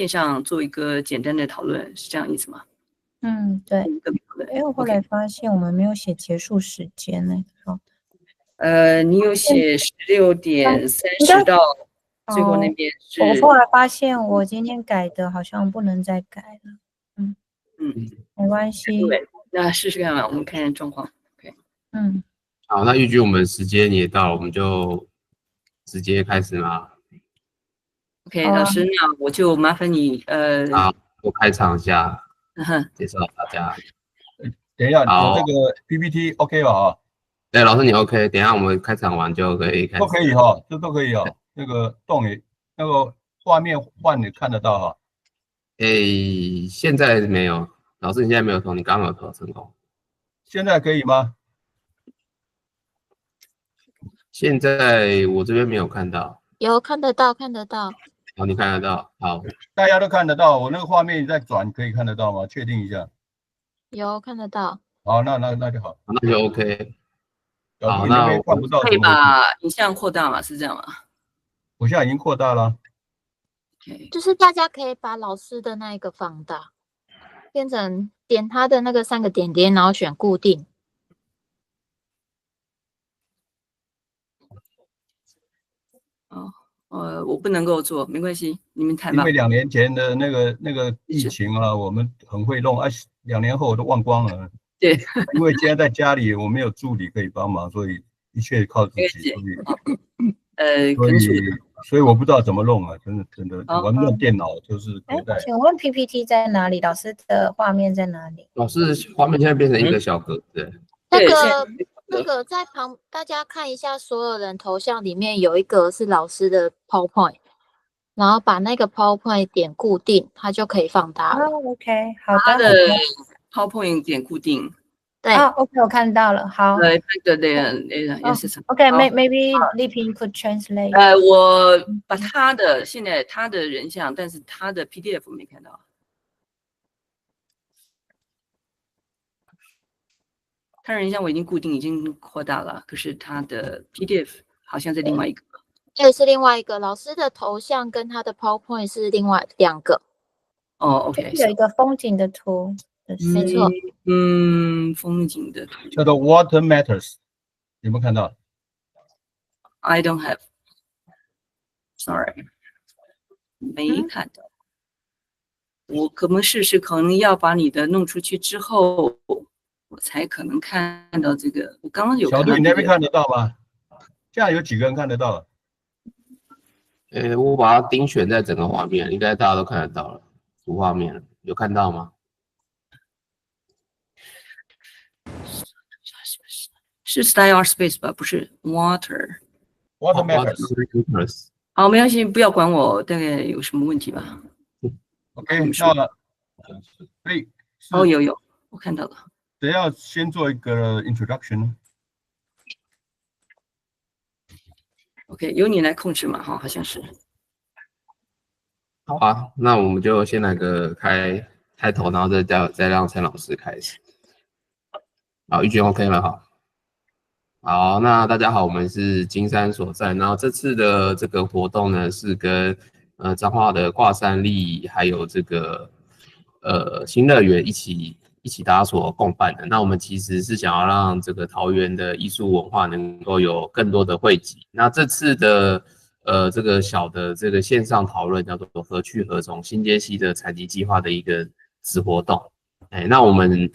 线上做一个简单的讨论，是这样意思吗？对。我后来发现我们没有写结束时间呢。好，你有写16点30到最后那边是。我后来发现我今天改的好像不能再改了。没关系。对，那试试看吧，我们看看状况。OK。好，那预计我们时间也到了，我们就直接开始吗 ？OK，老师，那我就麻烦你好，我开场一下，介绍大家。等一下，有这个 PPT OK 吧？对，老师你 OK， 等一下我们开场完就可以开始。都可以哈，这都可以哈。那个动也，那个画面换你看得到哈。现在没有，老师你现在没有投，你刚刚有投成功。现在可以吗？现在我这边没有看到。有看得到，看得到。好，你看得到，好。大家都看得到，我那个画面在转，可以看得到吗？确定一下。有看得到。好，那就好，那就 OK。好，那我看不到，可以把影像扩大吗？是这样吗？我现在已经扩大了。就是大家可以把老师的那一个放大，变成点他的那个3个点点，然后选固定。我不能够做，没关系，你们谈吧。因为2年前的那个疫情啊，我们很会弄，2年后我都忘光了。对，因为现在在家里，我没有助理可以帮忙，所以一切靠自己。所以我不知道怎么弄啊，真的，我们用电脑就是隔代。请问 PPT 在哪里？老师的画面在哪里？老师画面现在变成一个小格子。那个在旁，大家看一下，所有人头像里面有一个是老师的 PowerPoint， 然后把那个 PowerPoint 点固定，它就可以放大了。OK， 好的。它的 PowerPoint 点固定。对，OK， 我看到了。好。那个是什么 ？OK，maybe Liping could translate。我把现在他的人像，但是他的 PDF 没看到。他人像我已经固定，已经扩大了，可是他的 PDF 好像在另外一个。对，是另外一个。老师的头像跟他的 PowerPoint 是另外2个。OK。有一个风景的图。没错。风景的图叫做 Water Matters， 有没有看到 ？I don't have， sorry， 没看到。我可能试试，可能要把你的弄出去之后，我才可能看到这个。我刚刚有看到。小杜，你那边看得到吗？这样有几个人看得到？我把它盯选在整个画面，应该大家都看得到了。主画面有看到吗？是 Style Art Space 吧？不是 Water Matters。好，没关系，不要管我，大概有什么问题吧。OK， 那有，我看到了。等要先做一个 introduction。OK， 由你来控制嘛，好像是。好啊，那我们就先来个开头，然后再让陈老师开始。好，预计 OK 了哈。好，那大家好，我们是金山所在。然后这次的这个活动呢，是跟彰化的挂山力还有这个新乐园一起大家所共办的。那我们其实是想要让这个桃园的艺术文化能够有更多的汇集。那这次的这个小的这个线上讨论叫做何去何从新街溪的采集计划的一个子活动。那我们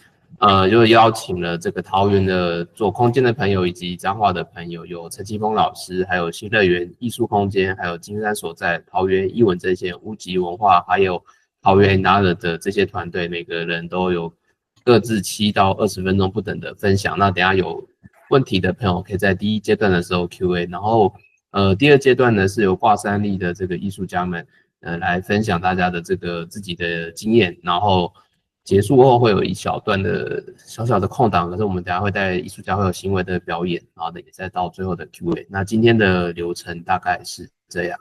就邀请了这个桃园的做空间的朋友以及彰化的朋友，有陈其峰老师，还有新乐园艺术空间，还有金山所在桃园艺文这些屋籍文化，还有桃园拿尔的这些团队，每个人都有各自7到20分钟不等的分享。那等一下有问题的朋友可以在第1阶段的时候 Q&A， 然后第2阶段呢是由挂山力的这个艺术家们来分享大家的这个自己的经验，然后结束后会有一小段的小小的空档，可是我们等一下会带艺术家会有行为的表演，然后也再到最后的 Q&A。那今天的流程大概是这样。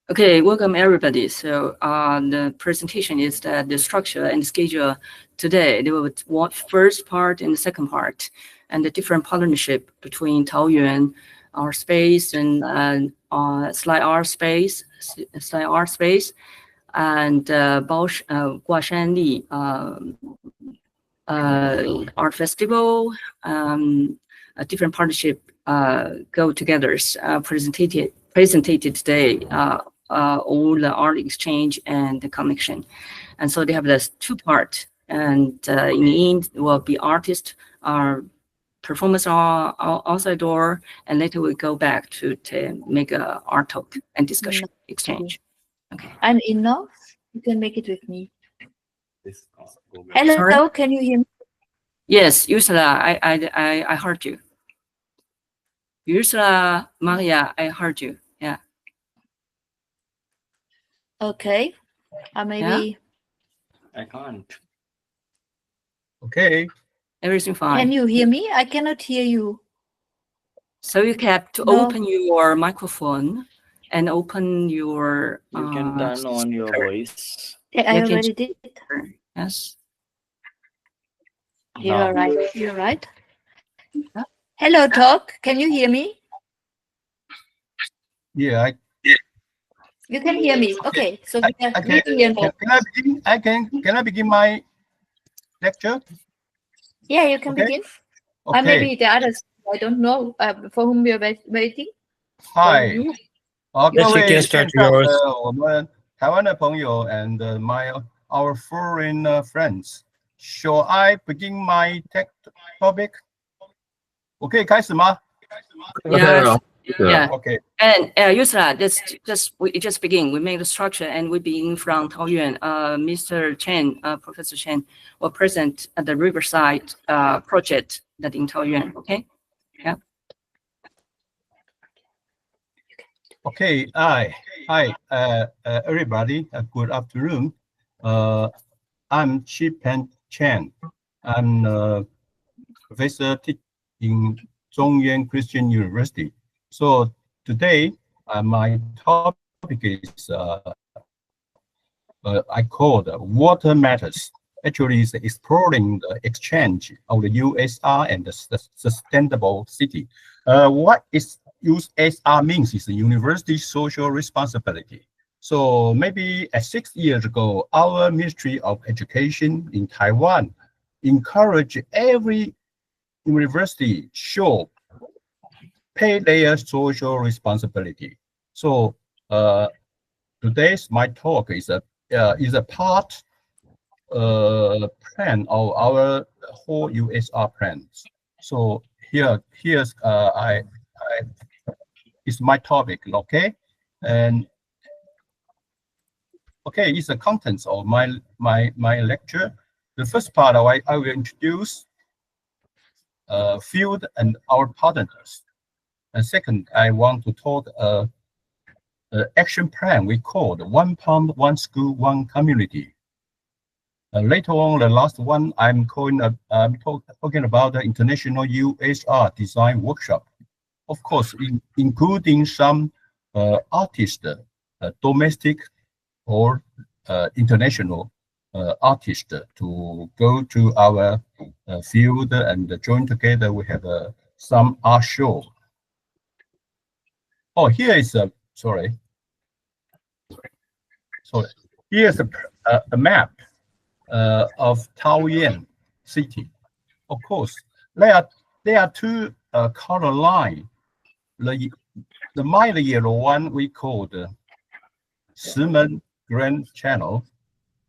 Okay, welcome everybody. So the presentation is the structure and schedule today. There will be first part and the second part, and the different partnership between Taoyuan Art Space and Slide Art Space. and Guashanli art festival, a different partnership go together, presented today, all the art exchange and the connection. And so they have this two part, and in the end will be artists performance outside door, and later we go back to make a art talk and discussion exchange. Okay. I'm enough. You can make it with me. Sorry? Hello, can you hear me? Yes, Ursula, I heard you. Ursula, Maria, I heard you. Yeah. Okay. Maybe. I can't. Okay. Everything fine. Can you hear me? I cannot hear you. So you have to No. open your microphone and open your. You can turn on your speaker. voice. Yeah, I You can already did. Yes. You're Now. right. You're right. Yeah. Hello, Talk. Can you hear me? Yeah, You can hear me. Okay. So we can okay. hear now. Can I begin? Can I begin my lecture? Yeah, you can Okay. begin. Okay. Maybe the others. I don't know for whom we are waiting. For Hi. you. 好， Yes, 各 you 位 can 线 start 上 yours. 的我们台湾的朋友 and our foreign friends. Shall I begin my topic? 我可以开始吗 Yes. Yeah.？Okay. And Ursula, we just begin. We make the structure and we begin from Taoyuan. Mr. Chen, Professor Chen, will present the Riverside project that in Taoyuan. Okay. Yeah. Okay. Hi, everybody. Good afternoon. I'm Chi-Pen Chen. I'm a professor in Zhongyuan Christian University. So today, my topic is I called Water Matters. Actually, it's exploring the exchange of the USR and the sustainable city. What is USR means is the University Social Responsibility. So maybe 6 years ago, our Ministry of Education in Taiwan encouraged every university show pay their social responsibility. So today's my talk is a part plan of our whole USR plans. So here's is my topic, okay? And okay, it's the contents of my lecture. The first part I will introduce field and our partners. And second, I want to talk the action plan we called 1 Pound, 1 School, 1 Community. Later on, the last one, I'm talking about the International USR Design Workshop. Of course, including some artists, domestic or international artists to go to our field and join together. We have some art show. Oh, here is a, sorry. So here's a map of Taoyuan city. Of course, there are two color lines. The mild yellow one we call the Shimen Grand Channel.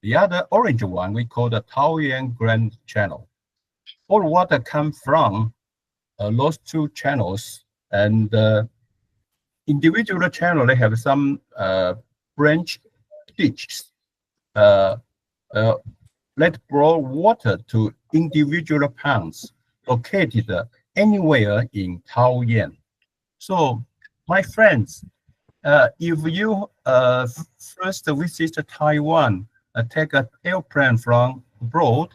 The other orange one we call the Taoyuan Grand Channel. All water comes from those two channels, and individual channel they have some branch ditches that brought water to individual ponds located anywhere in Taoyuan. So, my friends, if you first visit Taiwan, take an airplane from abroad,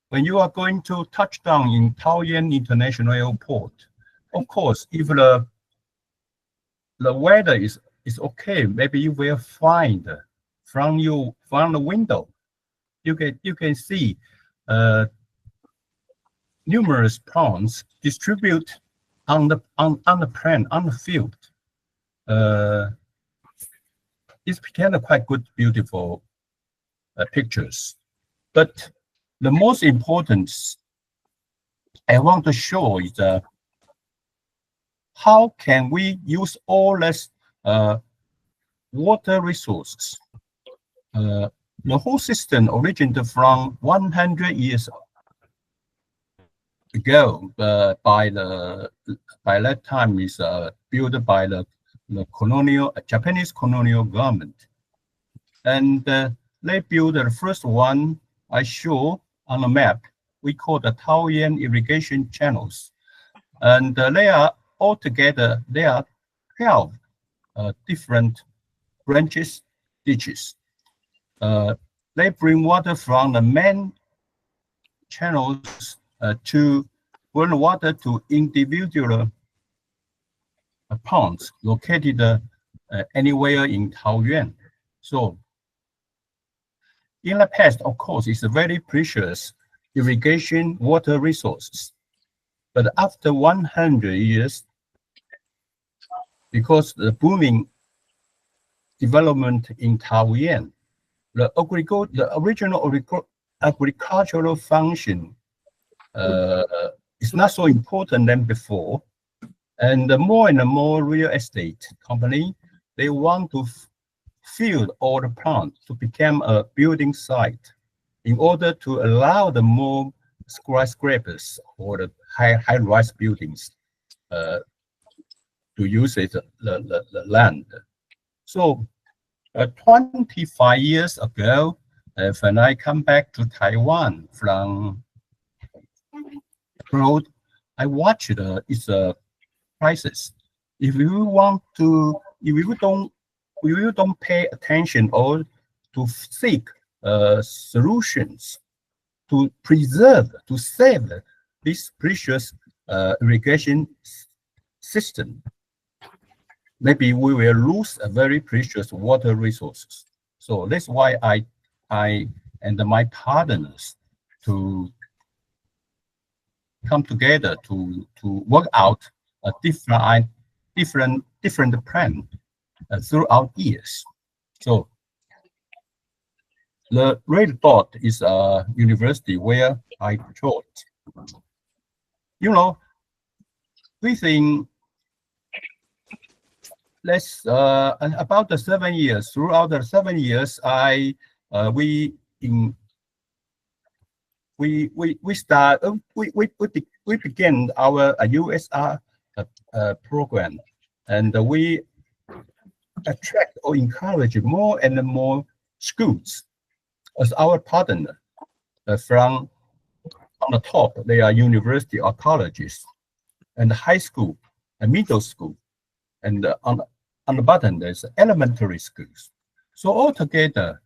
when you are going to touch down in Taoyuan International Airport, of course, if the weather is okay, maybe you will find from the window, you can see numerous ponds distribute on the plane, on the field. It's become a quite good, beautiful pictures. But the most important I want to show is how can we use all this water resources. The whole system originated from 100 years ago, by that time is built by the Japanese colonial government, and they built the first one I show on the map. We call the桃园irrigation channels, and they are altogether there are 12 different branches, ditches. They bring water from the main channels to bring water to individual ponds located anywhere in Taoyuan. So in the past, of course, it's a very precious irrigation water resources. But after 100 years, because the booming development in Taoyuan, the original agricultural function is not so important than before. And more real estate company, they want to fill all the plants to become a building site in order to allow the more skyscrapers or the high-rise buildings to use it, the land. So 25 years ago, when I come back to Taiwan from abroad, I watched its prices. If you don't pay attention or to seek solutions to preserve, to save this precious irrigation system, maybe we will lose a very precious water resources. So that's why I and my partners to come together to work out a different plan throughout years. So the red dot is a university where I taught. You know, within about the 7 years, throughout the 7 years, we began our USR program, and we attract or encourage more and more schools as our partner. From on the top, they are university or colleges, and high school and middle school, and on the bottom there's elementary schools. So altogether,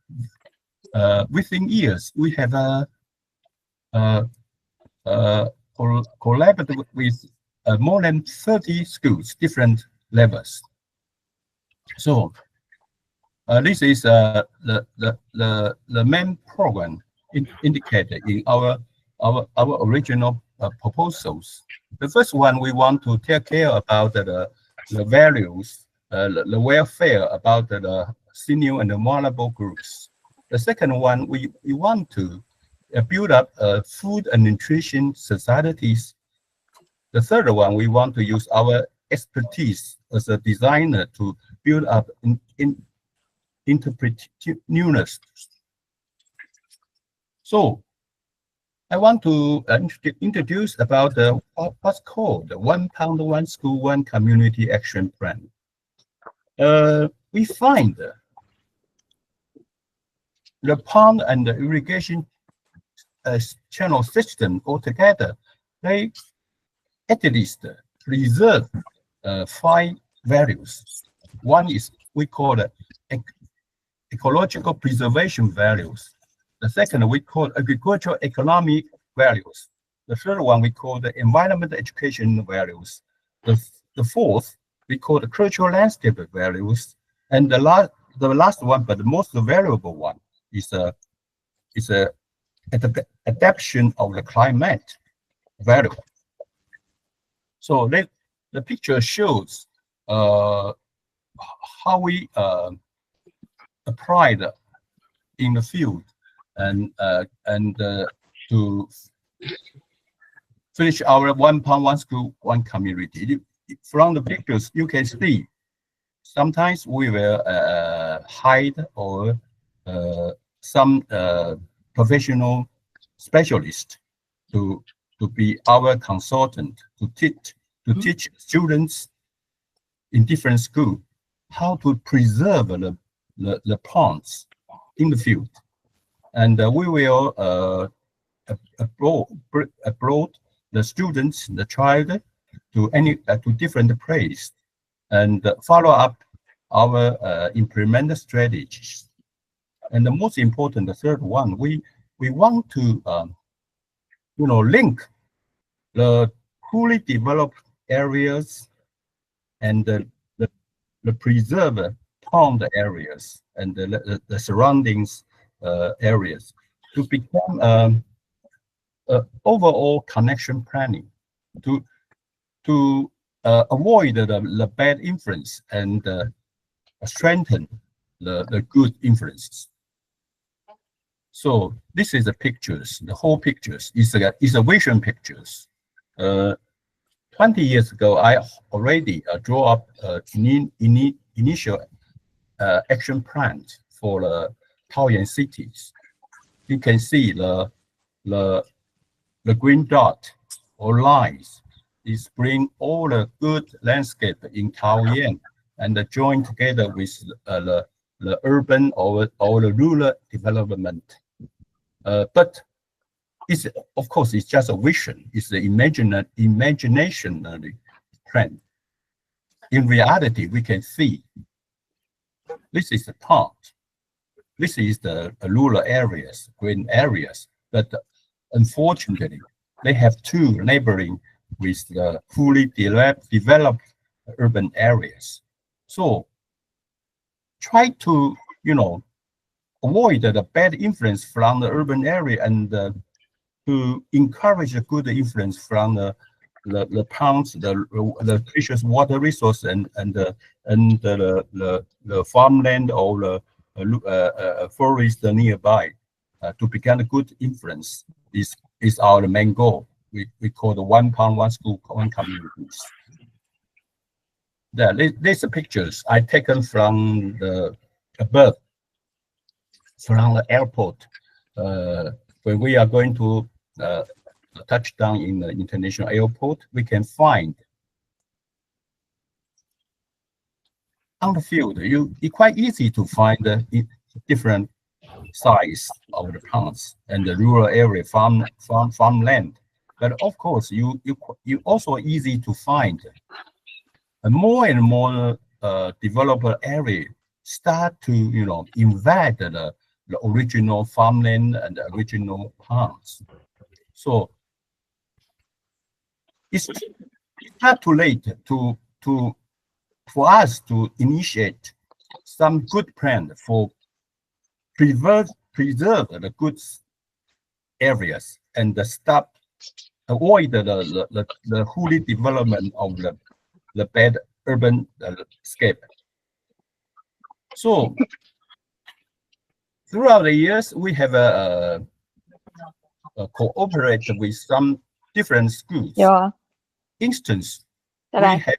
within years, we have collaborated with more than 30 schools, different levels. So this is the main program indicated in our original proposals. The first one, we want to take care about the values, the welfare about the senior and the vulnerable groups. The second one, we want to build up food and nutrition societies. The third one, we want to use our expertise as a designer to build up entrepreneurship. So I want to introduce about what's called the 1 Pound, 1 School, 1 Community Action Plan. We find the pond and the irrigation channel system altogether, they at least preserve 5 values. One is we call the ecological preservation values. The second we call agricultural economic values. The third one we call the environmental education values. The fourth we call the cultural landscape values. And the last one, but the most valuable one, is adaptation of the climate value. So the picture shows how we applied in the field and to finish our 1 pound, 1 school, 1 community. From the pictures, you can see sometimes we will hide or some professional specialist to be our consultant to teach students in different schools how to preserve the plants in the field, and we will abroad the students, the child, to different place, and follow up our implement strategies. And the most important, the third one, we want to link the fully developed areas and the preserved pond areas and the surroundings areas to become overall connection planning to avoid the bad influence and strengthen the good influences. So this is the pictures. The whole pictures is a vision pictures. 20 years ago, I already draw up initial action plan for the Taoyuan cities. You can see the green dot or lines is bring all the good landscape in Taoyuan and join together with the urban or the rural development. But it's, of course, it's just a vision. It's the imagination trend. In reality, we can see this is the pond. This is the rural areas, green areas. But unfortunately, they have two neighboring with the fully developed urban areas. So try to, avoid the bad influence from the urban area and to encourage a good influence from the ponds, the precious water resource and the farmland or the forest nearby to become a good influence. This is our main goal. We call the 1 pound, 1 school, 1 communities. These are pictures I taken from the above, from the airport. When we are going to touch down in the international airport, we can find on the field. It's quite easy to find the different size of the plants and the rural area farmland. But of course, you also easy to find a more and more developer area start to invade the original farmland and the original ponds. So it's not too late for us to initiate some good plan for preserve the good areas and avoid the fully development of the bad urban landscape. So throughout the years, we have cooperated with some different schools. Yeah. Instance, we have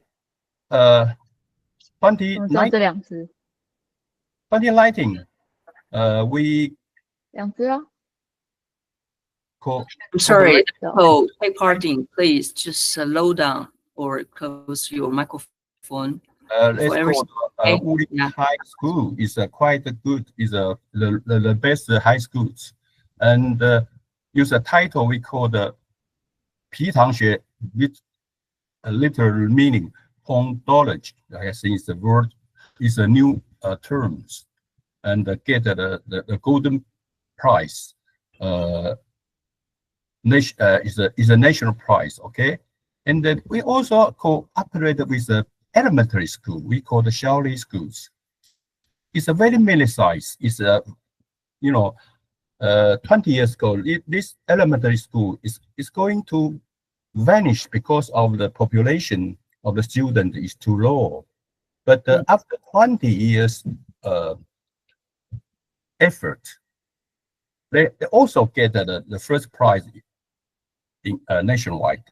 2019, we I'm sorry. So take parting, please just slow down or close your microphone. Let's call High School is quite good. Is the best high schools, and use a title we call the 皮糖学 with a literal meaning pondology. I think it's the word is a new terms, and get the golden prize. Is a national prize, okay? And then we also cooperate with the elementary school. We call the Shaolin schools. It's a very mini size. It's 20 years ago, this elementary school is going to vanish because of the population of the student is too low. But after 20 years effort, they also get the first prize in nationwide.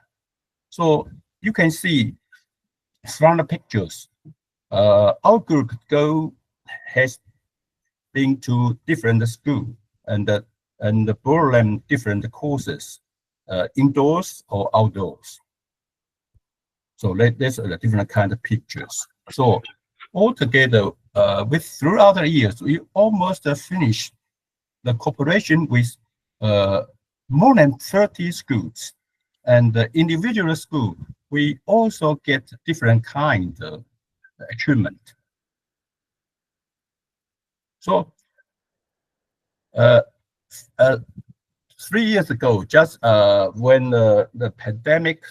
So you can see from the pictures, our group has been to different schools and program different courses, indoors or outdoors. So there's a different kind of pictures. So altogether, throughout the years, we almost finished the cooperation with more than 30 schools, and the individual school, we also get different kind of achievement. So 3 years ago, just when the pandemic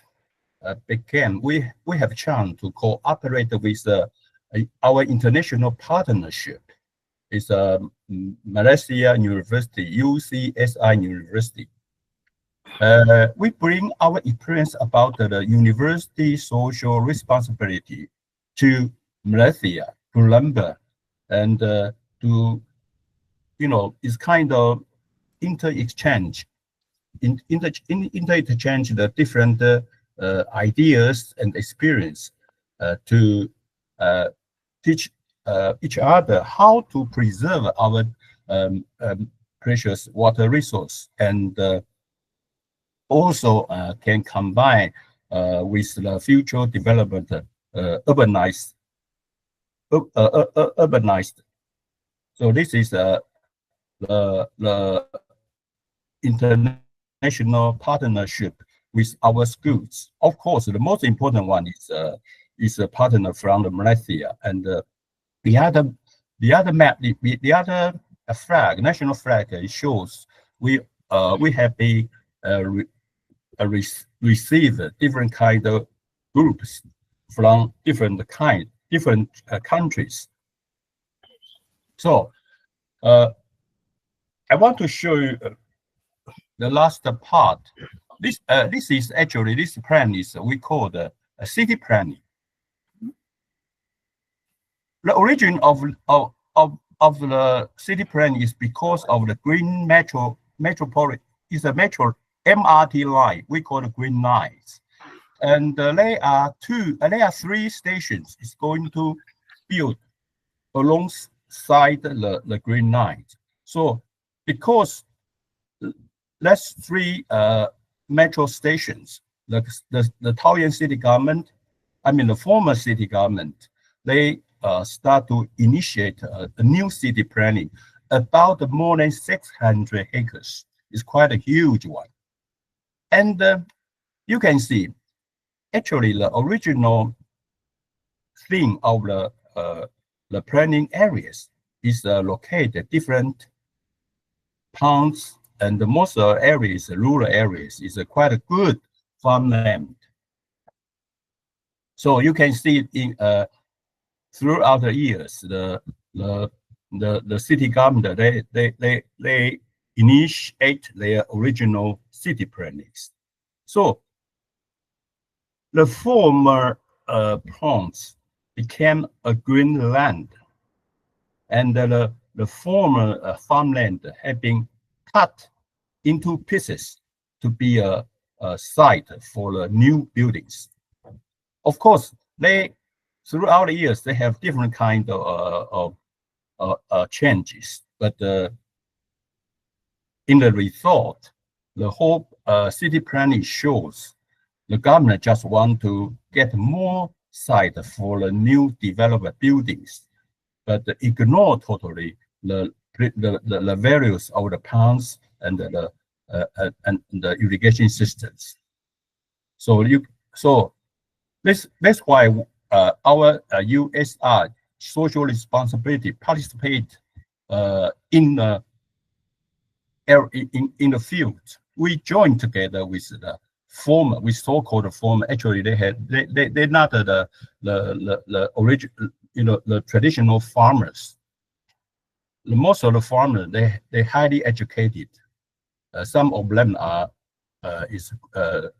began, we have a chance to cooperate with our international partnership. It's Malaysia University, UCSI University. We bring our experience about the university social responsibility to Malaysia, to London, and to, it's kind of interchange the different ideas and experience to teach each other how to preserve our precious water resource, and also can combine with the future development urbanized. So this is the international partnership with our schools. Of course, the most important one is a partner from Malaysia, and the other map, the other flag, national flag, it shows we have been receive different kind of groups from different countries. So I want to show you the last part. This is actually, this plan is we call the city planning. The origin of the city plan is because of the green metropolitan, is a metro MRT line. We call it green lines, and there are 3 stations is going to build alongside the green lines. So because that's 3 metro stations, the Taoyuan city government, the former city government, they start to initiate a new city planning about more than 600 acres. It's quite a huge one. And you can see, actually, the original thing of the planning areas is located different towns, and most areas, rural areas, is quite a good farmland. So you can see in throughout the years, the city government, they initiate their original city plannings. So the former ponds became a green land, and the former farmland had been cut into pieces to be a site for the new buildings. Of course, throughout the years, they have different kind of changes, but in the result, the whole city planning shows the government just want to get more site for the new developed buildings, but ignore totally the values of the ponds and the irrigation systems. So that's why our USR social responsibility participate in the field. We joined together with the former, with so-called former. Actually, they're not the original, the traditional farmers. Most of the farmers, they highly educated. Some of them are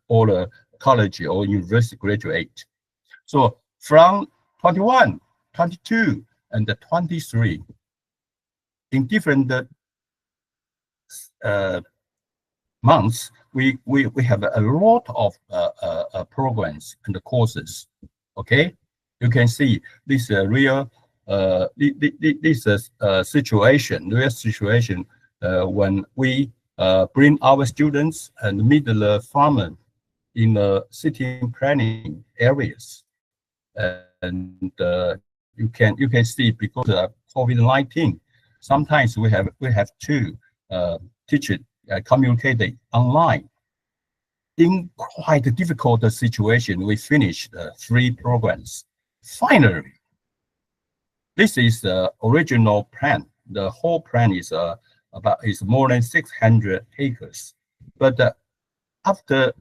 all college or university graduate. So from 21, 22, and 23, in different months, we have a lot of programs and courses. Okay, you can see this real real situation when we bring our students and meet the farmer in the city planning areas, and you can see because of COVID-19, sometimes we have to teach it, communicate online. In quite a difficult situation, we finished 3 programs. Finally, this is the original plan. The whole plan is is more than 600 acres. But after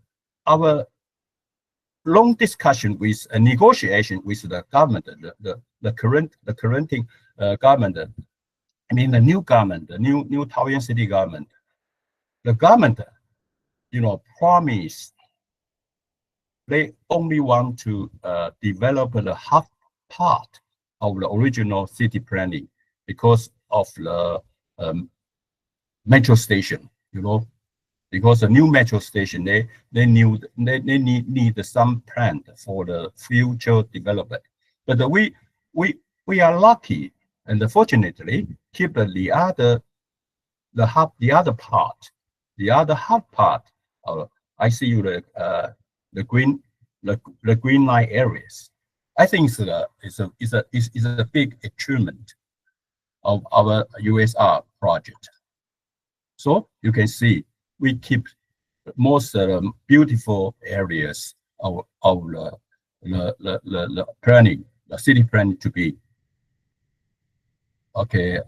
our long discussion with a negotiation with the government, the current government, I mean the new government, the new Taoyuan city government, the government, promised they only want to develop the half part of the original city planning because of the metro station, because the new metro station, they need some plan for the future development. But we are lucky and fortunately keep the other half part. I see the green line areas. I think it's a big achievement of our USR project. So you can see we keep most beautiful areas of the planning, the city planning to be. Okay,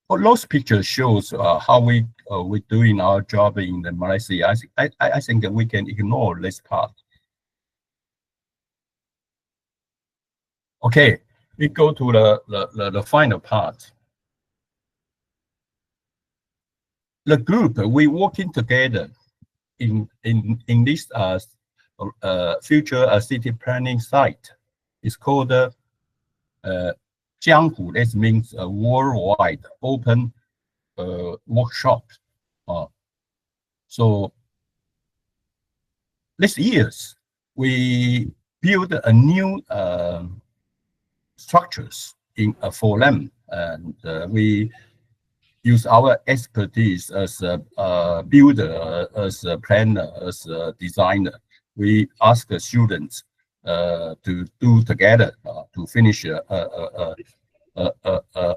those pictures shows how we doing our job in Malaysia. I think that we can ignore this part. Okay, we go to the final part. The group we working together in this future city planning site is called Jianghu. That means a worldwide open workshop. So this years we build a new structures for them, and we use our expertise as a builder, as a planner, as a designer. We ask the students to do together to finish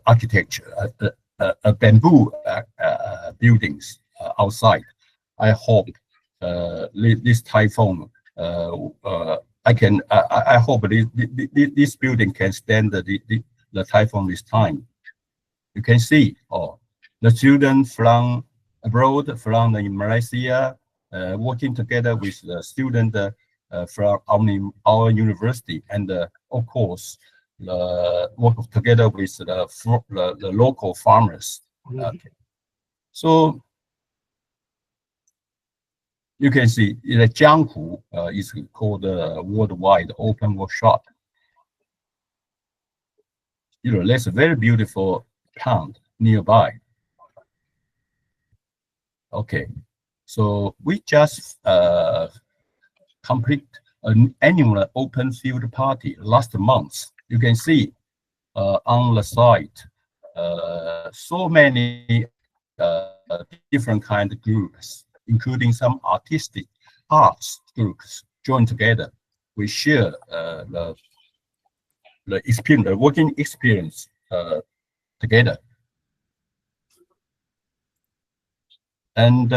architecture, bamboo buildings outside. I hope this typhoon, I hope this building can stand the typhoon this time. You can see the students from abroad, from Malaysia, working together with the student from our university, and of course, work together with the local farmers. Okay. So you can see the Jianghu is called a worldwide open workshop. There's a very beautiful pond nearby. Okay, so we just complete an annual open field party last month. You can see on the site so many different kind of groups, including some arts groups join together. We share the experience, the working experience together. And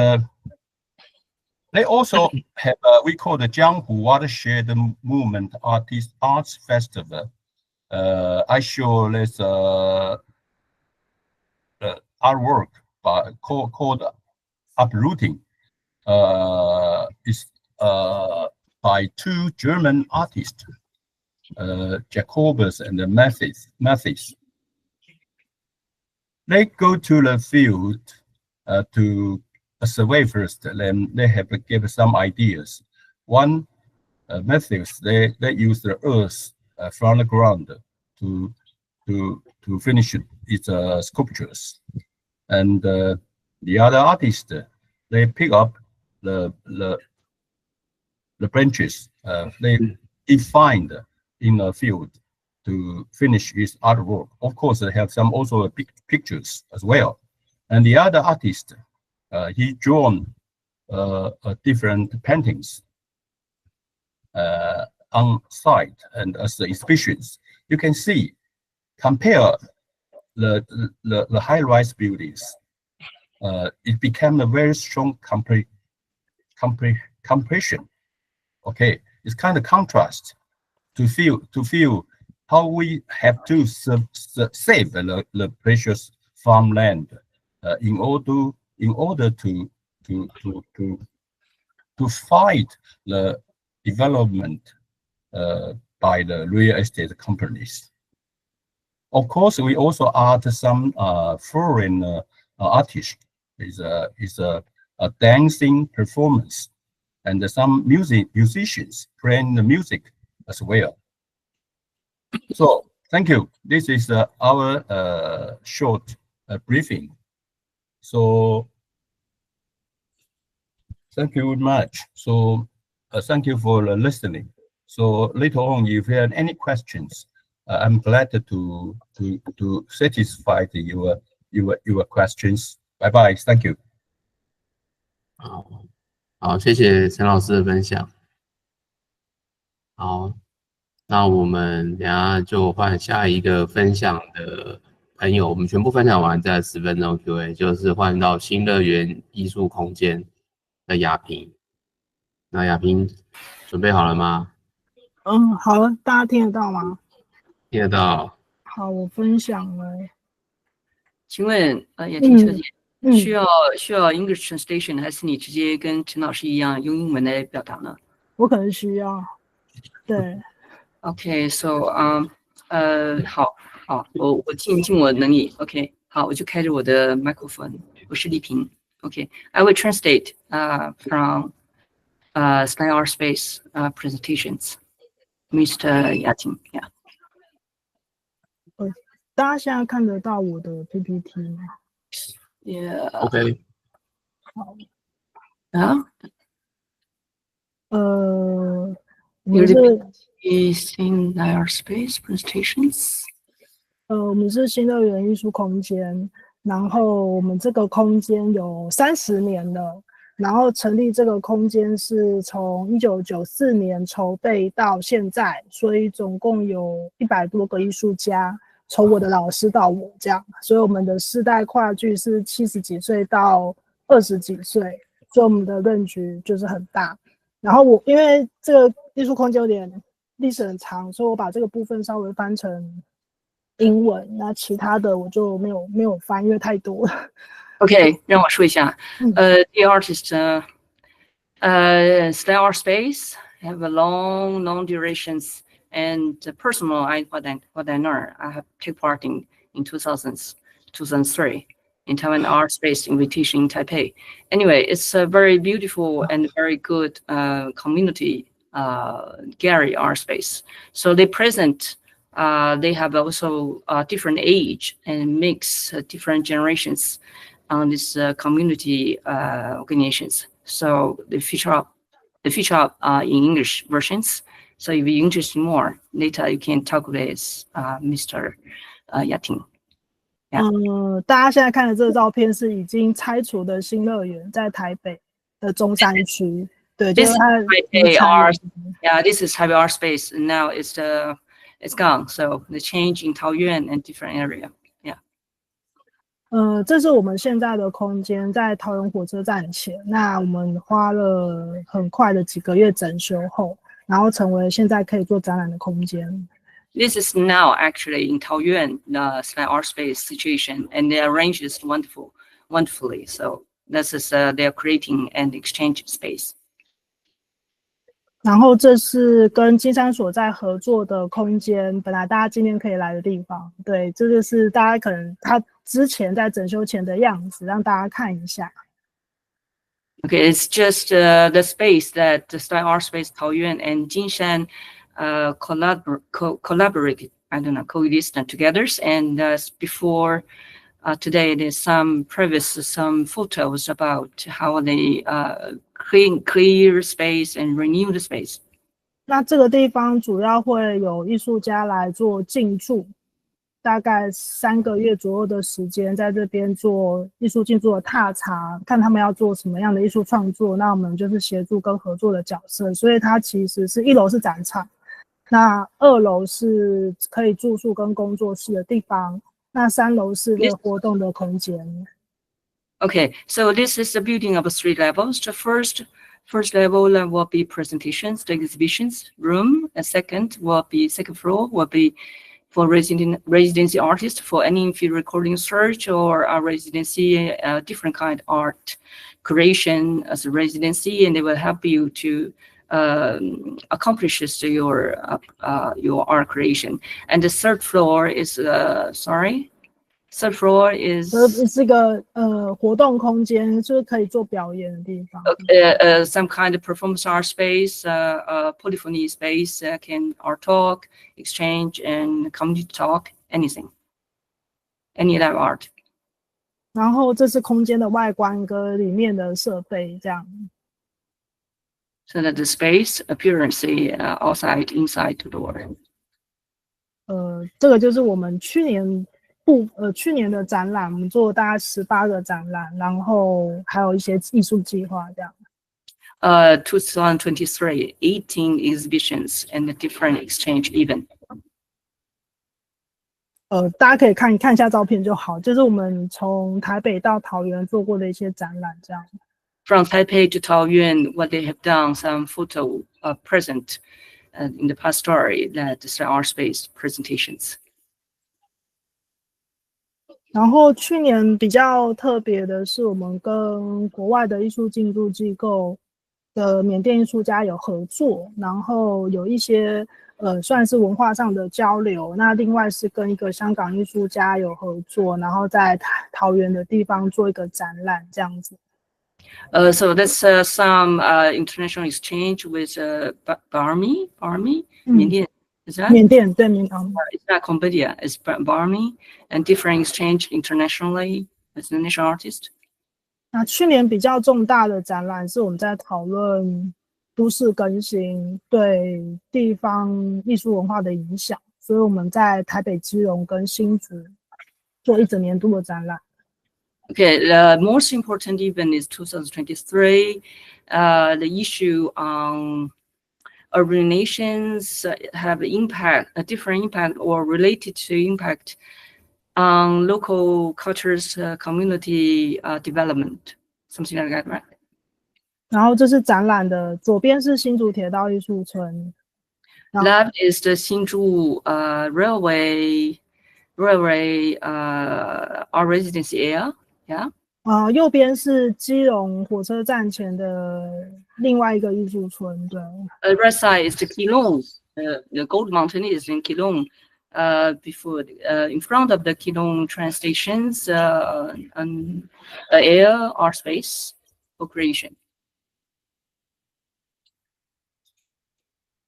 they also have we call the Jianghu Watershed Movement Arts Festival. I show this artwork called Uprooting. It's by 2 German artists, Jacobus and Mathis. They go to the field to survey first, then they have to give some ideas. One methods, they use the earth from the ground to finish its sculptures, and The other artists, they pick up the branches they defined in a field to finish his artwork. Of course, they have some also big pictures as well. And the other artist, he drawn different paintings on site and as the exhibitions. You can see, compare the high-rise buildings. It became a very strong compression. Okay, it's kind of contrast to feel how we have to save the precious farmland in order to fight the development by the real estate companies. Of course, we also add some foreign artists. Is a dancing performance, and some musicians playing the music as well. So thank you. This is our short briefing. So thank you very much. So thank you for listening. So later on, if you have any questions, I'm glad to satisfy your questions. Bye bye. Thank you. 好，谢谢陈老师的分享。好，那我们等下就换下一个分享的朋友，我们全部分享完再10分钟 Q&A， 就是换到新乐园艺术空间的亚萍。那亚萍准备好了吗？好了，大家听得到吗？听得到。好，我分享了。请问亚萍小姐，需要 English translation 还是你直接跟陈老师一样用英文来表达呢？我可能需要。对。Okay, so 好，我尽我能力。Okay, 好，我就开着我的 microphone。我是丽萍。Okay, I will translate from Sky Art Space presentations. Mr. Yating, yeah. 大家现在看得到我的 PPT 吗 Yeah. OK. 好。我们是in our space presentations. 我们是新乐园艺术空间，然后我们这个空间有30年了，然后成立这个空间是从1994年筹备到现在，所以总共有100多个艺术家。从我的老师到我这样，所以我们的世代跨距是70几岁到20几岁，所以我们的range就是很大。然后我因为这个艺术空间有点历史很长，所以我把这个部分稍微翻成英文，那其他的我就没有翻，因为太多了。OK， 让我说一下。The artist, Sky Art Space have a long durations. And personal, what I know, I have taken part in 2003 in Taiwan Art Space invitation in Taipei. Anyway, it's a very beautiful and very good community gallery art space. So they present, they have also different age and mix different generations on this community organizations. So they feature up in English versions. So if you're interested more, later you can talk with Mr. Yating. 大家现在看的这个照片是已经拆除的新乐园，在台北的中山区。对，就是它。Yeah, this is Taipei Art Space. And now it's gone. So the change in Taoyuan and different area. Yeah. 这是我们现在的空间，在桃园火车站前。那我们花了很快的几个月整修后。然后成为现在可以做展览的空间。This is now actually in Taoyuan, the Sky Art Space situation, and they arrange this wonderfully. So this is they are creating an exchange space. 然后这是跟金山所在合作的空间，本来大家今天可以来的地方。对，这就是大家可能他之前在整修前的样子，让大家看一下。Okay, it's just the space that the Sky Art Space Taoyuan and Jinshan collaborate. I don't know, coexist together. And before today there's some photos about how they clear space and renew the space. 那这个地方主要会有艺术家来做进驻，大概3个月左右的时间，在这边做艺术进驻的踏查，看他们要做什么样的艺术创作。那我们就是协助跟合作的角色，所以它其实是1楼是展场，那2楼是可以住宿跟工作室的地方，那3楼是这个活动的空间。Okay, so this is the building of 3 levels. The first level will be presentations, the exhibitions room. And second floor will be for residency artists for any field recording search or a residency, different kind of art creation as a residency, and they will help you to accomplish your art creation. And the third floor is Third floor is 是一个活动空间，就是可以做表演的地方。Some kind of performance art space, polyphony space, can art talk, exchange, and community talk, anything, any type of art. 然后这是空间的外观跟里面的设备这样。So that the space, appearance, outside, inside to the world. 这个就是我们去年的展览，我们做了大概18个展览，然后还有一些艺术计划这样。2023, 18 exhibitions and a different exchange event. 大家可以看一下照片就好，就是我们从台北到桃园做过的一些展览这样。From Taipei to Taoyuan, what they have done, some photo present in the past story that is our space presentations. 然后去年比较特别的是，我们跟国外的艺术进驻机构的缅甸艺术家有合作，然后有一些算是文化上的交流。那另外是跟一个香港艺术家有合作，然后在桃园的地方做一个展览这样子。So that's some international exchange with Barmy, 缅甸 is that? 缅甸对缅甸。It's not Cambodia, it's Barmy, and different exchange internationally with the national artist. 那去年比较重大的展览是我们在讨论都市更新对地方艺术文化的影响，所以我们在台北、基隆跟新竹做1整年度的展览。Okay, the most important event is 2023. The issue on urban nations have a different impact or related to impact on local cultures, community development, something like that, right? 然后这是展览的左边是新竹铁道艺术村。That is the Hsinchu railway our residency area. Yeah. 右边是基隆火车站前的另外一个艺術村，对。Right side is the Keelung. The Gold Mountain is in Keelung. Before, in front of the Keelung train stations, an area or space for creation.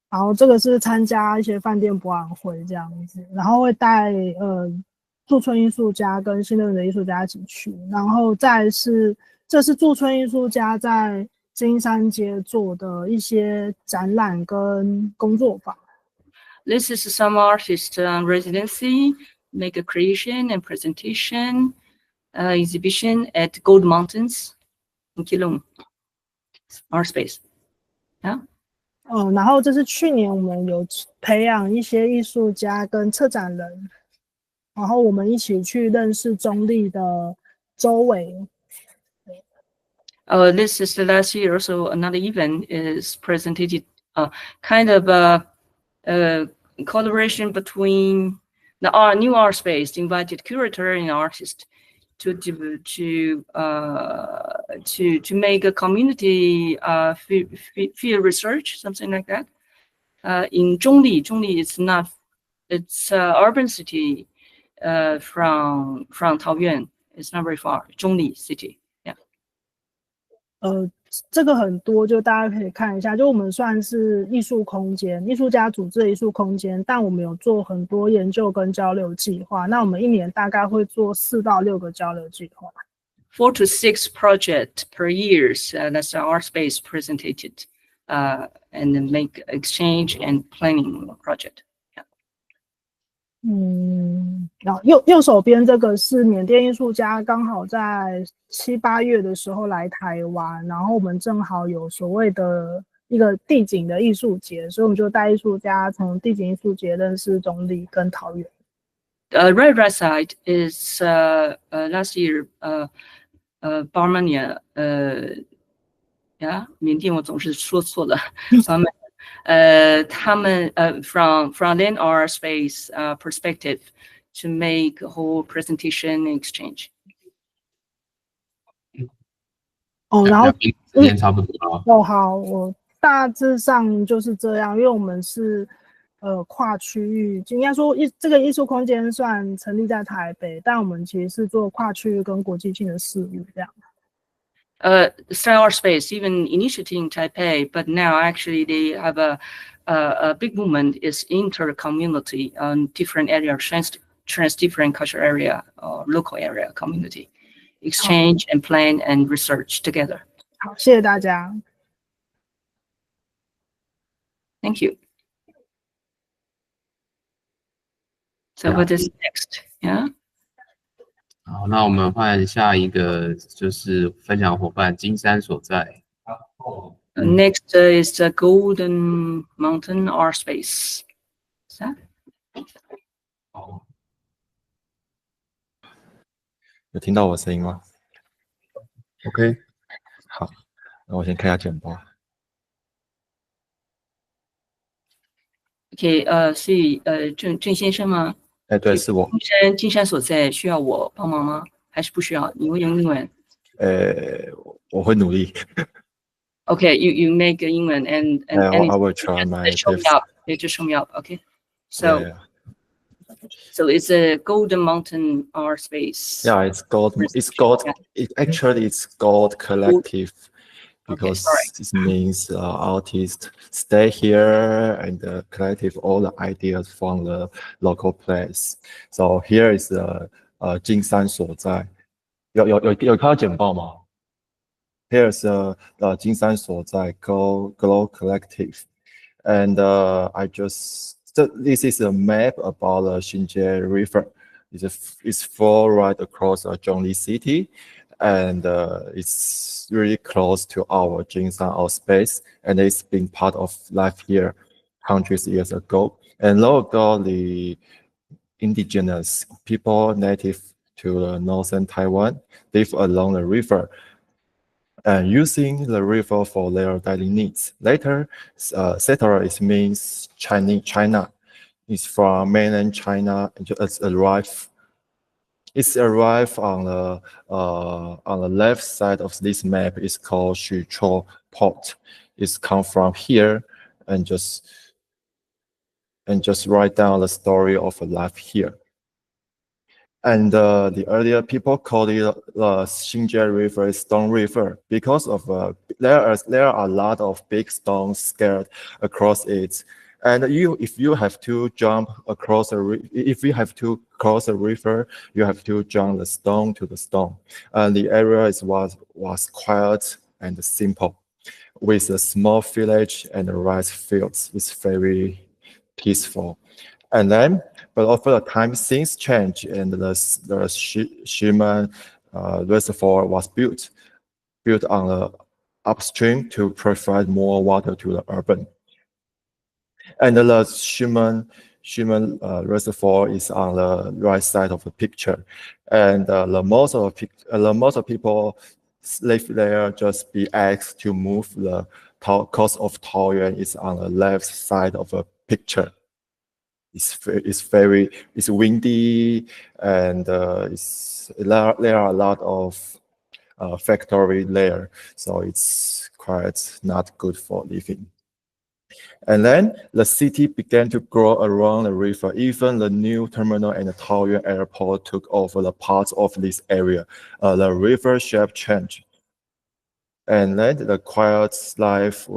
然后这个是参加一些饭店博览会这样子，然后会带驻村艺术家跟新乐园的艺术家一起去，然后再是这是驻村艺术家在金山街做的一些展览跟工作坊。This is some artist residency, make a creation and presentation exhibition at Gold Mountains in Keelung, art space. Yeah. 然后这是去年我们有培养一些艺术家跟策展人。然后我们一起去认识中立的周围。This is the last year. So another event is presented, kind of a collaboration between the new art space, invited curator and artist to make a community field research, something like that. In Zhongli, it's urban city. From Taoyuan, it's not very far. Zhongli city, yeah. 这个很多，就大家可以看一下，就我们算是艺术空间，艺术家组织的艺术空间，但我们有做很多研究跟交流计划。那我们一年大概会做4到6个交流计划。4 to 6 projects per year. That's our space presented, and make exchange and planning project. 然后右手边这个是缅甸艺术家，刚好在7、8月的时候来台湾，然后我们正好有所谓的一个地景的艺术节，所以我们就带艺术家从地景艺术节认识中坜跟桃园。Right side is last year Barmania, 缅甸我总是说错了。他们from then our space perspective to make a whole presentation exchange. 然后时间差不多了。好，我大致上就是这样，因为我们是跨区域，应该说这个艺术空间算成立在台北，但我们其实是做跨区域跟国际性的事务这样。Our space even initiated in Taipei, but now actually they have a big movement is inter-community on different areas, trans different cultural area or local area community, exchange and plan and research together. 好，谢谢大家。Thank you. So what is next? Yeah. 好，那我们换下一个就是分享伙伴金山所在。Next is the Golden Mountain Art Space. 有听到我声音吗 ？OK， 好，那我先看一下简报。OK， 是郑先生吗？对，是我。金山所在需要我帮忙吗？还是不需要？你会用英文？我会努力。Okay, you make English and I will try my best. Just show me up. Okay, so it's a Golden Mountain Art Space. Yeah, it's called. Actually, it's called collective because it means artists stay here and collective all the ideas from the local place. So here is the 金山所在。有看到简报吗？ Here's金山所在 Glow Collective, and this is a map about the Xinjie River. It's flow right across Zhongli City, and it's really close to our Jinshan our space, and it's been part of life here hundreds of years ago. And long ago, the indigenous people native to northern Taiwan live along the river, and using the river for their daily needs. Later, settler it means China. It's from mainland China and it's arrived on the left side of this map. It's called Xuchuo Port. It's come from here and just write down the story of life here. And the earlier people called it the Xinjie River Stone River because of there are a lot of big stones scattered across it. And if you have to jump across if you have to cross a river, you have to jump the stone to the stone. And the area was quiet and simple, with a small village and rice fields. It's very peaceful. And then, but over the time, things changed, and the Ximen reservoir was built on the upstream to provide more water to the urban. And the Ximen reservoir is on the right side of the picture, and most of people live there just be asked to move. The coast of Taoyuan is on the left side of the picture. It's windy, and there are a lot of factory there, so it's quite not good for living. And then the city began to grow around the river. Even the new terminal and the Taoyuan airport took over the parts of this area. The river shape changed. and let the quiet life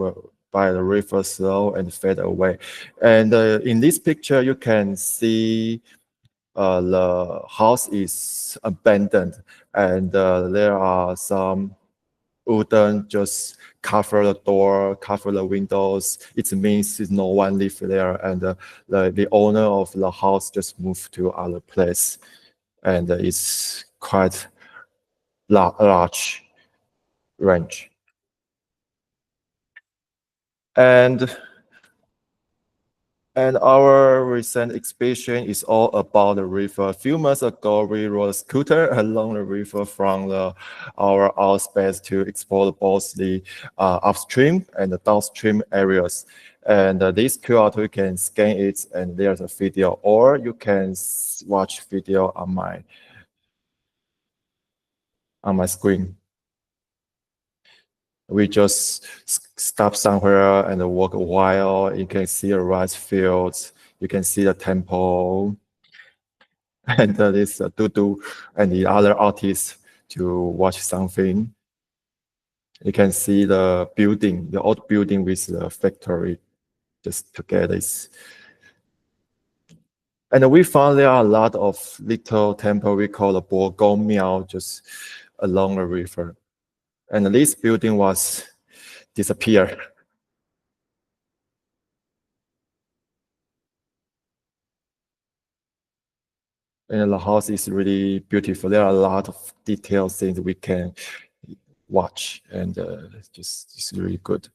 by the river slow and fade away. And in this picture, you can see the house is abandoned, and there are some wooden just cover the door, cover the windows. It means no one live there, and the owner of the house just moved to other place, and it's quite large range. And our recent exhibition is all about the river. A few months ago, we rode a scooter along the river from our outspace to explore both the upstream and the downstream areas. And this QR code, you can scan it, and there's a video, or you can watch video on my screen. We just stop somewhere and walk a while. You can see the rice fields. You can see the temple. And this Dudu and the other artists to watch something. You can see the building, the old building with the factory just together. And we found there are a lot of little temple we call the Bogong Miao just along the river. And this building was disappeared. And the house is really beautiful. There are a lot of detailed things we can watch, and it's really good.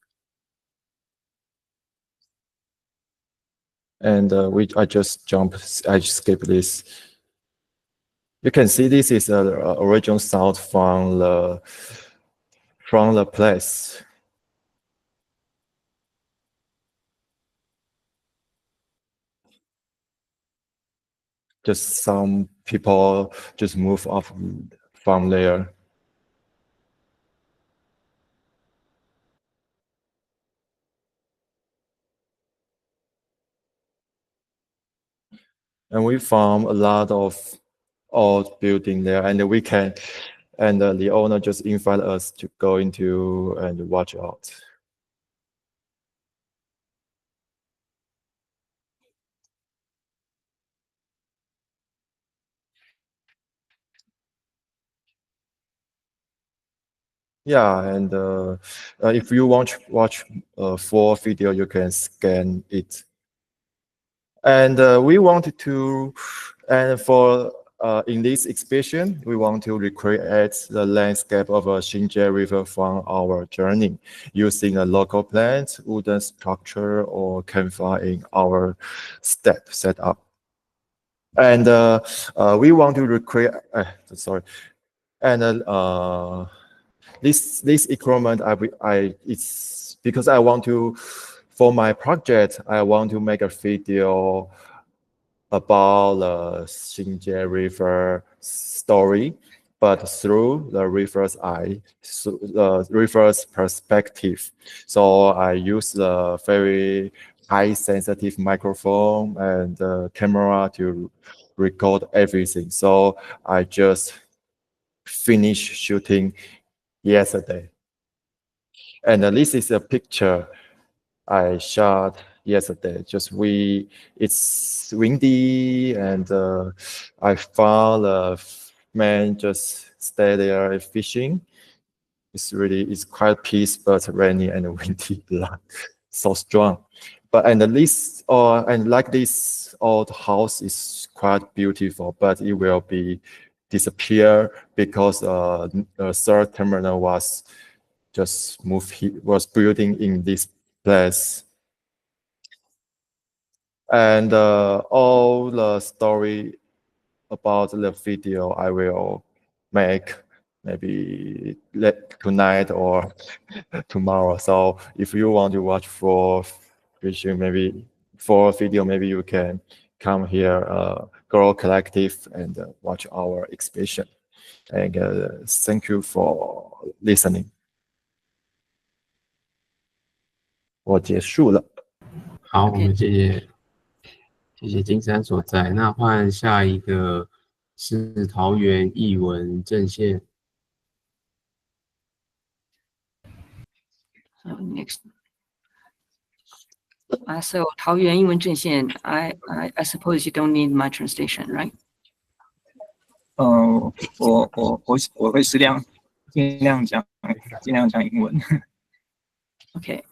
And I just skip this. You can see this is an original sound from the place. Just some people just move off from there. And we found a lot of old building there, and the owner just invited us to go into and watch out. Yeah, and if you want to watch full video, you can scan it. And we wanted to, and for in this exhibition, we want to recreate the landscape of a Xinjie River from our journey, using a local plant, wooden structure, or campfire in our setup. And we want to recreate. Sorry, and this equipment it's because I want to, for my project, I want to make a video about the Xinjie River story, but through the river's eye, the river's perspective. So I use the very high sensitive microphone and camera to record everything. So I just finished shooting yesterday. And this is a picture I shot yesterday. It's windy, and I found a man just stay there fishing. It's quite peace, but rainy and windy, so strong. And like this old house is quite beautiful, but it will be disappear because the third terminal was building in this place. And all the story about the video I will make maybe tonight or tomorrow. So if you want to watch for video, maybe you can come here, Girl Collective, and watch our exhibition. And thank you for listening. 我结束了。好，我们谢谢金山所在。那换下一个是桃园艺文阵线。Next. So 桃园英文阵线 I suppose you don't need my translation, right? 我会尽量讲英文。Okay.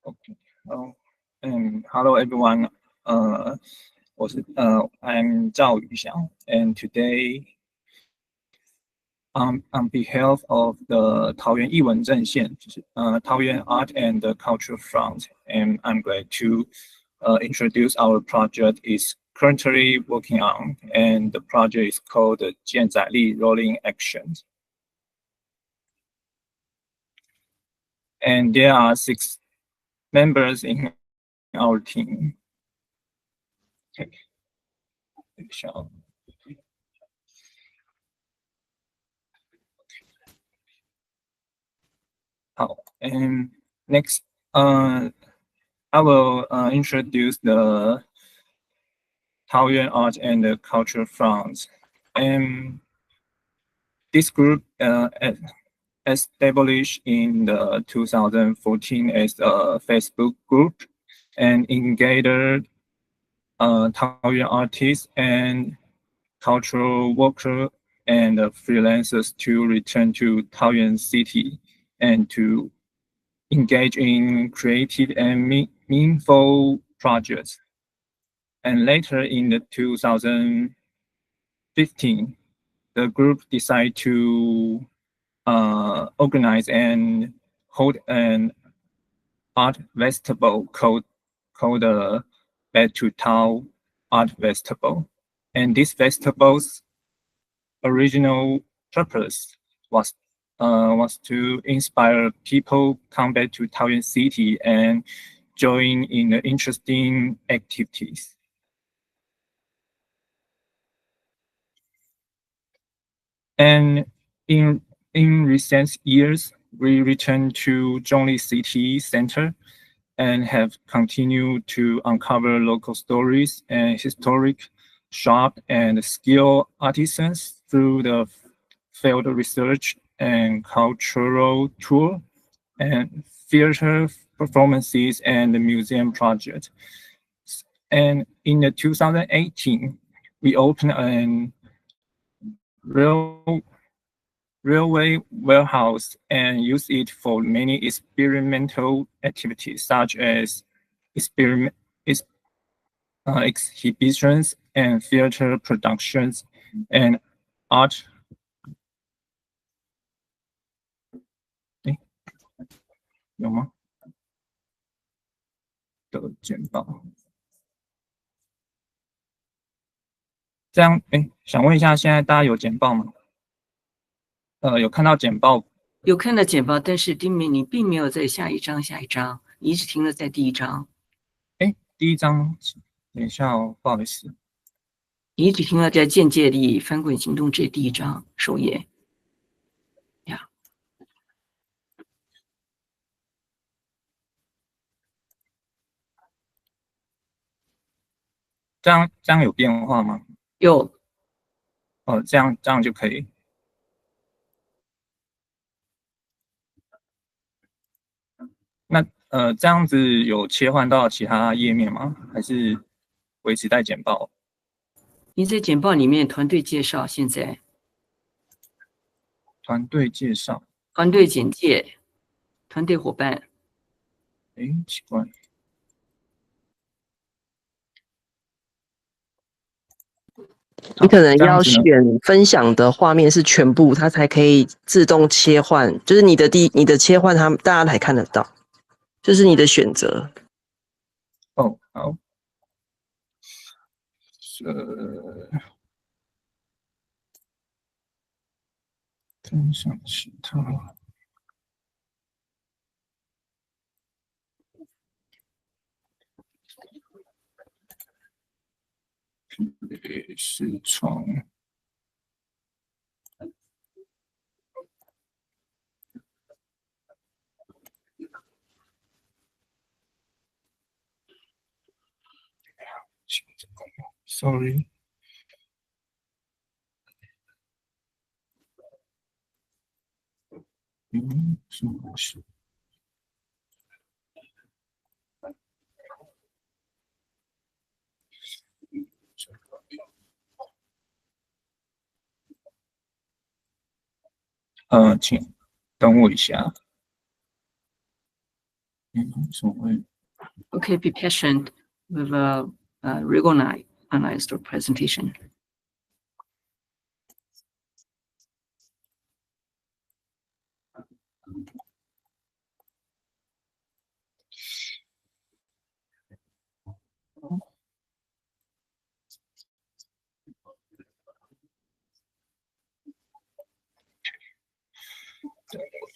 Okay. Hello everyone. I'm 赵宇翔, and today, on behalf of the 桃园艺文阵线, 桃园 Art and Culture Front, and I'm glad to introduce our project is currently working on, and the project is called 建载力 Rolling Actions. And there are 6 members in our team. Okay. And next, I will introduce the Taoyuan Art and Culture Front. And this group established in the 2014 as a Facebook group and engaged Taoyuan artists and cultural workers and freelancers to return to Taoyuan City and to engage in creative and meaningful projects. And later in the 2015, the group decided to organize and hold an art festival called Back to Tao Art Festival. And this festival's original purpose was to inspire people come back to Taoyuan City and join in the interesting activities. And in recent years, we returned to Zhongli City Center and have continued to uncover local stories and historic shop and skill artisans through the field research and cultural tour and theater performances and museum projects. And in the 2018, we opened a railway warehouse and use it for many experimental activities such as exhibitions and theater productions and art. 有吗？的简报。这样，想问一下，现在大家有简报吗？有看到简报？有看到简报，但是你并没有在下一章，你一直停留在第一章。第一章，等一下哦，不好意思。你一直停留在间接力翻滚行动这第一章首页。呀。这样有变化吗？有。这样就可以。那这样子有切换到其他页面吗？还是维持在简报？你在简报里面团队介绍，现在团队介绍、团队简介、团队伙伴。奇怪。你可能要选分享的画面是全部，它才可以自动切换，就是你的切换，大家才看得到，这是你的选择。哦，好。分享其他。里是从，sorry。什么回事？请等我一下。什么会 Okay, be patient with a recognized presentation.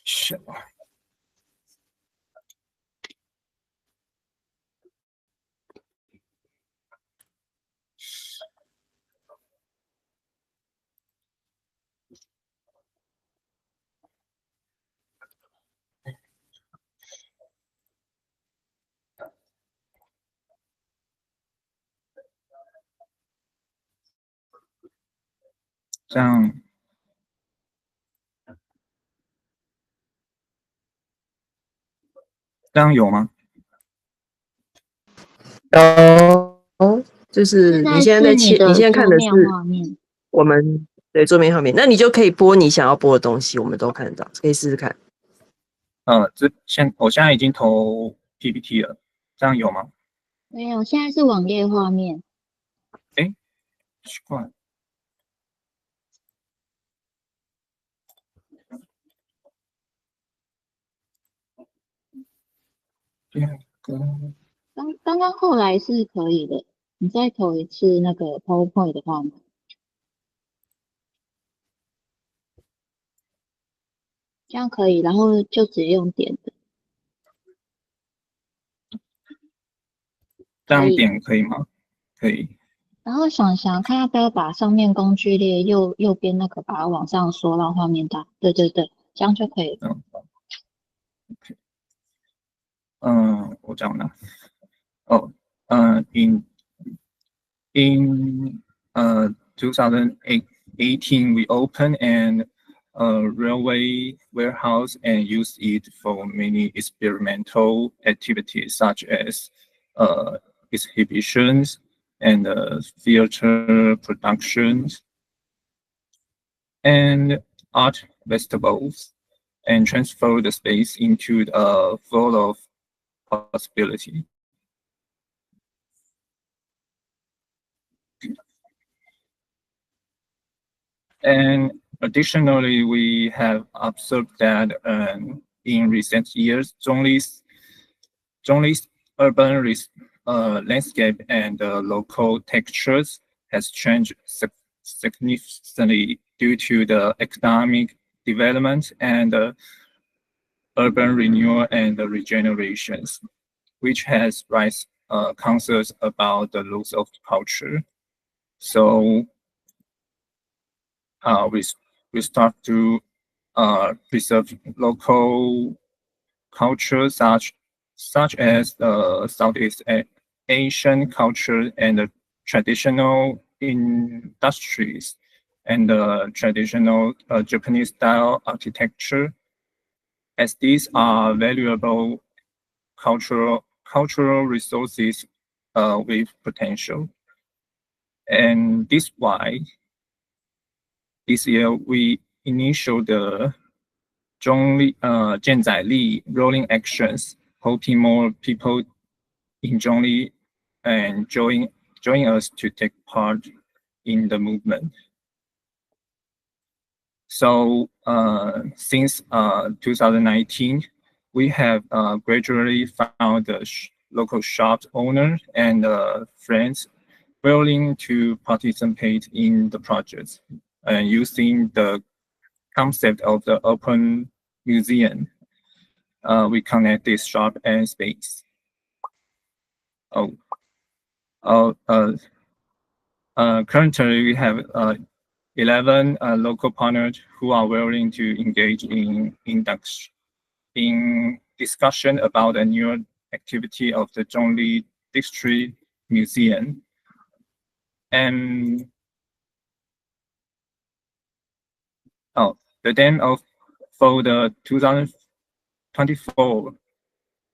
什么？这样有吗？有，就是你现在在切，你现在看的是我们对桌面画面，那你就可以播你想要播的东西，我们都看得到，可以试试看。我现在已经投 PPT 了，这样有吗？没有，现在是网页画面。奇怪。刚刚后来是可以的，你再投一次那个 PowerPoint 的画面。这样可以，然后就只用点的。这样点可以吗？可以。然后想看要不要把上面工具列右边那个把它往上缩，让画面大。对，这样就可以了。我这样拿。in 2018 we opened an railway warehouse and used it for many experimental activities such as exhibitions and theater productions and art festivals, and transfer the space into the full of possibility. And additionally, we have observed that in recent years, Zhongli's urban landscape and local textures has changed significantly due to the economic development and urban renewal and regenerations, which has raised concerns about the loss of culture. So we start to preserve local culture such as Southeast Asian culture and traditional industries and traditional Japanese style architecture, as these are valuable cultural resources with potential. And this why this year we initiated the Zhongli 建载力 rolling actions, hoping more people in Zhongli and join us to take part in the movement. So since 2019, we have gradually found the local shop owners and friends willing to participate in the project using the concept of the open museum. We connect this shop and space. Currently, we have 11 local partners who are willing to engage in discussion about a new activity of the Zhongli District Museum. And the date for the 2024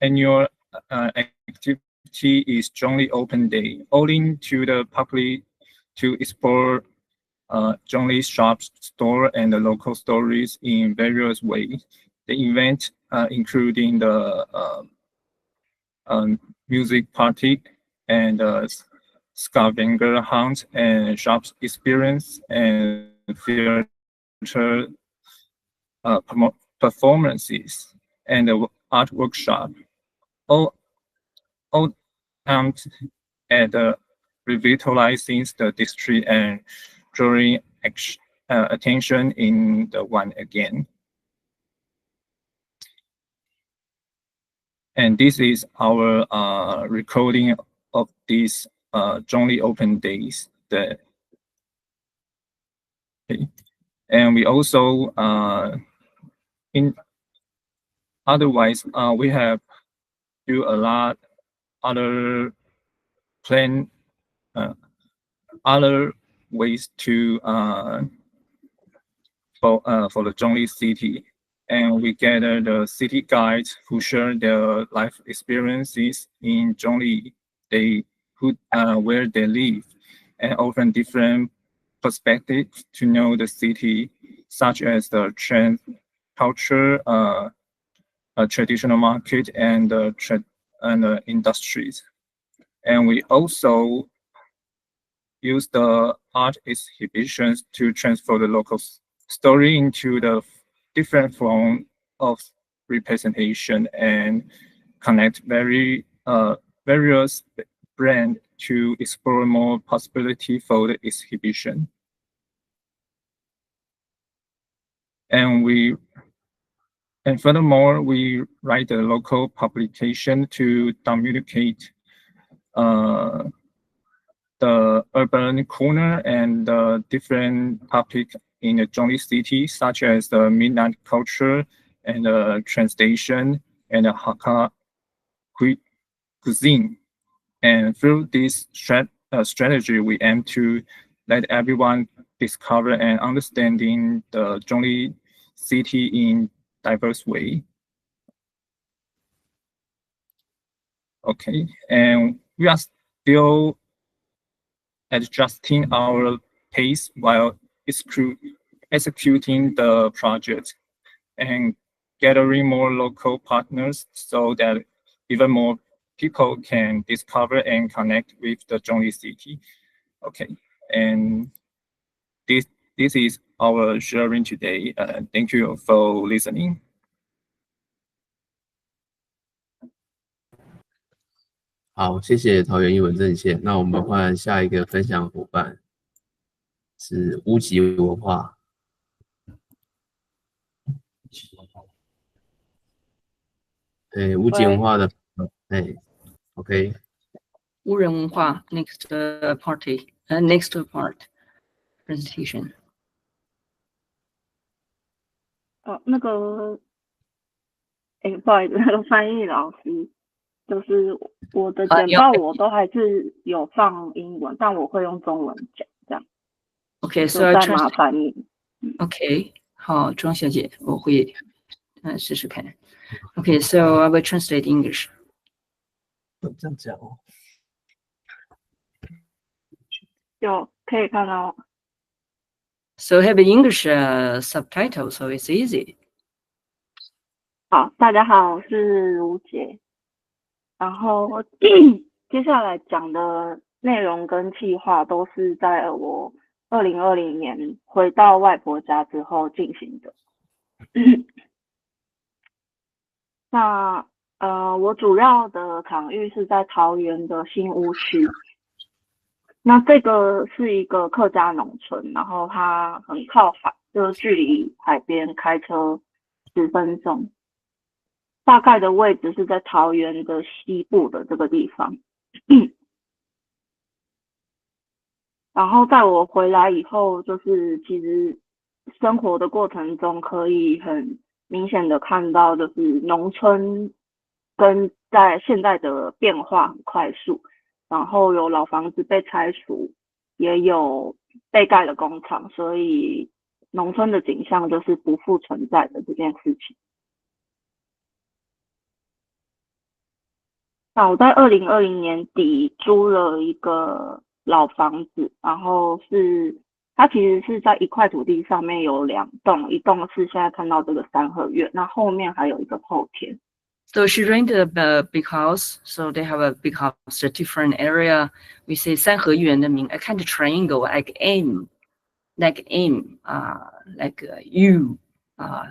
annual activity is Zhongli Open Day, owing to the public to explore Zhongli shops, store, and the local stories in various ways. The event, including the music party and scavenger hunt and shops experience and theater performances and art workshop, all aimed at revitalizing the district and drawing attention in the one again. And this is our recording of these Zhongli Open Days. And we also otherwise we have do a lot other plan other ways to for the Zhongli city, and we gather the city guides who share their life experiences in Zhongli, where they live, and often different perspectives to know the city, such as the trend, culture, traditional market, and industries. And we also use the art exhibitions to transfer the local story into the different form of representation and connect various brands to explore more possibility for the exhibition. And furthermore, we write a local publication to communicate the urban corner and the different topics in the Zhongli city, such as the midnight culture and the train station and the Hakka cuisine. And through this strategy, we aim to let everyone discover and understanding the Zhongli city in diverse way. Okay, and we are still adjusting our pace while executing the project and gathering more local partners so that even more people can discover and connect with the Zhongli city. Okay, and this is our sharing today. Thank you for listening.好，谢谢桃园艺文阵线。那我们换下一个分享伙伴是屋脊文化。屋脊文化的，OK。乌人文化 next next part presentation。那个，不好意思，那个翻译老师，就是我的简报我都还是有放英文，但我会用中文讲，这样。OK，so 再麻烦你。OK， 好，庄小姐，我会试试看。OK，so I will translate English。这样讲哦。有可以看到。So have English subtitle, so it's easy. 好，大家好，我是卢杰。然后接下来讲的内容跟计划都是在我2020年回到外婆家之后进行的。那我主要的场域是在桃园的新屋区。那这个是一个客家农村，然后它很靠海，就是距离海边开车10分钟。大概的位置是在桃园的西部的这个地方。然后在我回来以后，就是其实生活的过程中，可以很明显的看到，就是农村跟在现在的变化很快速，然后有老房子被拆除，也有被盖的工厂，所以农村的景象就是不复存在的这件事情。那我在2020年底租了一个老房子，然后它其实是在一块土地上面有2栋，一栋是现在看到这个3合院，那后面还有一个后田。So she rented a big house. So they have a big house, a different area. We say 三合院的名 a kind of triangle, like M, like U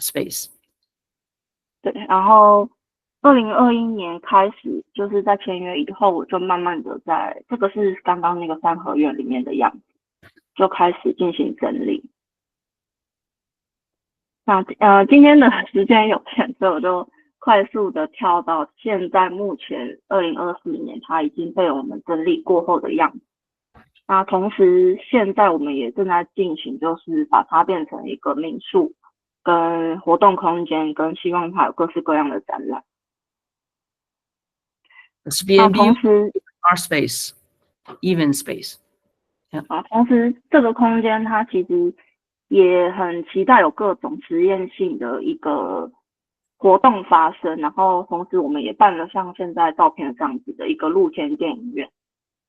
space. 对，然后2021年开始，就是在签约以后，我就慢慢的这个是刚刚那个3合院里面的样子，就开始进行整理。那今天的时间有限，所以我就快速的跳到现在目前2024年，它已经被我们整理过后的样子。那同时，现在我们也正在进行，就是把它变成一个民宿、跟活动空间，跟希望它有各式各样的展览。那同时 ，art space, even space. 同时这个空间它其实也很期待有各种实验性的一个活动发生，然后同时我们也办了像现在照片这样子的一个露天电影院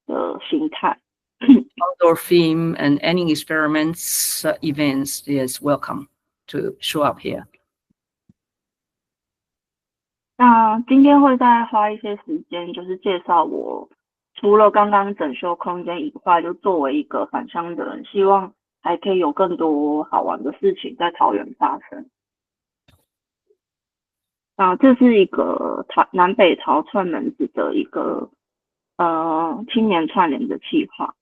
的形态。Outdoor theme and any experiments events is welcome to show up here. 那今天会再花一些时间，就是介绍我除了刚刚整修空间以外，就作为一个返乡的人，希望还可以有更多好玩的事情在桃园发生。那这是一个南北桃串门子的一个青年串联的计划。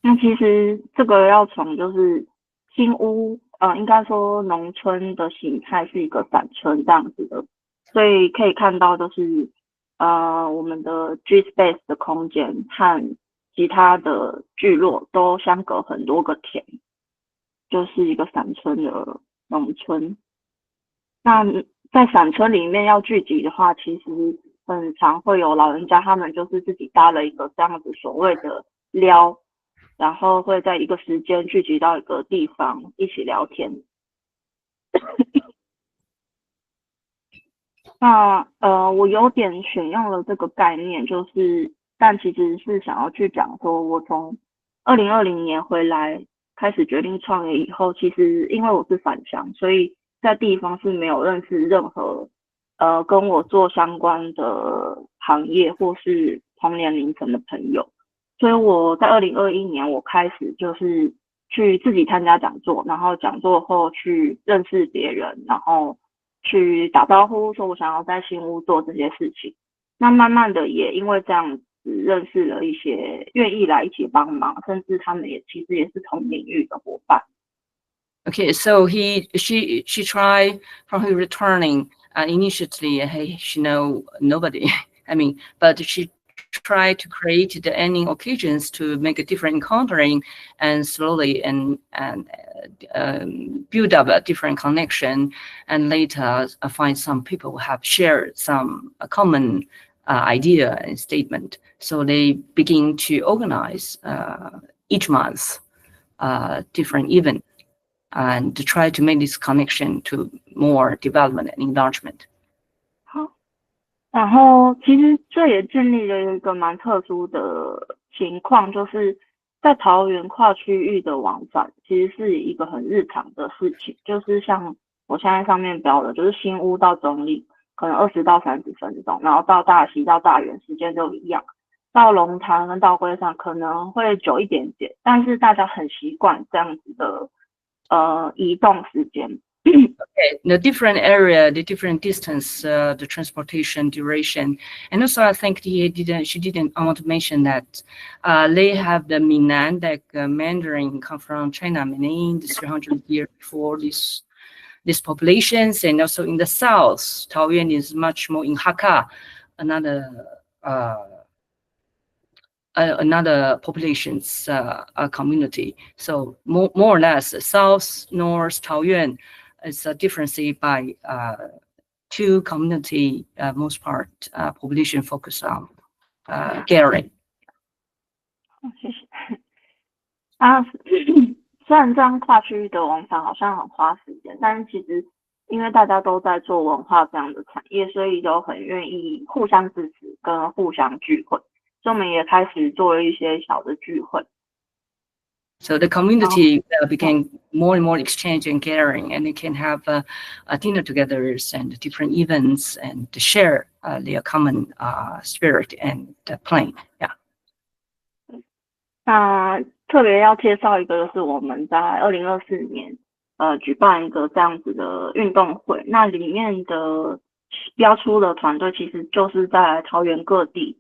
那其实这个要从就是新屋，应该说农村的形态是一个散村这样子的，所以可以看到就是我们的 G space 的空间和其他的聚落都相隔很多个田，就是一个散村的农村。那在散村里面要聚集的话，其实很常会有老人家他们就是自己搭了一个这样子所谓的寮，然后会在一个时间聚集到一个地方一起聊天。那我有点选用了这个概念，但其实是想要去讲说，我从2020年回来开始决定创业以后，其实因为我是返乡，所以在地方是没有认识任何跟我做相关的行业或是同年龄层的朋友。所以我在2021年，我开始就是去自己参加讲座，然后讲座后去认识别人，然后去打招呼，说我想要在新屋做这些事情。那慢慢的也因为这样子认识了一些愿意来一起帮忙，甚至他们其实也是同领域的伙伴。Okay, so she tried from her returning initially she know nobody. I mean, but she try to create the ending occasions to make a different encountering and slowly and build up a different connection, and later find some people who have shared some common idea and statement. So they begin to organize each month different event and to try to make this connection to more development and enlargement. 然后其实这也建立了一个蛮特殊的情况，就是在桃园跨区域的往返，其实是一个很日常的事情。就是像我现在上面标的，就是新屋到中立可能20到30分钟，然后到大溪到大园时间就一样，到龙潭跟到龟山可能会久一点点，但是大家很习惯这样子的移动时间。Okay, the different area, the different distance, the transportation duration, and also I think she didn't. I want to mention that they have the Minnan, like Mandarin, come from China, Minnan, 300 years before these populations, and also in the south, Taoyuan is much more in Hakka, another another population's community. So more or less, South, North, Taoyuan is a difference by two community, most part population focus on gathering. 谢谢。虽然这样跨区域的往返好像很花时间，但是其实因为大家都在做文化这样的产业，所以就很愿意互相支持跟互相聚会，所以我们也开始做了一些小的聚会。So the community became more and more exchange and caring, and they can have dinner together and different events and share their common spirit and plan. Yeah. 那特别要介绍一个，就是我们在2024年举办一个这样子的运动会，那里面的标出的团队其实就是在桃园各地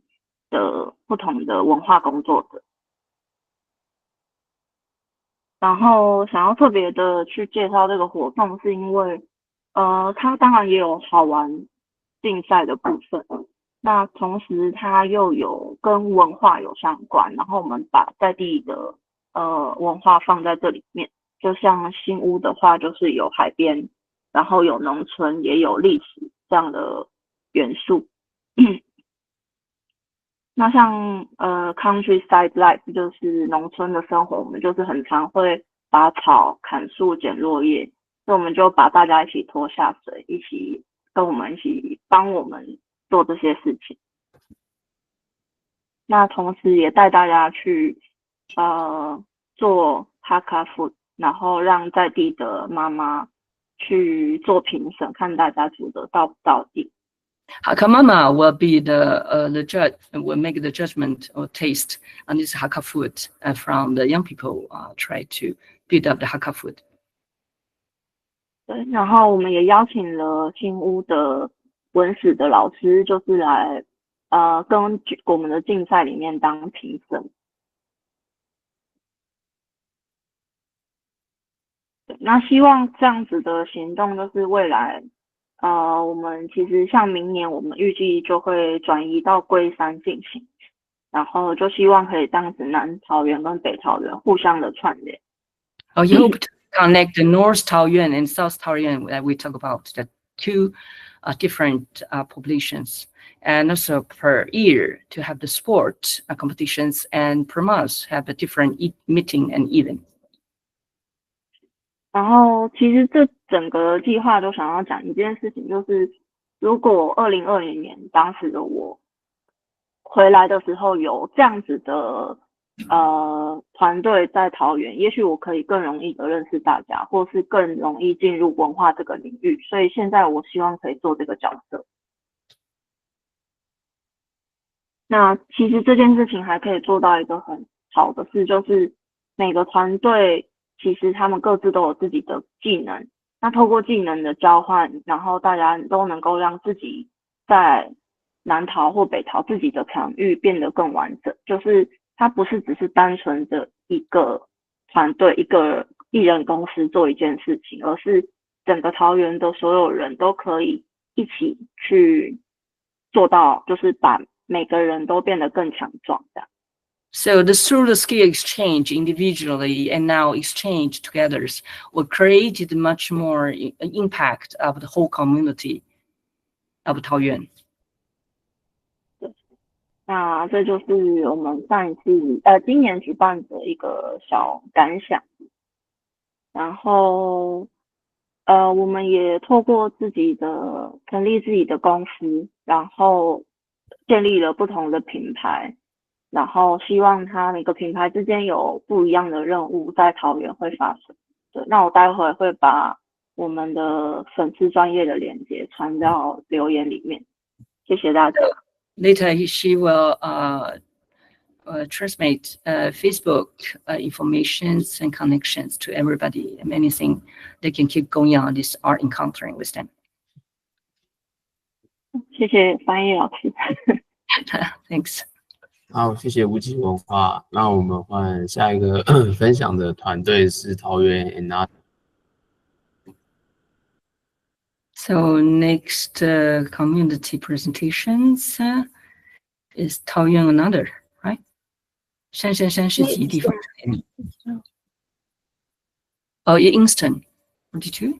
的不同的文化工作者。然后想要特别的去介绍这个活动，是因为它当然也有好玩竞赛的部分，那同时它又有跟文化有相关，然后我们把在地的文化放在这里面，就像新屋的话就是有海边，然后有农村也有历史这样的元素。那像countryside life 就是农村的生活，我们就是很常会拔草、砍树、捡落叶，所以我们就把大家一起拖下水，一起跟我们一起帮我们做这些事情。那同时也带大家去做 Hakka food， 然后让在地的妈妈去做评审，看大家煮的到不到地。Hakka Mama will be the judge, will make the judgment or taste on this Hakka food from the young people try to build up the Hakka food. 对，然后我们也邀请了新屋的文史的老师，就是来跟我们的竞赛里面当评审。对，那希望这样子的行动就是未来。我们其实像明年，我们预计就会转移到龟山进行，然后就希望可以这样子南桃园跟北桃园互相的串联。Oh, you hope to connect the North Taoyuan and South Taoyuan that we talk about, the two different populations, and also per year to have the sport competitions, and per month have a different meeting and event. 然后其实这整个计划都想要讲一件事情，就是如果2020年当时的我回来的时候有这样子的团队在桃园，也许我可以更容易的认识大家，或是更容易进入文化这个领域，所以现在我希望可以做这个角色。那其实这件事情还可以做到一个很好的事，就是每个团队其实他们各自都有自己的技能，那透过技能的交换，然后大家都能够让自己在南桃或北桃自己的场域变得更完整，就是它不是只是单纯的一个团队、一个艺人公司做一件事情，而是整个桃园的所有人都可以一起去做到，就是把每个人都变得更强壮这样。So through the skill exchange individually and now exchange together will create much more impact of the whole community of Taoyuan. 那这就是我们上一次今年举办的一个小感想。然后我们也透过成立自己的公司，然后建立了不同的品牌。然后希望它每个品牌之间有不一样的任务在桃园会发生。对，那我待会会把我们的粉丝专业的链接传到留言里面。谢谢大家。Later, she will transmit Facebook informations and connections to everybody, and anything they can keep going on this art encountering with them. 谢谢翻译老师。Thanks. 好，谢谢无极文化。那我们换下一个分享的团队是桃园 Another。So next community presentations is Taoyuan Another, right? 山是几地方？Oh, Instant 42.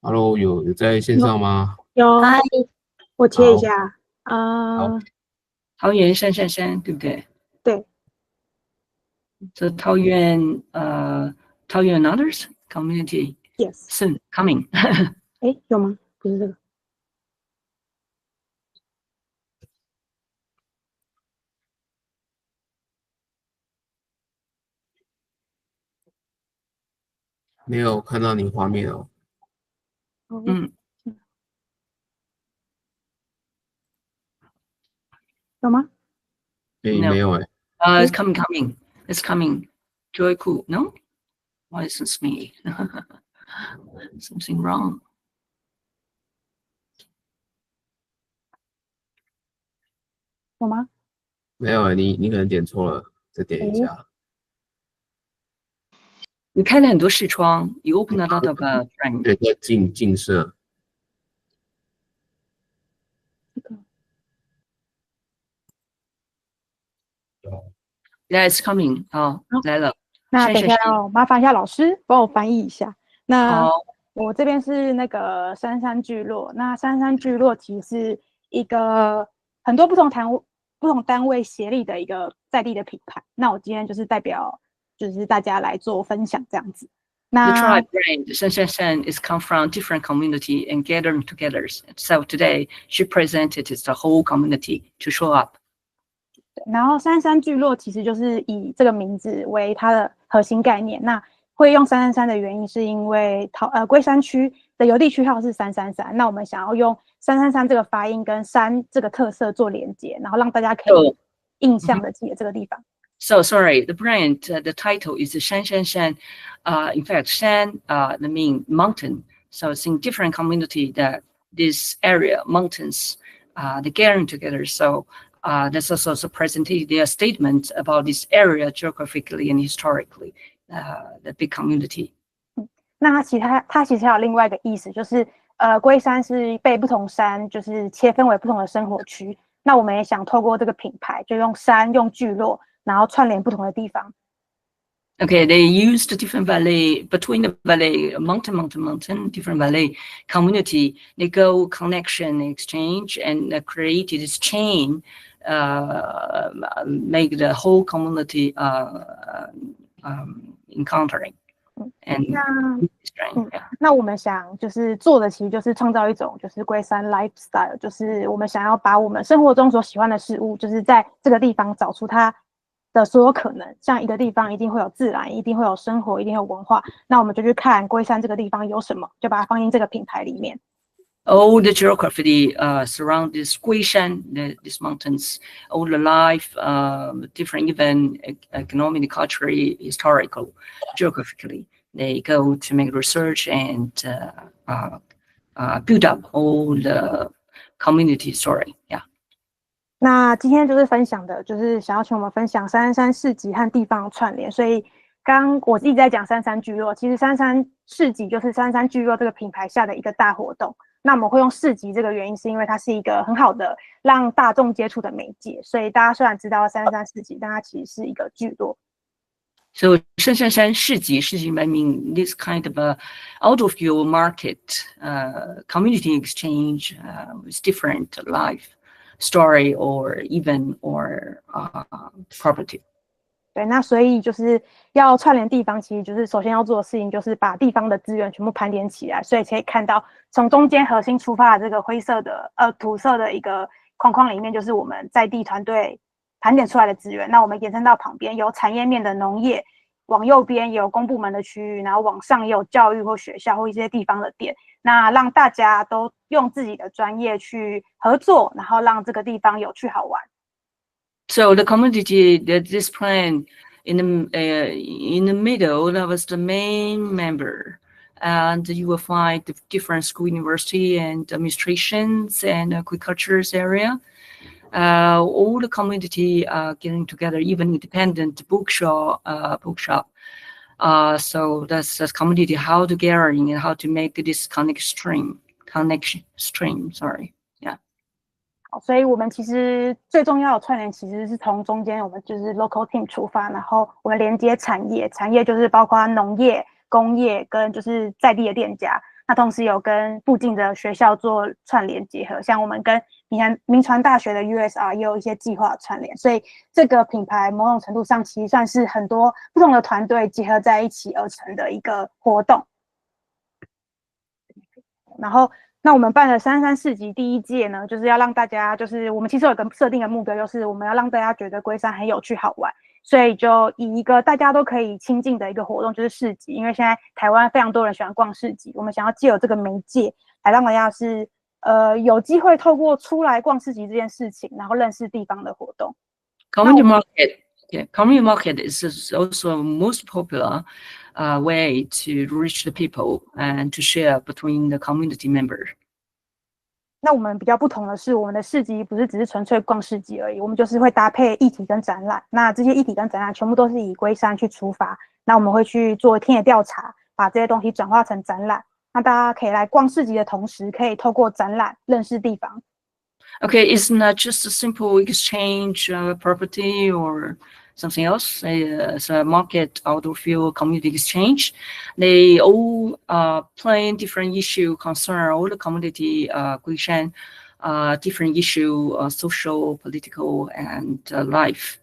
Hello，有在线上吗？有，嗨，我切一好，下。桃园山，对不对？对。So 桃园others community. Yes. Soon coming. 哎，有吗？不是这个。没有看到你画面哦。有吗？没有哎。It's coming. It's coming. Joy Cool. No? Why isn't it me? Something wrong. 有吗？没有哎，你可能点错了，再点一下。你开了很多视窗 ，You open a lot of frame. 对，叫近摄。Yeah, it's coming. 好，来了。那等一下哦，麻烦一下老师帮我翻译一下。那我这边是那个珊珊聚落，那珊珊聚落其实是一个很多不同单位协力的一个在地的品牌。那我今天就是代表就是大家来做分享这样子。The tribe brand, Shan, is come from different community and gathering together. So today she presented the whole community to show up. 然后珊珊聚落其实就是以这个名字为它的核心概念。那会用333的原因是因为龟山区的邮递区号是333，那我们想要用333这个发音跟山这个特色做连接，然后让大家可以印象的记得这个地方。So sorry, the brand, the title is Shan. In fact, Shan, the mean mountain. So it's in different community that this area, mountains, they gathering together. So that's also presented their statement about this area geographically and historically, the big community. 那它其实还有另外一个意思，就是龟山是被不同山就是切分为不同的生活区。那我们也想透过这个品牌，就用山用聚落，然后串联不同的地方。Okay, they used a different valley between the valley, mountain, different valley community. They go connection, exchange, and created this chain, make the whole community encountering. And 那我们想就是做的，其实就是创造一种就是龟山 lifestyle， 就是我们想要把我们生活中所喜欢的事物，就是在这个地方找出它的所有可能。像一个地方一定会有自然，一定会有生活，一定会有文化，那我们就去看龟山这个地方有什么，就把它放进这个品牌里面。All the geography surround this Guishan, these mountains, all the life, different even economic, culturally, historical, geographically. They go to make research and build up all the community story. Yeah. 那今天就是分享的，就是想要请我们分享333市集和地方串联。所以刚我一直在讲333聚落，其实333市集就是333聚落这个品牌下的一个大活动。那我们会用市集这个原因，是因为它是一个很好的让大众接触的媒介。所以大家虽然知道333市集，但它其实是一个聚落。So 山市集 I mean this kind of out of your market community exchange with different life story or even or property. 对，那所以就是要串联地方，其实就是首先要做的事情，就是把地方的资源全部盘点起来。所以可以看到，从中间核心出发的这个灰色的土色的一个框框里面，就是我们在地团队盘点出来的资源。那我们延伸到旁边有产业面的农业，往右边也有公部门的区域，然后往上也有教育或学校或一些地方的店。那让大家都用自己的专业去合作，然后让这个地方有趣好玩。So the community, this plan in the middle, that was the main member, and you will find the different school, university, and administrations and agriculture's area. All the community getting together, even independent bookshop. So that's the community how to gathering and how to make this connection stream. Sorry, yeah. 所以我们其实最重要的串联其实是从中间我们就是 local team 出发，然后我们连接产业，产业就是包括农业、工业跟就是在地的店家，那同时有跟附近的学校做串联结合，像我们跟民传大学的 USR 也有一些计划串联，所以这个品牌某种程度上其实算是很多不同的团队结合在一起而成的一个活动。然后那我们办的333市集第1届呢，就是要让大家，就是我们其实有一个设定的目标，就是我们要让大家觉得龟山很有趣好玩，所以就以一个大家都可以亲近的一个活动，就是市集。因为现在台湾非常多人喜欢逛市集，我们想要借由这个媒介来让大家是有机会透过出来逛市集这件事情，然后认识地方的活动。Community market, yeah, community market is also most popular way to reach the people and to share between the community members. 那我们比较不同的是，我们的市集不是只是纯粹逛市集而已，我们就是会搭配议题跟展览。那这些议题跟展览全部都是以龟山去出发，那我们会去做田野调查，把这些东西转化成展览。那大家可以来逛市集的同时，可以透过展览认识地方。Okay, it's not just a simple exchange property or something else. It's a market outdoor field community exchange. They all plan different issue, concern all the community, Guishan, different issue, social, political, and life.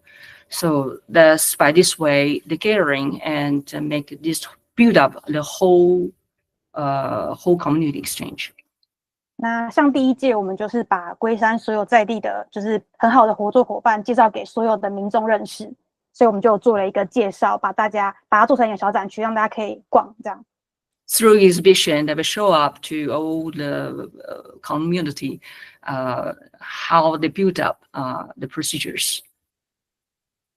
So that's by this way, the gathering and make this build up the whole community exchange. 那像第1届，我们就是把龟山所有在地的，就是很好的合作伙伴介绍给所有的民众认识，所以我们就做了一个介绍，把它做成一个小展区，让大家可以逛这样。Through exhibition, they will show up to all the community, how they build up the procedures.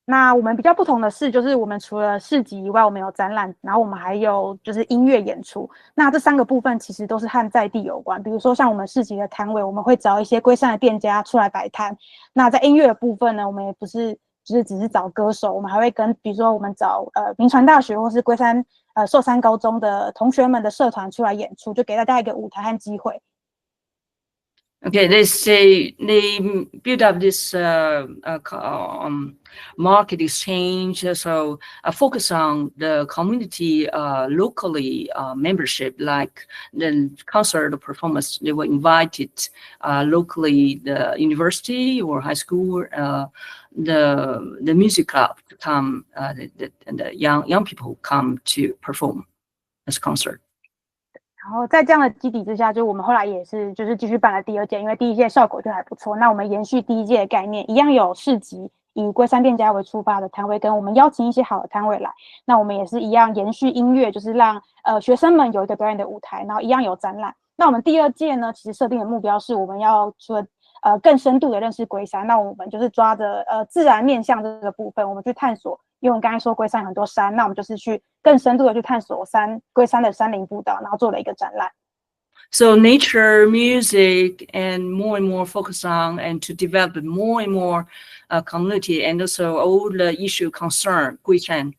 那我们比较不同的是，就是我们除了市集以外，我们有展览，然后我们还有就是音乐演出。那这3个部分其实都是和在地有关。比如说像我们市集的摊位，我们会找一些龟山的店家出来摆摊。那在音乐的部分呢，我们也不是就是只是找歌手，我们还会跟比如说我们找民传大学或是龟山寿山高中的同学们的社团出来演出，就给大家一个舞台和机会。Okay, they build up this market exchange, so focus on the community locally membership, like the concert performance. They were invited locally, the university or high school, the music club to come, and the young people come to perform as concert. 然后在这样的基底之下，就我们后来也是就是继续办了第2届，因为第1届效果就还不错。那我们延续第1届的概念，一样有市集，以龟山店家为出发的摊位，跟我们邀请一些好的摊位来。那我们也是一样延续音乐，就是让学生们有一个表演的舞台，然后一样有展览。那我们第2届呢，其实设定的目标是我们要除了更深度的认识龟山，那我们就是抓着自然面向这个部分，我们去探索。因为我们刚才说龟山很多山，那我们就是去更深度的去探索龟山的山林步道，然后做了一个展览。So nature, music, and more focus on and to develop more and more community and also all the issue concern 龟山。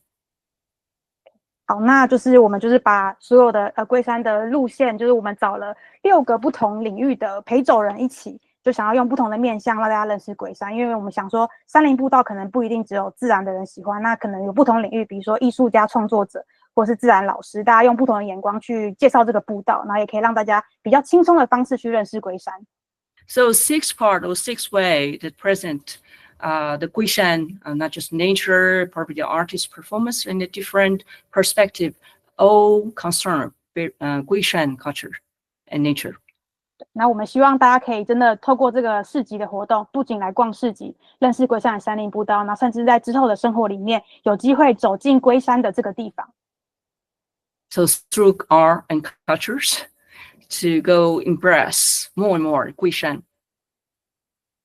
好，那就是我们就是把所有的龟山的路线，就是我们找了6个不同领域的陪走人一起。就想要用不同的面向让大家认识龟山，因为我们想说山林步道可能不一定只有自然的人喜欢，那可能有不同领域，比如说艺术家、创作者或是自然老师，大家用不同的眼光去介绍这个步道，然后也可以让大家比较轻松的方式去认识龟山。So 6 part or 6 way that present the Guishan, not just nature, property artist performance in a different perspective, all concern Guishan culture and nature. 那我们希望大家可以真的透过这个市集的活动，不仅来逛市集，认识龟山的山林步道，那甚至在之后的生活里面，有机会走进龟山的这个地方。So through art and cultures, to go embrace more and more 龟山。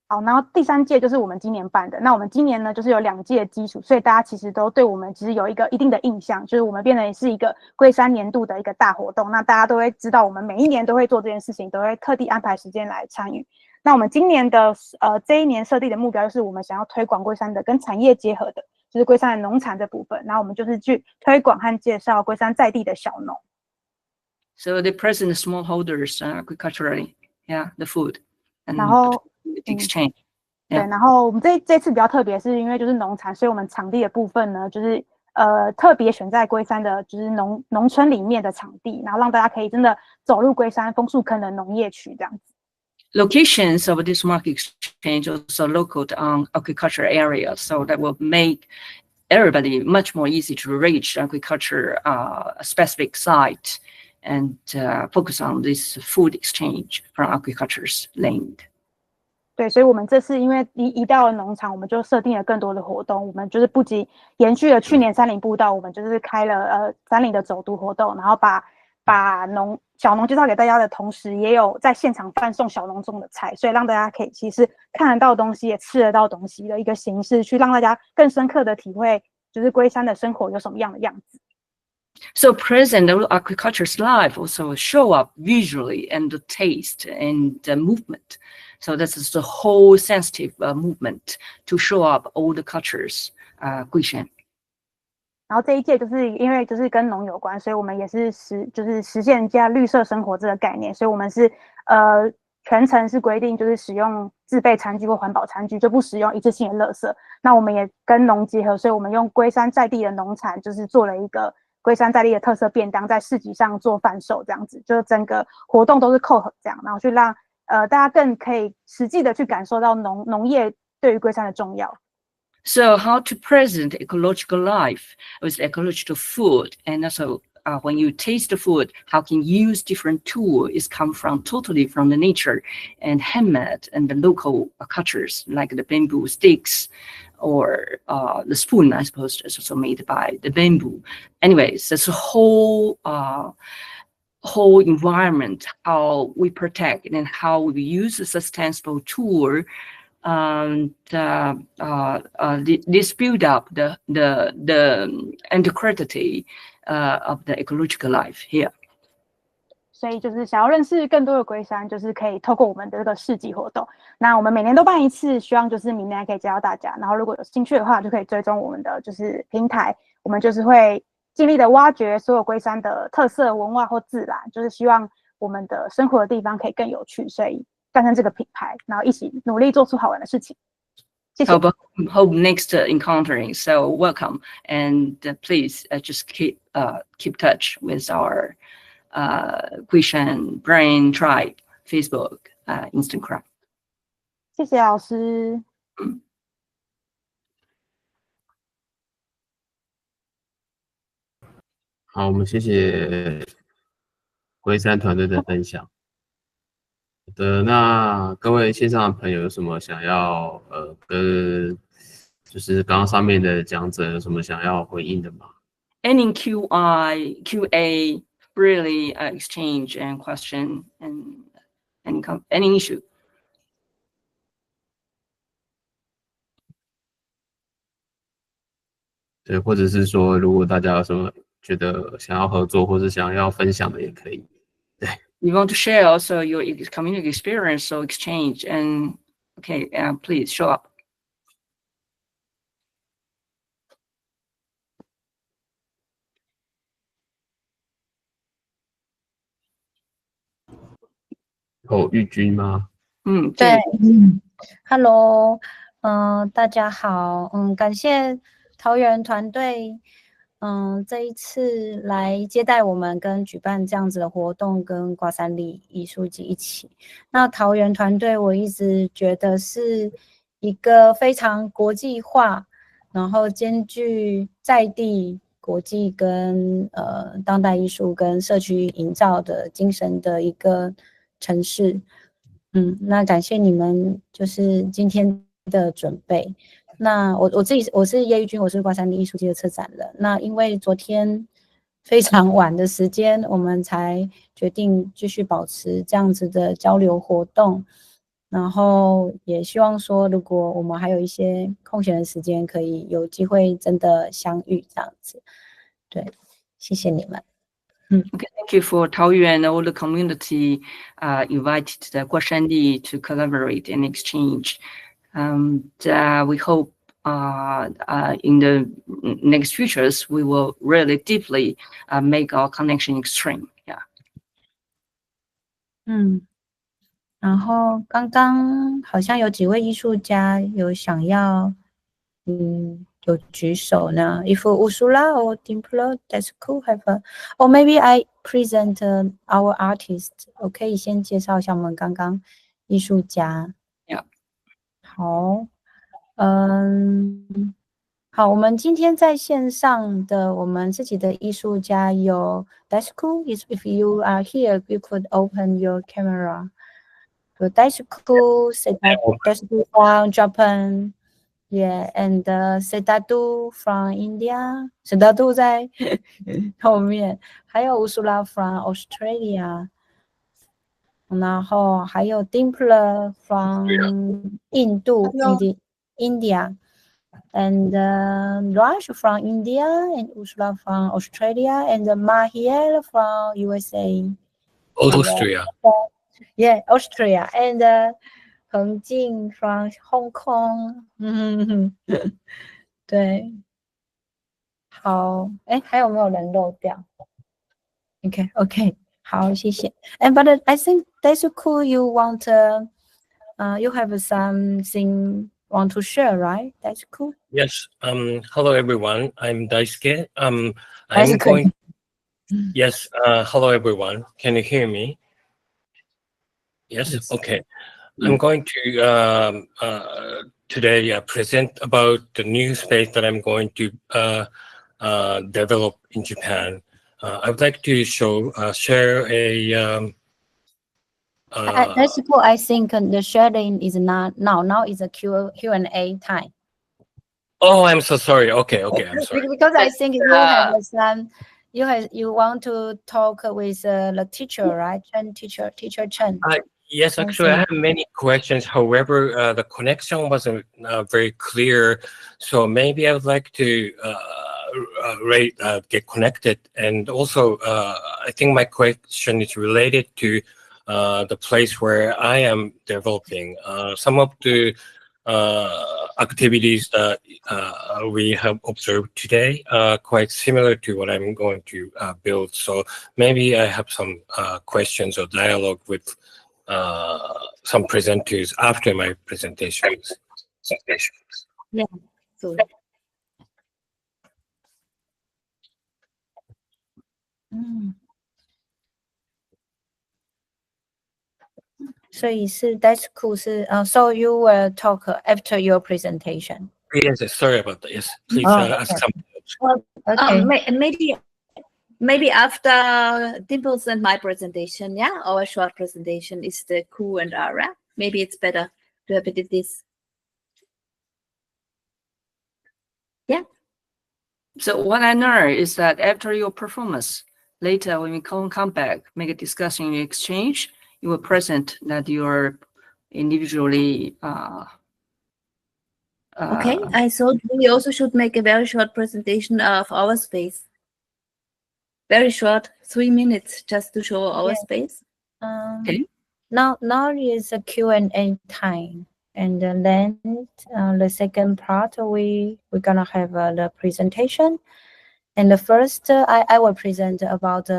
好，然后第3届就是我们今年办的。那我们今年呢，就是有2届基础，所以大家其实都对我们其实有一个一定的印象，就是我们变得是一个龟山年度的一个大活动。那大家都会知道，我们每一年都会做这件事情，都会特地安排时间来参与。那我们今年的这一年设定的目标，就是我们想要推广龟山的跟产业结合的，就是龟山的农产这部分。然后我们就是去推广和介绍龟山在地的小农。So they present smallholders agriculturally, yeah, the food. 然后 exchange。对，然后我们这次比较特别，是因为就是农产，所以我们场地的部分呢，就是特别选在龟山的，就是农村里面的场地，然后让大家可以真的走入龟山枫树坑的农业区这样子。Locations of this market exchange also located on agriculture area, so that will make everybody much more easy to reach agriculture specific site and focus on this food exchange from agriculture's land. 对，所以我们这次因为一到了农场，我们就设定了更多的活动。我们就是不仅延续了去年山林步道，我们就是开了山林的走读活动，然后把小农介绍给大家的同时，也有在现场贩送小农种的菜，所以让大家可以其实看得到东西，也吃得到东西的一个形式，去让大家更深刻的体会，就是龟山的生活有什么样的样子。So present agriculture's life also show up visually and the taste and the movement. So this is the whole sensitive movement to show up all the cultures, 龟山。然后这一届就是因为就是跟农有关，所以我们也是实现加绿色生活这个概念，所以我们是全程是规定就是使用自备餐具或环保餐具，就不使用一次性的垃圾。那我们也跟农结合，所以我们用龟山在地的农产，就是做了一个龟山在地的特色便当，在市集上做贩售，这样子，就是整个活动都是扣合这样，然后去让大家更可以实际的去感受到农业对于龟山的重要。So how to present ecological life with ecological food, and also when you taste the food, how can you use different tools is come from totally from the nature and handmade and the local cultures like the bamboo sticks or the spoon, I suppose, is also made by the bamboo. Anyways, it's a whole environment, how we protect and how we use a sustainable tool. This build up the integrity of the ecological life here. 所以就是想要认识更多的龟山，就是可以透过我们的这个市集活动。那我们每年都办一次，希望就是明年可以教大家。然后如果有兴趣的话，就可以追踪我们的就是平台，我们就是会尽力的挖掘所有龟山的特色文化或自然，就是希望我们的生活的地方可以更有趣，所以诞生这个品牌，然后一起努力做出好玩的事情。谢谢。Hope next encountering. So welcome and please just keep touch with our Guishan Brain Tribe Facebook, Instagram. 谢谢老师。好，我们谢谢龟山团队的分享。好的，那各位线上的朋友有什么想要跟就是刚刚上面的讲者有什么想要回应的吗？ Any QA really exchange and question and any issue. 对，或者是说，如果大家有什么觉得想要合作或是想要分享的，也可以。对。You want to share also your community experience or exchange, and okay, please show up. 玉君吗？对，Hello，大家好，感谢桃园团队，这一次来接待我们跟举办这样子的活动，跟瓜山里艺术季一起。那桃园团队我一直觉得是一个非常国际化，然后兼具在地国际跟当代艺术跟社区营造的精神的一个城市。那感谢你们就是今天的准备。那我是叶玉君，我是瓜山里艺术季的策展人。那因为昨天非常晚的时间，我们才决定继续保持这样子的交流活动。然后也希望说，如果我们还有一些空闲的时间，可以有机会真的相遇这样子。对，谢谢你们。Okay, thank you for Taoyuan and all the community invited the Guashandi to collaborate and exchange. We hope in the next futures we will really deeply make our connection extreme. Yeah. 然后刚刚好像有几位艺术家有想要，有举手呢。If Ursula or Dimpler, that's cool. Or maybe I present our artist. 我可以先介绍一下我们刚刚艺术家。Yeah. 好，好，我们今天在线上的我们自己的艺术家有 That's cool. If you are here, you could open your camera. So that's cool. That's cool from Japan. Yeah, and Sedatu from India. Sedatu 在后面，还有 Ursula from Australia. 然后还有 Dimpler from 印度 India. And Raj from India, and Ursula from Australia, and Mahiel from USA. Austria. Yeah, Austria. And 彭静 from Hong Kong. 对，好，哎，还有没有人漏掉 ？OK， 好，谢谢。And but I think that's cool. You want you have something want to share, right? That's cool. Yes. Hello everyone. I'm Daisuke. I'm going. Yes. Hello everyone. Can you hear me? Yes. Okay. I'm going to today present about the new space that I'm going to develop in Japan. I would like to share a. That's cool. I think the sharing is not now. Now is a Q&A time. Oh, I'm so sorry. Okay, I'm sorry. Because I think you have some. You want to talk with the teacher, right? Teacher Chen. Yes, actually, I have many questions. However, the connection wasn't very clear, so maybe I would like to get connected. And also, I think my question is related to the place where I am developing. Some of the activities that we have observed today are quite similar to what I'm going to build. So maybe I have some questions or dialogue with some presenters after my presentations. Yeah. So. 所以是 that's cool 是so you will talk after your presentation. Yes, sorry about that. Yes, please ask some. Okay. Maybe after Dimples and my presentation, yeah, our short presentation is the Q and R. Right? Maybe it's better to have it in this. Yeah. So what I know is that after your performance, later when we come back, make a discussion exchange, you will present that you are individually. Okay, I thought we also should make a very short presentation of our space. Very short, 3 minutes, just to show our space. Okay. Now is a Q&A time, and then the second part we're gonna have the presentation. And the first I will present about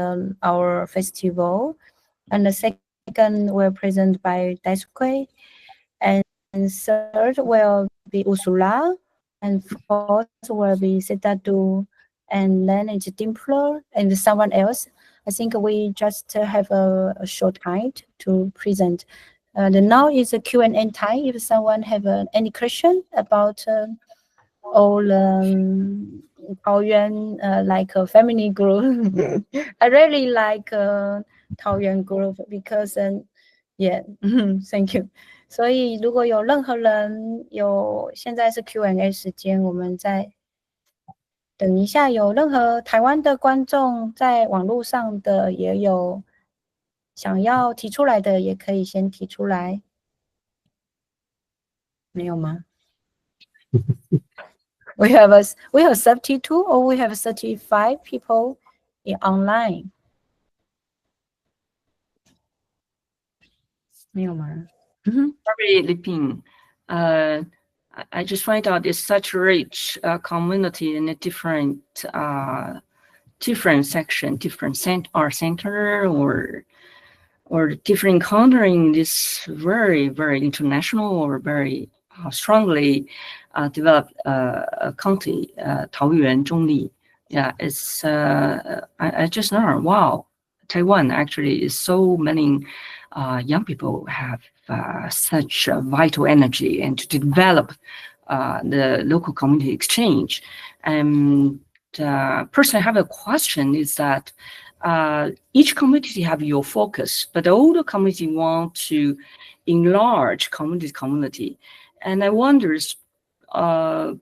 our festival, and the second will present by Daisuke, and third will be Ursula, and fourth will be Setatu, and then it's Dimpler and someone else. I think we just have a short time to present. Now is a Q&A time. If someone have any question about all Taoyuan like a family group, I really like Taoyuan group because yeah, thank you. 所以如果有任何人现在是 Q&A 时间，我们再等一下，有任何台湾的观众在网络上的也有想要提出来的，也可以先提出来。没有吗？We have 32 or we have 35 people online. 没有吗？ Sorry, Liping. I just find out it's such a rich community in a different section, different center or different encountering this very, very international or very strongly developed county, Taoyuan, Zhongli. Yeah, it's I just learned, wow, Taiwan actually is so many young people have such vital energy and to develop the local community exchange. And personally, I have a question is that each community have your focus, but all the community want to enlarge community. And I wonder,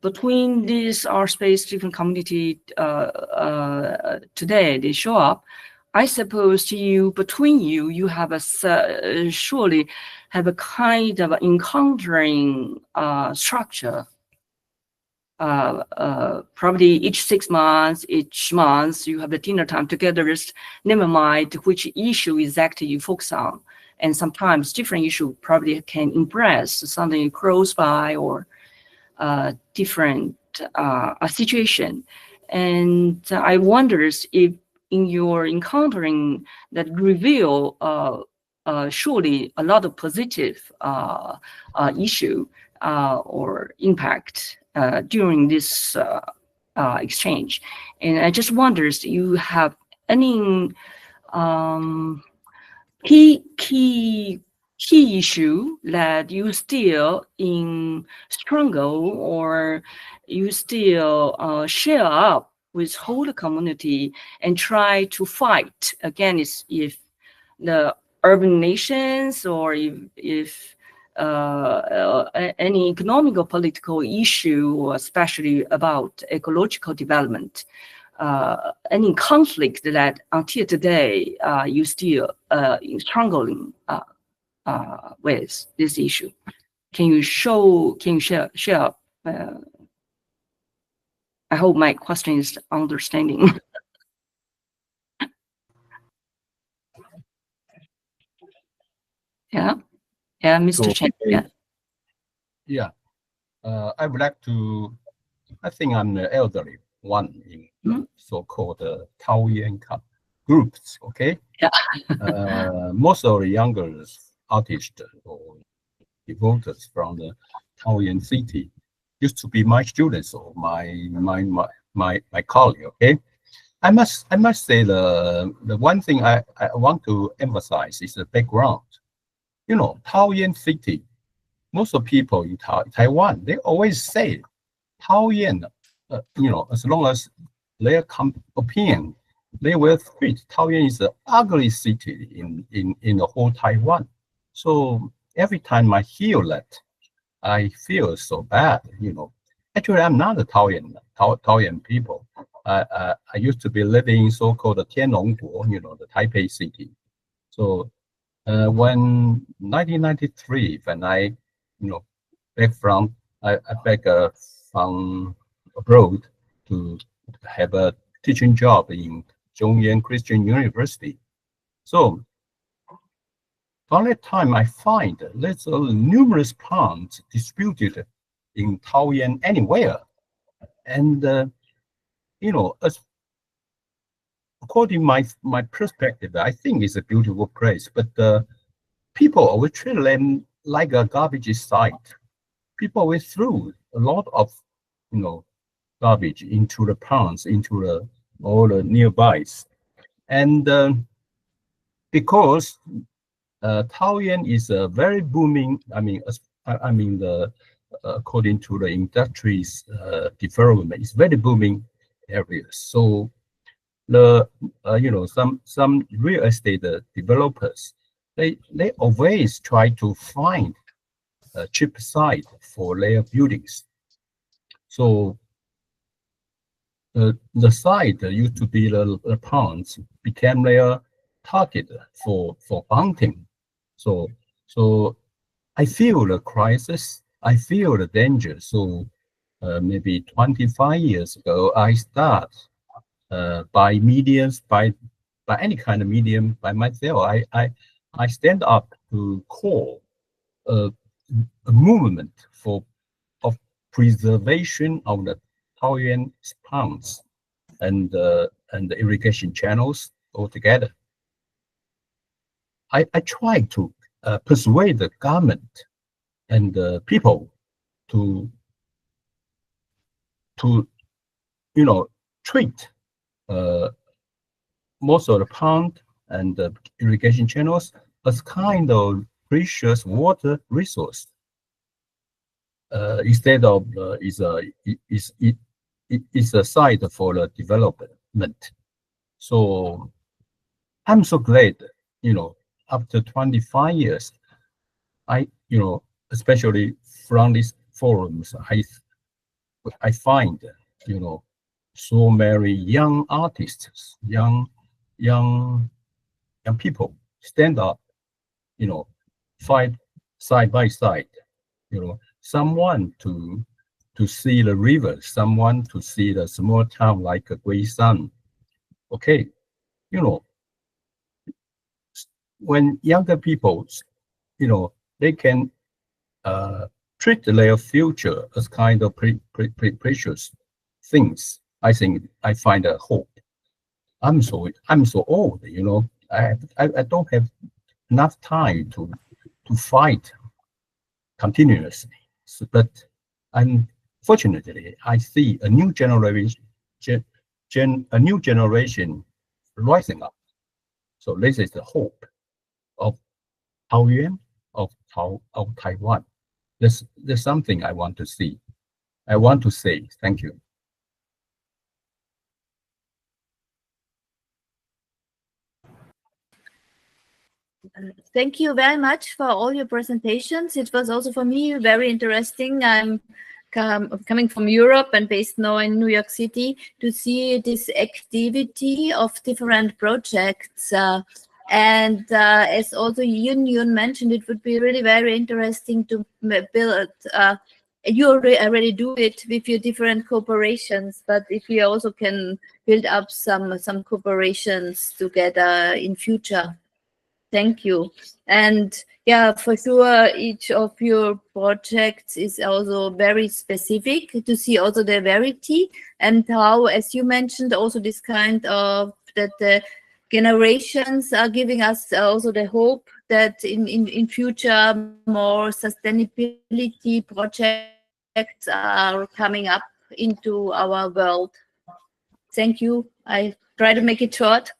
between these art space, different community today, they show up. I suppose between you have surely have a kind of encountering structure. Probably each 6 months, each month you have a dinner time together. Just never mind which issue exactly you focus on, and sometimes different issue probably can impress something close by or different situation. And I wonders if in your encountering that reveal surely a lot of positive issue or impact during this exchange. And I just wonders, you have any key issue that you still in struggle or you still share up with whole community and try to fight against if the urban nations or if any economic or political issue, especially about ecological development, any conflict that until today you still struggling with this issue. Can you share? I hope my question is understanding. Yeah, Mr. Chen. Yeah. I would like to. I think I'm the elderly one in so-called Taoyuan groups. Okay. Yeah. Most of the younger artists or devotees from the Taoyuan city used to be my students or my colleague. Okay. I must say the one thing I want to emphasize is the background. You know, Taoyuan city. Most of people in Taiwan, they always say Taoyuan. As long as their opinion, they will fit. Taoyuan is an ugly city in the whole Taiwan. So every time I hear that, I feel so bad. Actually, I'm not a Taoyuan people. I used to be living in so-called Tianlongguo, the Taipei city. So when 1993, when I, back from abroad to have a teaching job in Zhongyan Christian University. So from that time, I find there's numerous plants distributed in Taoyuan anywhere. And, as according to my perspective, I think it's a beautiful place, but people always treat them like a garbage site. People always threw a lot of, garbage into the ponds, into all the nearbys. And because Taoyuan is a very booming, according to the industry's development, it's very booming area. So the some real estate developers, they always try to find a cheap site for their buildings. So the site that used to be the ponds became their target for hunting. So I feel the crisis, I feel the danger. So maybe 25 years ago, I start by mediums, by any kind of medium, by myself. I stand up to call a movement of preservation of the Taoyuan ponds and the irrigation channels altogether. I try to persuade the government and the people to treat most of the pond and the irrigation channels as kind of precious water resource. Instead of is a site for the development. So I'm so glad, after 25 years, especially from these forums, I find, so many young artists, young people stand up, fight side by side, someone to see the river, someone to see the small town like Guisan. Okay, when younger people, they can treat their future as kind of precious things. I think I find a hope. I'm so old, I don't have enough time to fight continuously. So, but unfortunately, I see a new generation rising up. So this is the hope of Taoyuan, of Taiwan. There's something I want to see. I want to say thank you. Thank you very much for all your presentations. It was also for me very interesting. I'm coming from Europe and based now in New York City to see this activity of different projects. And as also Yun mentioned, it would be really very interesting to build. You already do it with your different corporations, but if you also can build up some corporations together in future. Thank you. And yeah, for sure, each of your projects is also very specific to see also the variety and how, as you mentioned, also this kind of that the generations are giving us also the hope that in future more sustainability projects are coming up into our world. Thank you. I try to make it short.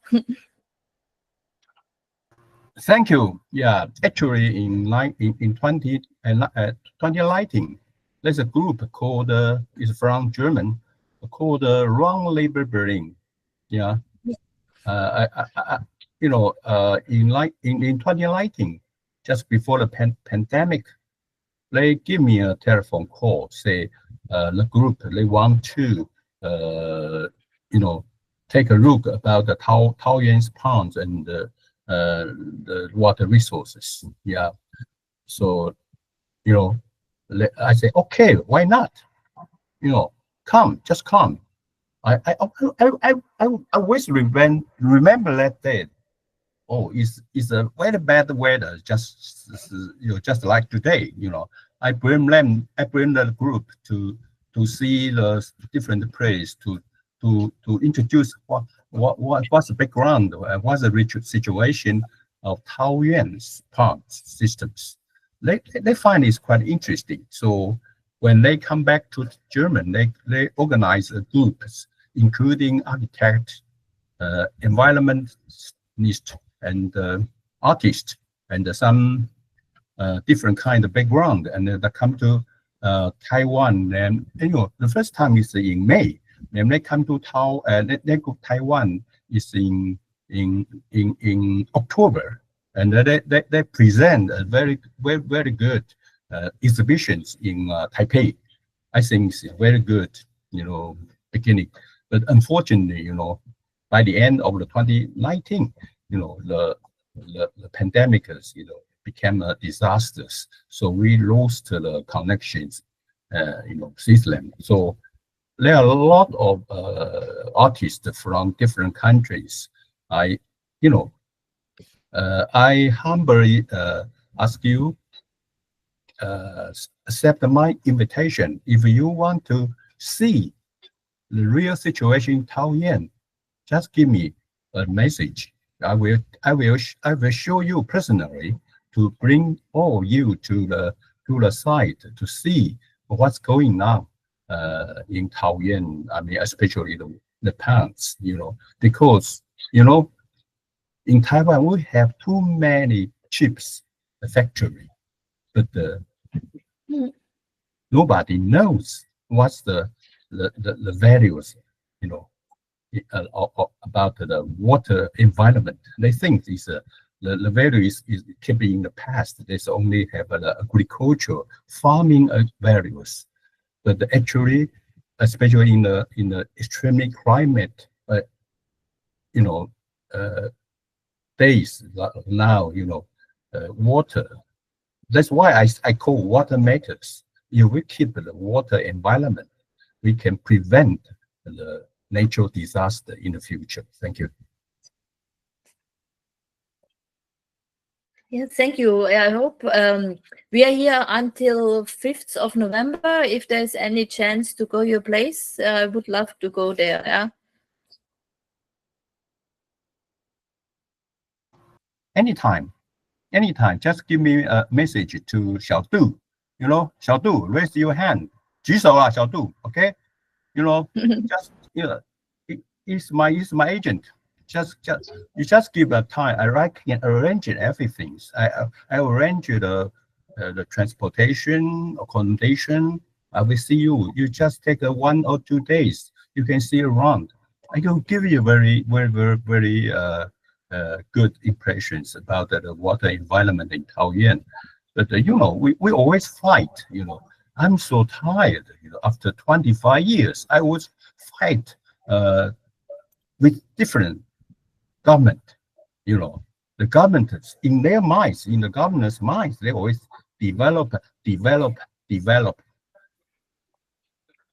Thank you. Yeah, actually, in 2019, there's a group called is from German, called Wrong Labor Berlin. Yeah, in 2019, just before the pandemic, they give me a telephone call. Say the group they want to take a look about the Taoyuan's ponds and the water resources. Yeah, so I say okay, why not? Come, just come. I always remember that day. Oh, it's a very bad weather, just like today. I bring the group to see the different place to introduce what's the background, what's the situation of Taoyuan's pond systems. They find it's quite interesting. So when they come back to Germany, they organize a groups, including architects, environmentalists, and artists, and some different kind of background, and they come to Taiwan. And the first time is in May. When they come to they go Taiwan is in October, and they present a very good exhibitions in Taipei. I think it's very good, beginning. But unfortunately, by the end of the 2019, the pandemic became a disaster. So we lost the connections, Switzerland. So there are a lot of artists from different countries. I humbly ask you, accept my invitation. If you want to see the real situation in Taoyuan, just give me a message. I will show you personally to bring all you to the site to see what's going on in Taoyuan. I mean, especially the plants, because in Taiwan we have too many chips factory, but nobody knows what's the values, about the water environment. They think is the value is keeping in the past. They only have agriculture, farming values, but actually, especially in the extremely climate, days now, water. That's why I call water matters. If we keep the water environment, we can prevent the natural disaster in the future. Thank you. Yeah, thank you. I hope we are here until 5th of November. If there's any chance to go your place, I would love to go there. Yeah. Anytime. Just give me a message to Xiao Du. Xiao Du, raise your hand. 举手啊，小杜 okay? Just he's my agent. You just give a time. I can arrange everything. I arrange the transportation, accommodation. I will see you. You just take 1 or 2 days. You can see around. I will give you very good impressions about the water environment in Taoyuan. But we always fight. I'm so tired. After 25 years, I was fight with different government. The government in their minds, in the governor's minds, they always develop.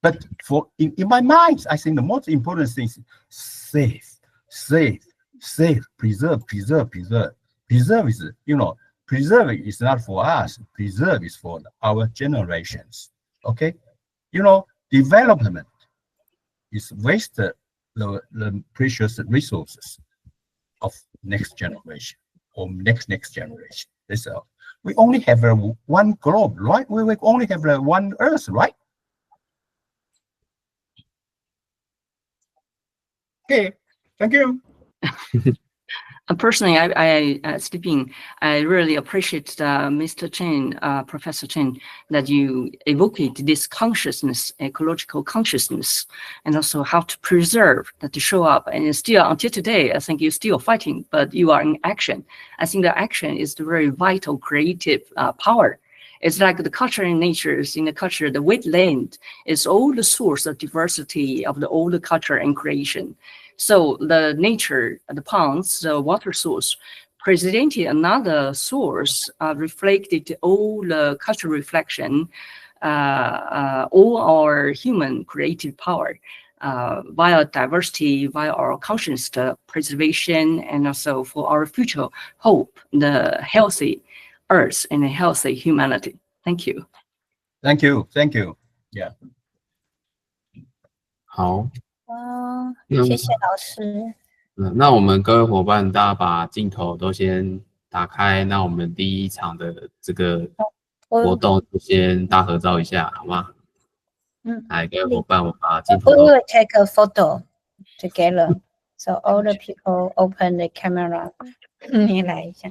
But in my mind, I think the most important thing is safe, preserve. Preserve is, preserve is not for us. Preserve is for our generations. Okay, development is waste the precious resources of next generation or next generation. So we only have one globe, right? We only have one Earth, right? Okay, thank you. Personally, I really appreciate Mr. Chen, Professor Chen, that you evocate this consciousness, ecological consciousness, and also how to preserve, that to show up. And still, until today, I think you're still fighting, but you are in action. I think the action is the very vital creative power. It's like the culture in nature is in the culture, the wetland is all the source of diversity of all the culture and creation. So the nature, the ponds, the water source, presented another source, reflected all the cultural reflection, all our human creative power, via diversity, via our conscious preservation, and also for our future hope, the healthy earth and a healthy humanity. Thank you. Thank you. Yeah. 好。谢谢老师。那我们各位伙伴，大家把镜头都先打开。那我们第一场的这个活动就先大合照一下，好吗？来，各位伙伴，我把镜头。We will take a photo together. So all the people open the camera. 你来一下。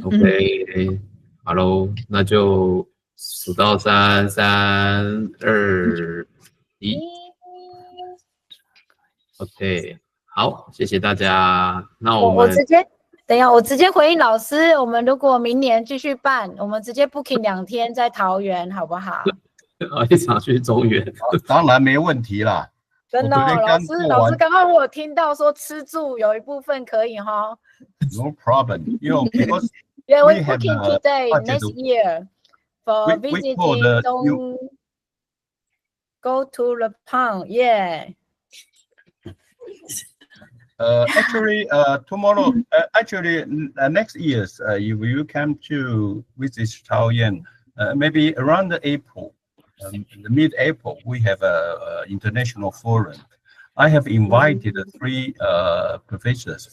OK， 好喽，那就数到3、3、2、1。OK， 好，谢谢大家。那我们等一下，我直接回应老师。我们如果明年继续办，我们直接 booking 2天在桃园，好不好？一场去中原，当然没问题啦。真的、老师刚刚我有听到说吃住有一部分可以哈。No problem, because yeah, we're booking today, next year for visiting. Don't go to the pond, yeah. Actually, tomorrow, next year, if you come to visit Taoyuan, maybe around April, mid-April, we have a international forum. I have invited three professors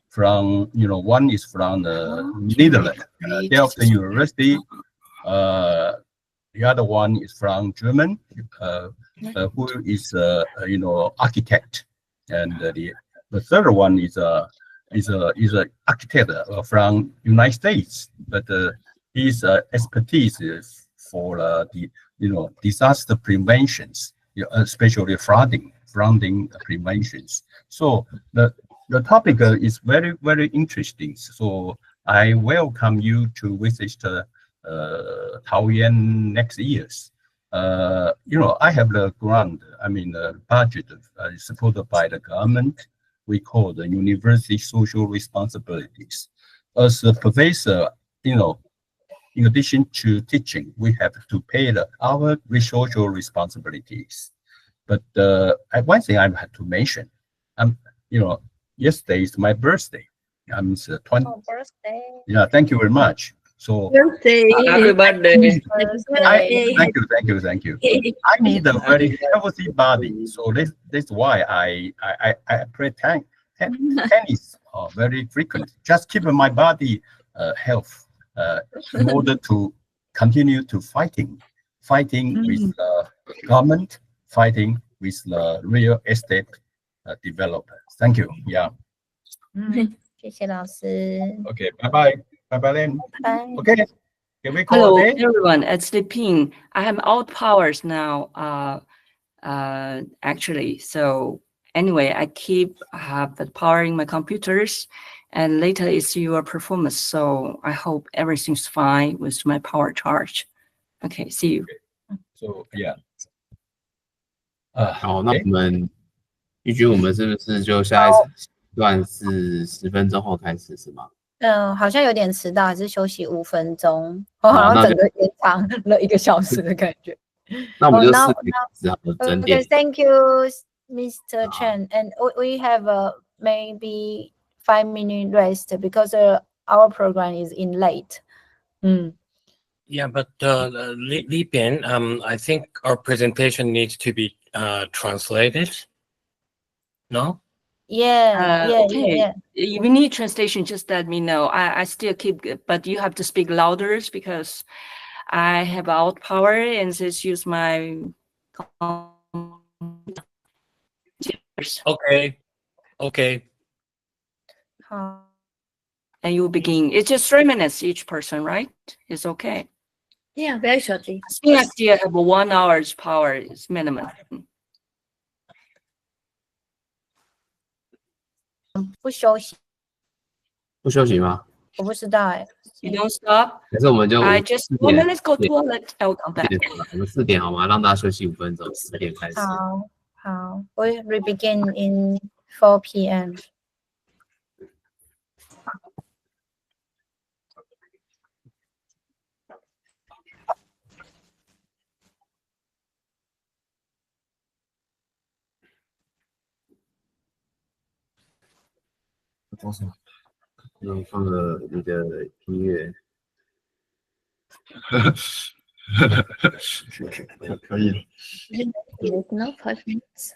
from, one is from the Netherlands, Delft University. The other one is from German, who is architect, and the third one is a architect from United States, but his expertise is for the disaster preventions, especially flooding preventions. So the topic is very, very interesting. So I welcome you to visit Taoyuan next years. I have the grant, budget supported by the government. We call the university social responsibilities. As a professor, in addition to teaching, we have to pay our social responsibilities. But one thing I have to mention, yesterday is my birthday. I'm 20. Oh, birthday. Yeah, thank you very much. So Birthday. Happy birthday. Thank you. I need a very healthy body, so that's why I play tennis very frequent. Just keep my body health in order to continue to fighting with the government, fighting with the real estate developers. Thank you. Yeah. 谢谢老师。 Okay. Bye bye then. Bye. Okay. Can we call Hello, a day? everyone. It's Liping. I have out powers now. Actually, so anyway, I have the power in my computers, and later it's your performance. So I hope everything's fine with my power charge. Okay, see you. So yeah. 好，那我们预计我们是不是就下一段是10分钟后开始是吗？好像有点迟到，还是休息5分钟。我好像整个延长了1个小时的感觉。那我们就4点开始好了，整点。Okay, thank you, Mr. Chen. And we have maybe 5-minute rest because our program is in late. Yeah, but Li Bian, I think our presentation needs to be translated. No? Yeah, okay. yeah. If you need translation, just let me know. I still keep, but you have to speak louder because I have out power and just use my. Okay. And you begin. It's just 3 minutes each person, right? It's okay. Yeah, very shortly. Next year have 1 hour's power is minimum. 不休息？不休息吗？我不知道哎。You don't stop? 可是我们就 I just 1 minute go toilet. I will come back. 我们4点好吗？让大家休息5分钟，10点开始。好，we begin in 4 p.m. 放了你的音乐，可以。No 5 minutes.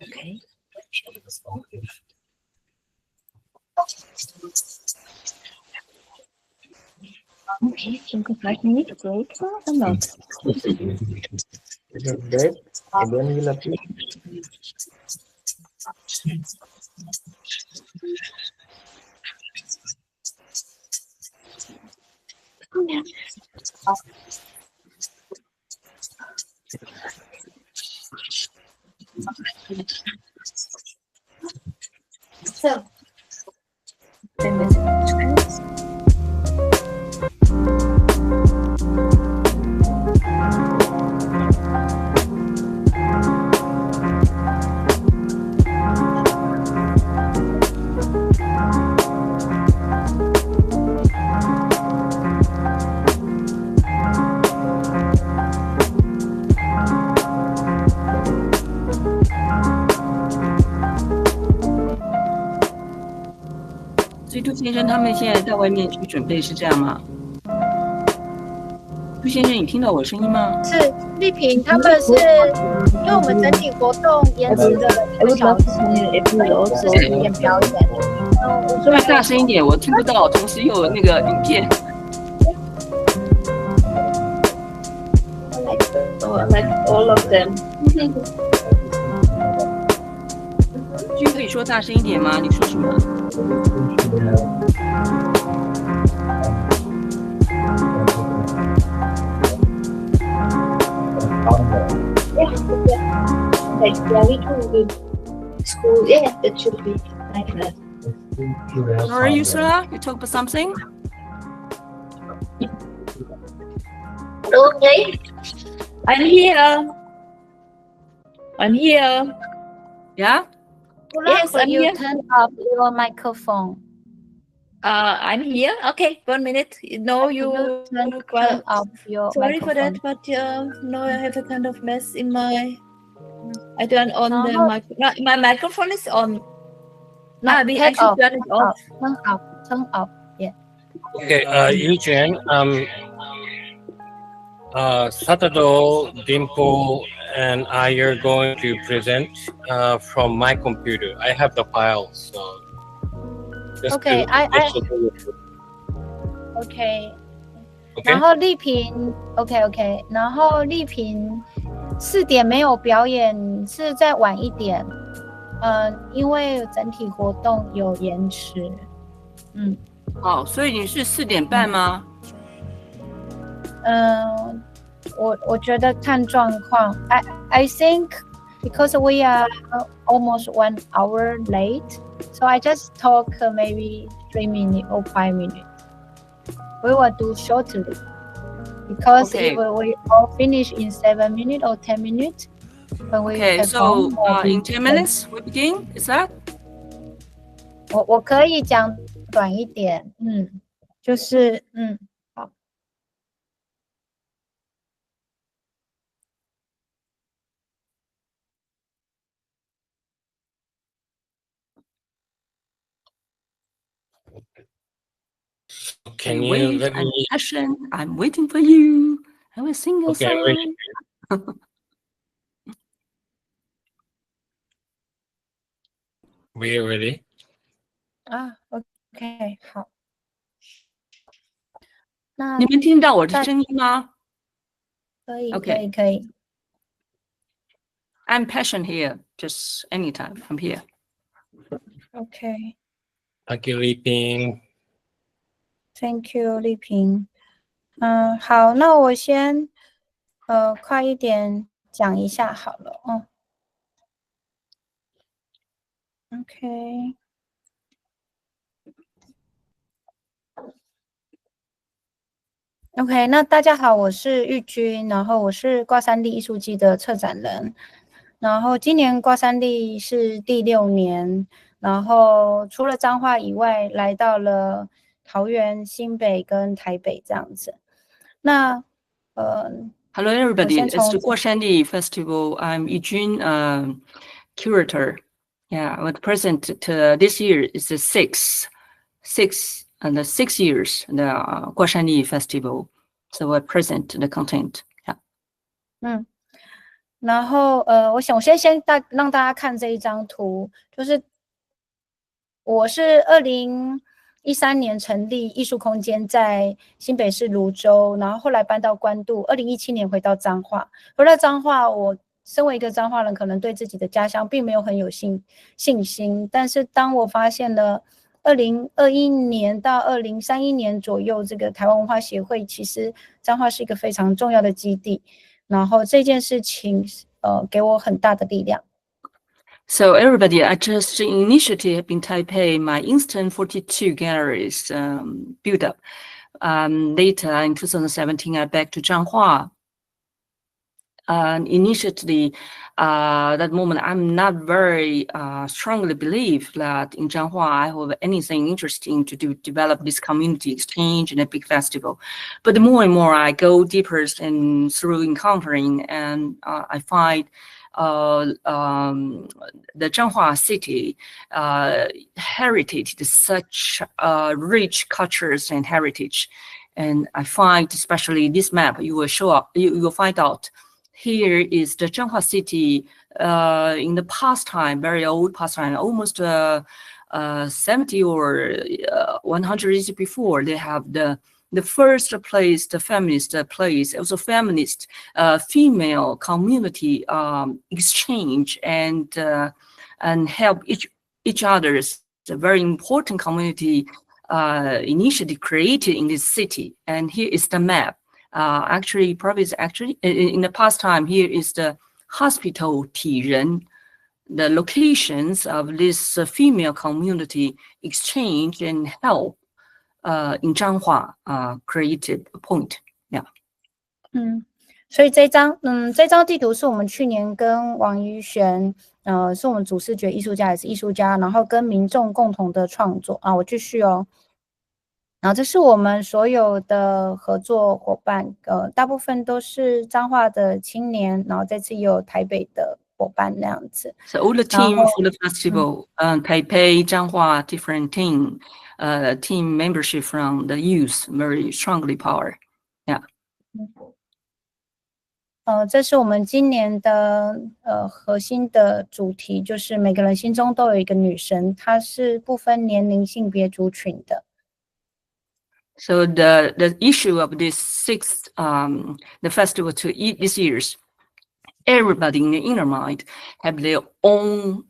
Okay. Okay, 5 minutes break or no? Break, and then we'll appear. So,所以杜先生他们现在在外面去准备是这样吗？朱先生，你听到我声音吗？是丽萍，他们是因为我们整体活动延迟了1个小时，所以是4点表演。说要大声一点，我听不到，同时又有那个影片。Like all of them. 君可以说大声一点吗？你说什么？ Like very good school. Yeah, that should be like that. Sorry, Yusra, you talk about something? Okay. I'm here. I'm here. Yeah? Yes, I'm you here. turn off your microphone? I'm here. Okay, 1 minute. No, you turn off your sorry for microphone. that, but no, I have a kind of mess in my. I turn on the mic. My microphone is on. No, I take should off. turn it off. Turn off. Turn off. Yeah. Okay, Eugene, Saturday, Dimple, and I are going to present from my computer. I have the files, so. Just Okay, OK， 然后丽萍 OK， 然后丽萍4点没有表演，是再晚一点，因为整体活动有延迟，好，所以你是4点半吗？我觉得看状况 I think because we are almost 1 hour late, so I just talk maybe 3 minutes or 5 minutes. We will do shortly because if we all finish in 7 minutes or 10 minutes, when we Okay, so in 10 minutes we begin. Is that? 我可以讲短一点，就是好。Can you let me? Passion, I'm waiting for you. I will sing a Okay, song. We're ready. OK， 好。那你们听到我的声音吗？可以 Okay. 可以。I'm Passion here. Just anytime. I'm here. OK. Thank you, Li Ping. Thank you, 丽萍。好，那我先快一点讲一下好了。OK。OK， 那大家好，我是玉君，然后我是挂山地艺术季的策展人，然后今年挂山地是第6年，然后除了彰化以外，来到了桃园、新北跟台北这样子。那Hello everybody, it's the Guashandi Festival. I'm Yujun, curator. Yeah, with present this year is the 6 years the Guashandi Festival. So I present the content. Yeah. 然后我想我先让大家看这一张图，就是我是2013年成立艺术空间，在新北市芦洲，然后后来搬到关渡，2017年回到彰化。回到彰化，我身为一个彰化人，可能对自己的家乡并没有很有信心，但是当我发现了2021年到2031年左右，这个台湾文化协会其实彰化是一个非常重要的基地，然后这件事情给我很大的力量。So everybody, I just initiated in Taipei my Instant 42 galleries build up. Later in 2017, I back to Zhanghua. Initially, that moment, I'm not very strongly believe that in Zhanghua I have anything interesting to develop this community exchange and a big festival. But the more and more I go deeper and through encountering, and I find the Zhanghua city heritage, such rich cultures and heritage, And I find, especially this map, you will show up, you will find out here is the Zhenghua city in the past time, very old past time, almost 70 or 100 years before. They have the first place, the feminist place, also feminist female community exchange and help each other's a very important community initiative created in this city. And here is the map. Actually, probably is actually in the past time. Here is the hospital Tiren, the locations of this female community exchange and help in Zhanghua created a point. Yeah. 所以这张地图是我们去年跟王怡璇，是我们主视觉艺术家，也是艺术家，然后跟民众共同的创作啊。我继续哦。然后这是我们所有的合作伙伴，大部分都是彰化的青年，然后这次也有台北的伙伴那样子。So all the team for the festival, Taipei, Zhanghua, different team membership from the youth, very strongly power. Yeah. 这是我们今年的核心的主题，就是每个人心中都有一个女神，她是不分年龄、性别、族群的。So the issue of this sixth the festival this year's, everybody in the inner mind have their own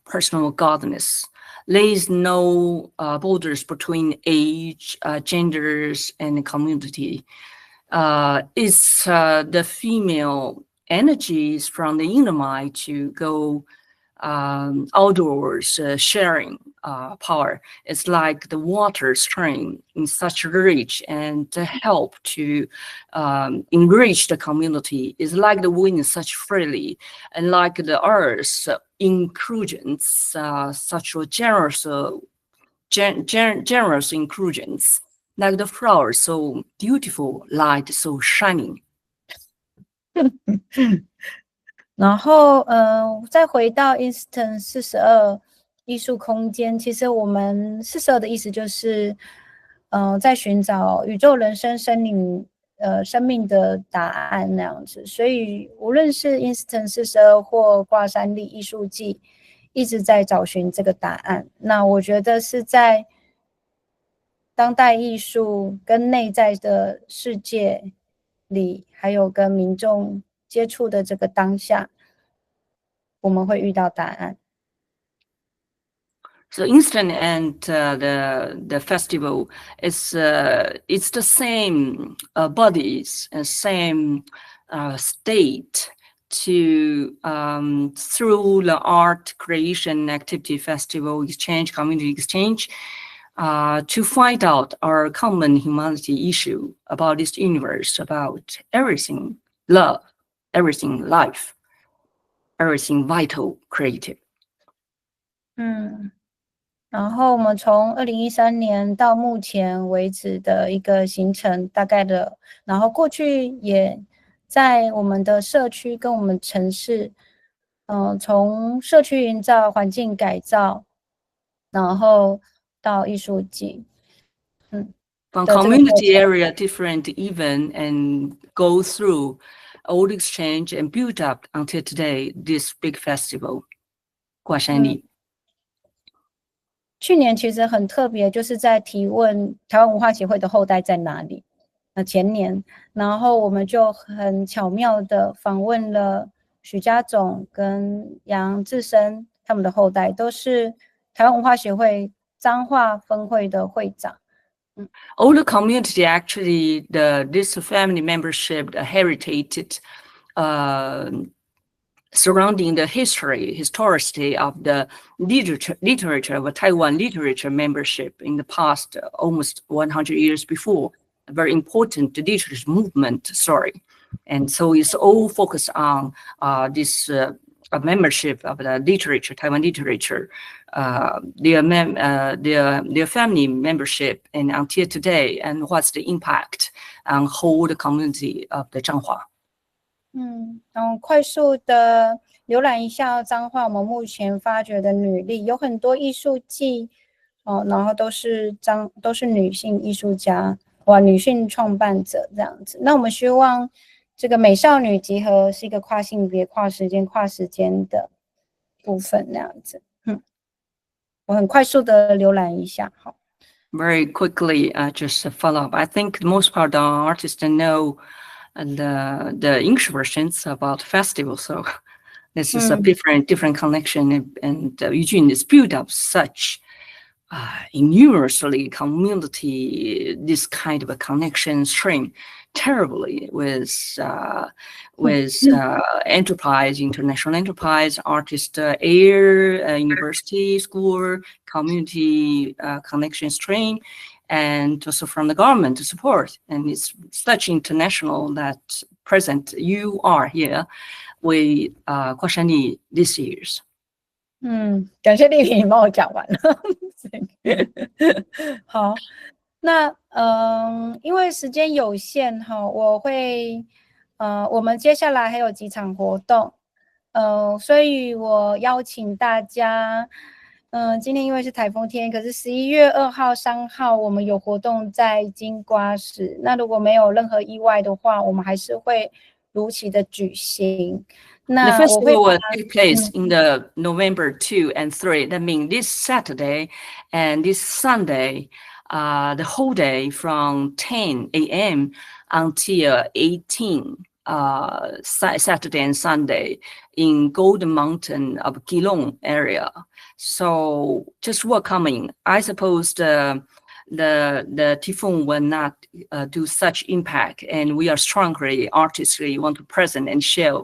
personal goddess. There is no borders between age, genders, and community. It's the female energies from the inner mind to go outdoors, sharing power. It's like the water stream in such rich and help to enrich the community. It's like the wind such freely, and like the earth inclusions, such a generous inclusions, like the flowers so beautiful, light so shining. 然后再回到 Instant 42艺术空间，其实我们42的意思就是在寻找宇宙人生生命的答案那样子。所以无论是 Instant 42或挂山力艺术季，一直在找寻这个答案。那我觉得是在当代艺术跟内在的世界里，还有跟民众接触的这个当下，我们会遇到答案。So Instant and the festival is it's the same bodies and same state to through the art creation activity festival exchange community exchange to find out our common humanity issue about this universe, about everything love, everything life, everything vital creative. 然后我们从2013年到目前为止的一个行程大概的，然后过去也在我们的社区跟我们城市，从社区营造、环境改造，然后到艺术季，From community area, different event and go through old exchange and build up until today this big festival, 挂山力。去年其实很特别，就是在提问台湾文化协会的后代在哪里。前年，然后我们就很巧妙的访问了许家总跟杨志生他们的后代，都是台湾文化协会彰化分会的会长。All the community actually, this family membership, the heritage, surrounding the historicity of the literature of Taiwan literature membership in the past, almost 100 years before, a very important literature movement story. And so it's all focused on this membership of the literature, Taiwan literature, their family membership, and until today, and what's the impact on whole the community of the Zhanghua. 快速的浏览一下彰化我们目前发掘的女力，有很多艺术季然后都是女性艺术家，女性创办者这样子。那我们希望这个美少女集合是一个跨性别、跨时间的部分那样子。我很快速的浏览一下，好。Very quickly, just a follow up. I think the most part of our artists know the English versions about festival, so this is a different connection. And Eugene is built up such universally community, this kind of a connection stream terribly with enterprise, international enterprise, artist, air, university, school, community connection stream, and also from the government to support. And it's such international that present you are here with Kwashani this year's. 感谢丽萍，你帮我讲完了。好，那因为时间有限哈，我们接下来还有几场活动，所以我邀请大家，今天因为是台风天，可是11月2号、3号我们有活动在金瓜石，那如果没有任何意外的话，我们还是会如期的举行。The festival will take place in the November 2 and 3. That means this Saturday and this Sunday, the whole day from 10 a.m. until 18, Saturday and Sunday in Golden Mountain of Keelung area. So just welcoming. I suppose the typhoon will not do such impact, and we are strongly artistically want to present and share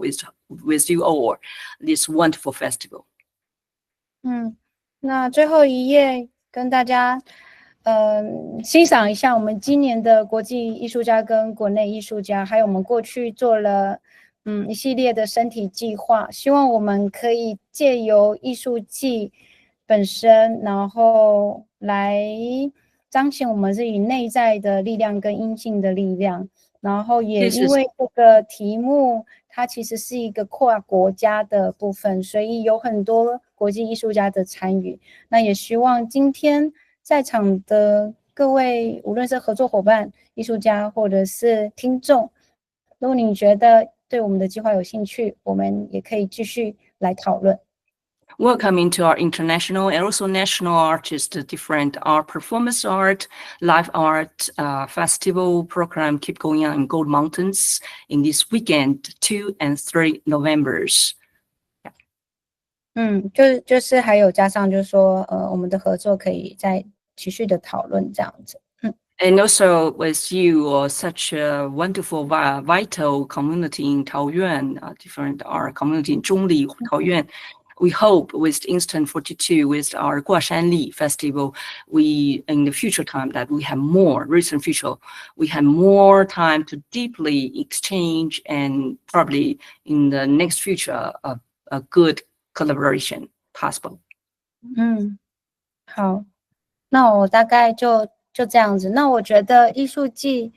with you all this wonderful festival. 那最后一页跟大家欣赏一下我们今年的国际艺术家跟国内艺术家，还有我们过去做了一系列的身体计划，希望我们可以借由艺术季本身，然后来彰显我们自己内在的力量跟阴性的力量，然后也因为这个题目它其实是一个跨国家的部分，所以有很多国际艺术家的参与。那也希望今天在场的各位，无论是合作伙伴、艺术家或者是听众，如果你觉得对我们的计划有兴趣，我们也可以继续来讨论。Welcome to our international and also national artists, different art, performance art, live art festival program keep going on in Gold Mountains in this weekend, 2 and 3 Novembers. 就是还有加上就是说我们的合作可以再持续的讨论这样子。And also with you, such a wonderful, vital community in Taoyuan, different art community in Zhongli, Taoyuan. We hope with Instant 42, with our Guashanli festival, we in the future time that we have more recent future, we have more time to deeply exchange and probably in the next future a good collaboration possible. 好，那我大概就这样子。那我觉得艺术季，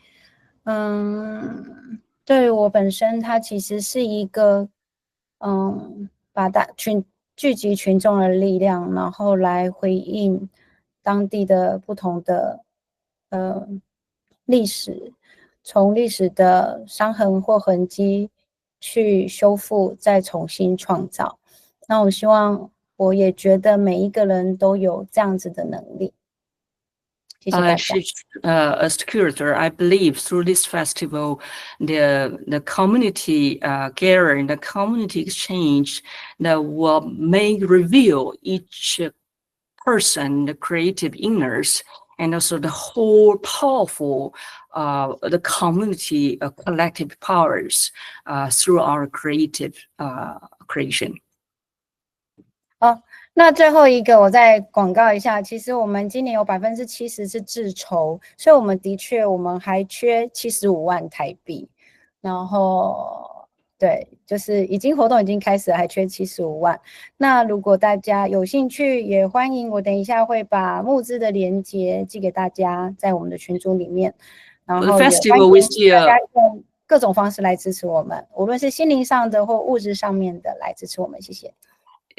对于我本身，它其实是一个，把聚集群众的力量，然后来回应当地的不同的历史，从历史的伤痕或痕迹去修复，再重新创造。那我希望，我也觉得每一个人都有这样子的能力。谢谢大家。As curator, I believe through this festival, the community gathering, the community exchange that will reveal each person, the creative inners, and also the whole powerful, the community collective powers through our creative creation. 那最后一个我再广告一下，其实我们今年有70%是自筹，所以我们还缺75万台币，然后对，就是活动已经开始了，还缺75万。那如果大家有兴趣，也欢迎我等一下会把募资的连结寄给大家，在我们的群组里面，然后也欢迎大家用各种方式来支持我们，无论是心灵上的或物质上面的来支持我们，谢谢。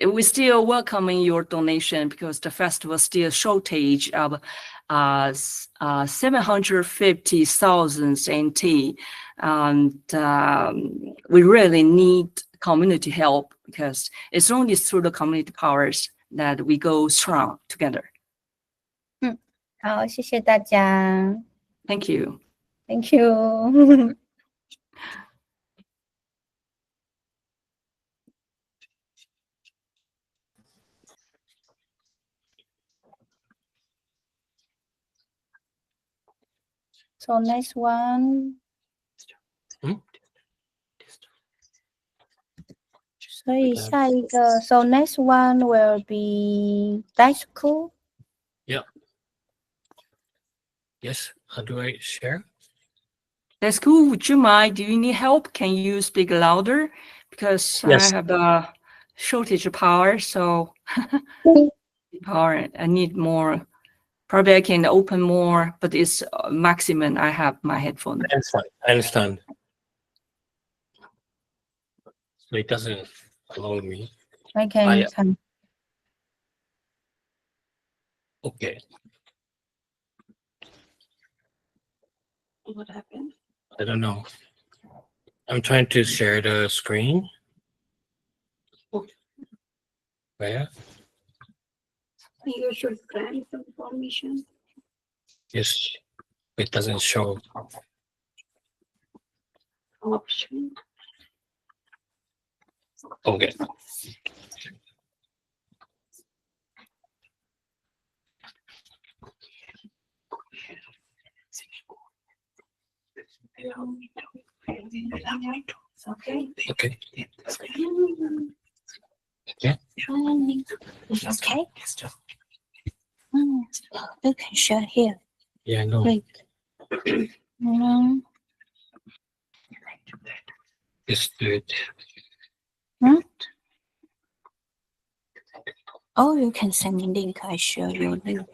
we're still welcoming your donation because the festival still shortage of 750,000 NT, and we really need community help because it's only through the community powers that we go strong together. 好，谢谢大家。 Thank you. Thank you. So next one. 所以下一个 So next one will be Daisuku. Yeah. Yes. How do I share? That's cool. Would you mind? Do you need help? Can you speak louder? Because Yes. I have a shortage of power, so power. I need more. Probably I can open more, but it's maximum. I have my headphone. I understand. So it doesn't allow me. Okay. Okay. What happened? I don't know. I'm trying to share the screen. Where? You should grant some permission. Yes. It doesn't show. Option. Okay. Okay. Okay. Okay. Okay. You can share here. Yeah, I know. Great. Just do it. Oh, you can send me link. I share your link.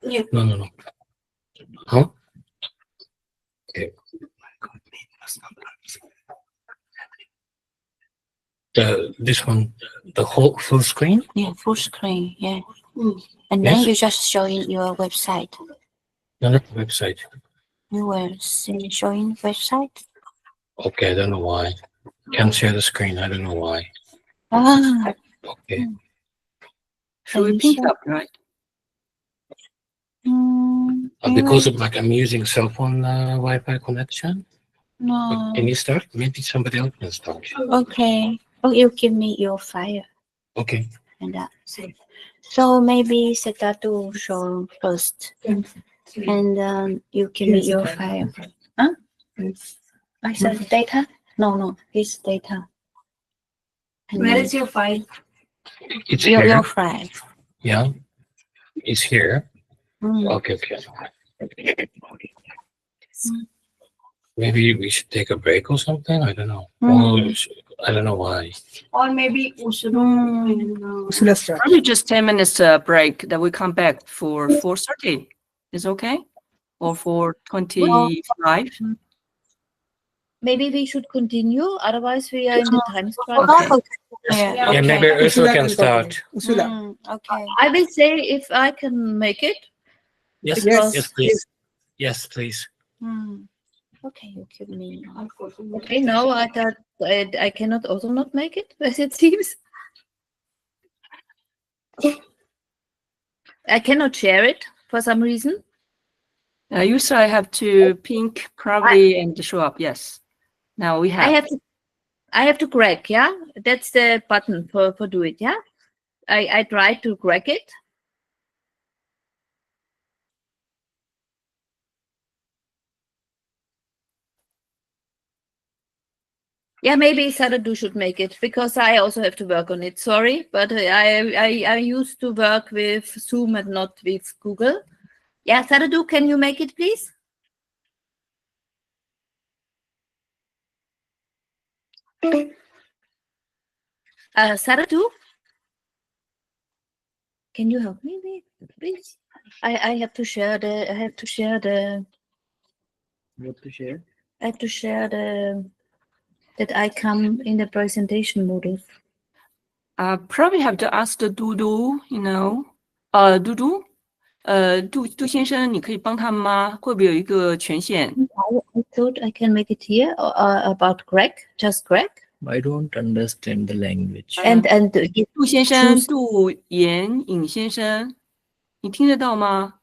Yeah. No. Huh? Okay. This one, the whole full screen? Yeah, full screen. Yeah. And then you just show in your website. Not the website. You will see showing website. Okay, I don't know why. Can't share the screen. I don't know why. Ah. Okay. Should we pick up, right? Because of like I'm using cell phone Wi-Fi connection. No. Can you start? Maybe somebody else can start. Okay. Oh, you give me your file. Okay. And that's it. So maybe set that to show first. And you give me your file. Huh? I said data? No, it's data. And Where is your file? It's your here. file. Yeah. It's here. Okay. Maybe we should take a break or something. I don't know. I don't know why. Or maybe we should. Probably just 10 minutes break. Then we come back for 4:30. Is okay? Or for 25? Maybe we should continue. Otherwise, we are in the time struggle. Okay. Yeah, maybe Ursula can start. Okay. I will say if I can make it. Yes, Because- yes, please. Yes, please. Okay, you give me. Okay, now I thought I cannot also not make it, as it seems. I cannot share it for some reason. Usually I have to pink probably and show up. Yes. Now we have. I have to crack, yeah? That's the button for do it, yeah? I tried to crack it. Yeah, maybe Sadadu should make it because I also have to work on it. Sorry, but I used to work with Zoom and not with Google. Yeah, Sadadu, can you make it, please? Sadadu, can you help me, please? I have to share the. I have to share the. You have to share. I have to share the. That I come in the presentation module. Probably have to ask the Dudu, you know. Dudu，杜先生，你可以帮他们吗？会不会有一个权限 I thought I can make it here about Greg, just Greg. I don't understand the language. And 杜先生、杜延颖先生，你听得到吗？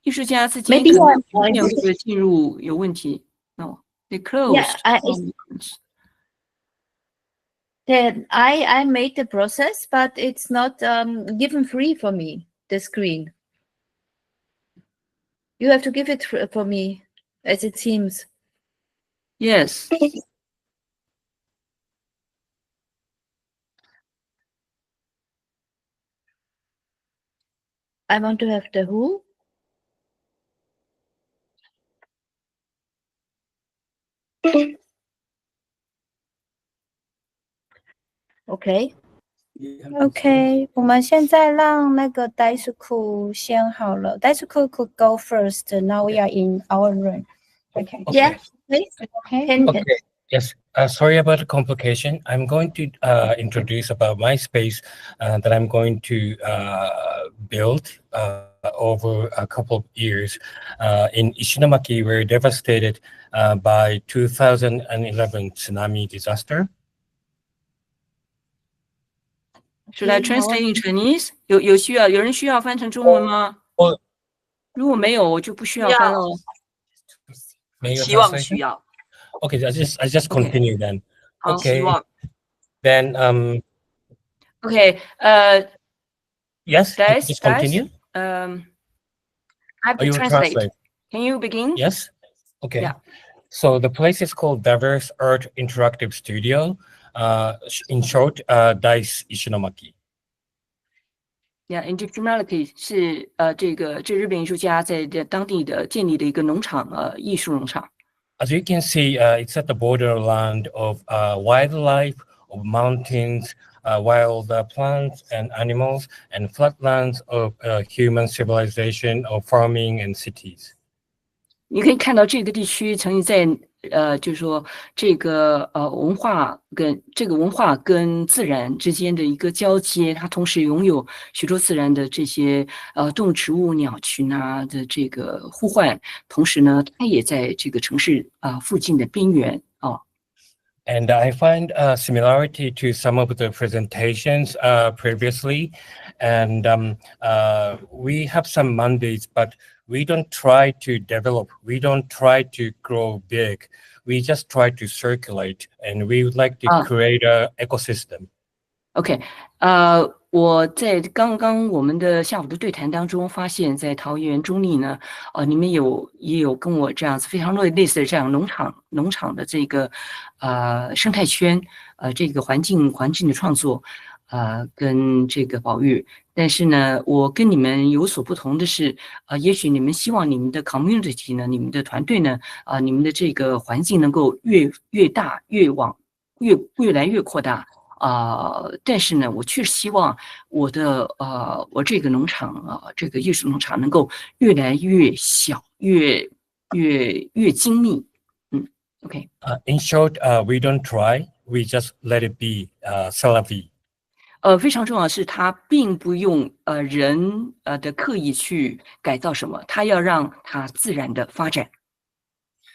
艺术家之间可能有这个进入有问题。No, they closed. Then I made the process, but it's not given free for me, the screen. You have to give it for me, as it seems. Yes. I want to have the who. Okay. OK， 我们现在让那个 Daisuke 先好了。Daisuke could go first. Now we are in our room. Okay. Yeah, please. Okay. Okay. Yes. Sorry about the complication. I'm going to introduce about my space that I'm going to build over a couple of years. In Ishinomaki, we're devastated by 2011 tsunami disaster. Should I translate in Chinese? 有人需要翻成中文吗？如果没有，我就不需要翻了。希望需要。Okay, I just continue then. 好，希望。Then Okay. Yes. Just continue. I have to translate. Can you begin? Yes. Okay. Yeah. So the place is called Diverse Art Interactive Studio. In short, DICE Ishinomaki. Yeah, Ishinomaki 是这日本艺术家在当地的建立的一个农场艺术农场。As you can see, it's at the borderland of wildlife, of mountains, wild plants and animals, and flatlands of human civilization, of farming and cities. 你可以看到这个地区曾经在就是说这个文化跟自然之间的一个交接，它同时拥有许多自然的这些动植物、鸟群啊的这个呼唤，同时呢，它也在这个城市附近的边缘啊。And I find a similarity to some of the presentations previously, and we have some mandates, but we don't try to develop, we don't try to grow big, we just try to circulate, and we would like to create an ecosystem. OK， 我在刚刚我们的下午的对谈当中发现，在桃园中立呢，你们也有跟我这样子非常类似的这样农场的这个生态圈，这个环境的创作，跟这个保育。但是呢，我跟你们有所不同的是，也许你们希望你们的 community 呢，你们的团队呢，你们的这个环境能够越大越来越扩大。但是呢，我确实希望我这个农场这个艺术农场能够越来越小，越精密。OK。In short, we don't try, we just let it be, c'est la vie. 非常重要的是，它并不用人的刻意去改造什么，它要让它自然的发展。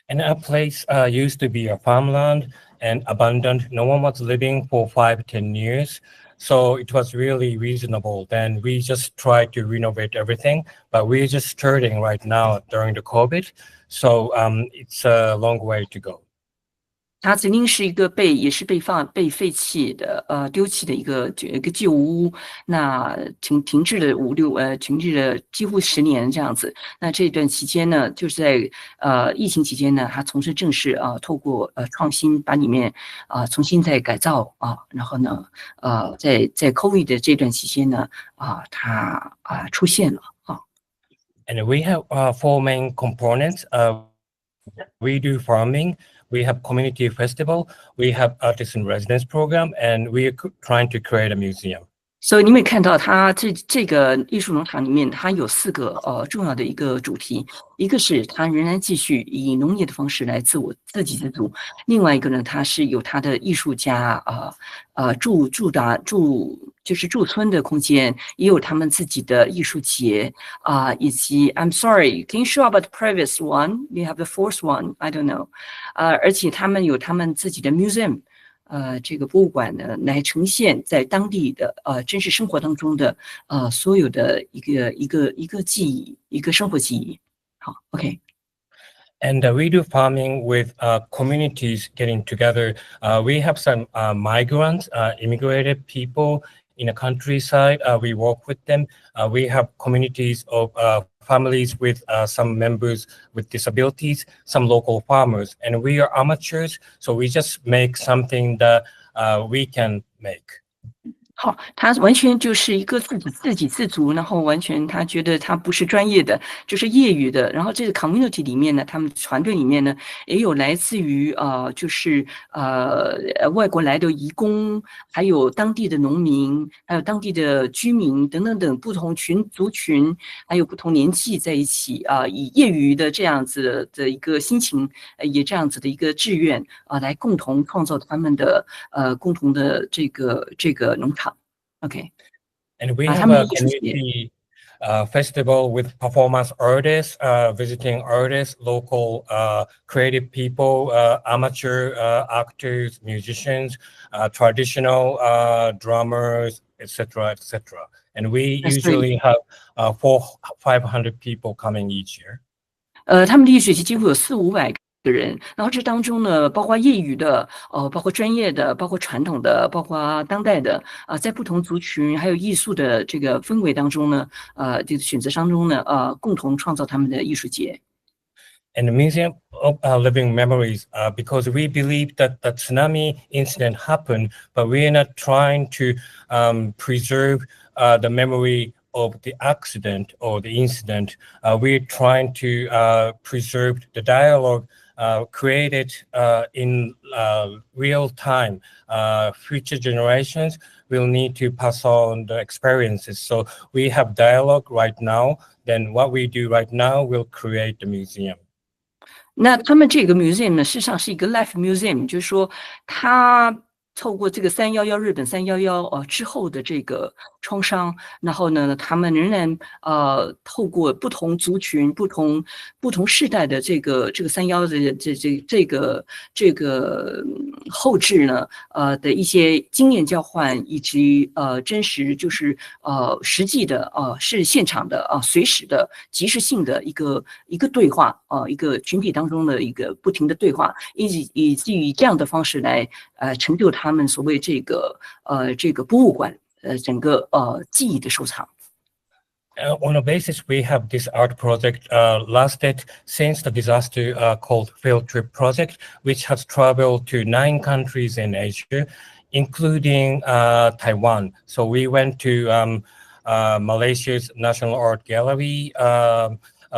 And our place used to be a farmland and abandoned. No one was living for 5-10 years. So it was really reasonable. Then we just tried to renovate everything, but we're just starting right now during the COVID. So it's a long way to go. 它曾经是一个也是被废弃的丢弃的一个旧屋，那停滞了停滞了几乎10年这样子。那这段期间呢，就是在疫情期间呢，它从事正式透过创新把里面重新再改造然后呢在 COVID 的这段期间呢它出现了And we have 4 main components. We do farming. We have community festival, we have artisan residence program, and we are trying to create a museum. 所以你们看到它这个艺术农场里面，它有4个重要的一个主题，一个是它仍然继续以农业的方式来自给自足，另外一个呢，它是有它的艺术家驻就是驻村的空间，也有他们自己的艺术节以及 I'm sorry, can you show about the previous one? We have the fourth one, I don't know. 而且他们有他们自己的 museum， 这个博物馆呢，来呈现在当地的真实生活当中的所有的一个记忆，一个生活记忆。好 ，OK。And we do farming with communities getting together. We have some migrants, immigrated people in the countryside. We work with them. We have communities of families with some members with disabilities, some local farmers, and we are amateurs, so we just make something that we can make. 好，他完全就是一个自给自足，然后完全他觉得他不是专业的，就是业余的。然后这个 community 里面呢，他们团队里面呢，也有来自于就是外国来的移工，还有当地的农民，还有当地的居民等等等不同族群，还有不同年纪在一起以业余的这样子的一个心情，也这样子的一个志愿来共同创造他们的共同的这个农场。Okay. And we have a community festival with performance artists, visiting artists, local creative people, amateur actors, musicians, traditional drummers, etc., etc. And we usually have 500 people coming each year. 他们的艺术节几乎有400-500个人，然后这当中呢，包括业余的，包括专业的，包括传统的，包括当代的，在不同族群还有艺术的这个氛围当中呢，这个选择当中呢，共同创造他们的艺术节。And the Museum of Living Memories, because we believe that the tsunami incident happened, but we are not trying to preserve the memory of the accident or the incident. We're trying to preserve the dialogue created in real time. Future generations will need to pass on the experiences. So we have dialogue right now. Then what we do right now will create the museum. 那他们这个 museum 呢，事实上是一个 life museum， 就是说它透过这个311日本311之后的这个创伤，然后呢，他们仍然透过不同族群、不同世代的这个311的这个后置呢，的一些经验交换，以及真实就是实际的是现场的随时的即时性的一个对话一个群体当中的一个不停的对话，以至于这样的方式来成就他们所谓这个博物馆整个记忆的收藏。On a basis, we have this art project lasted since the disaster called Field Trip Project, which has traveled to 9 countries in Asia, including Taiwan. So we went to Malaysia's National Art Gallery.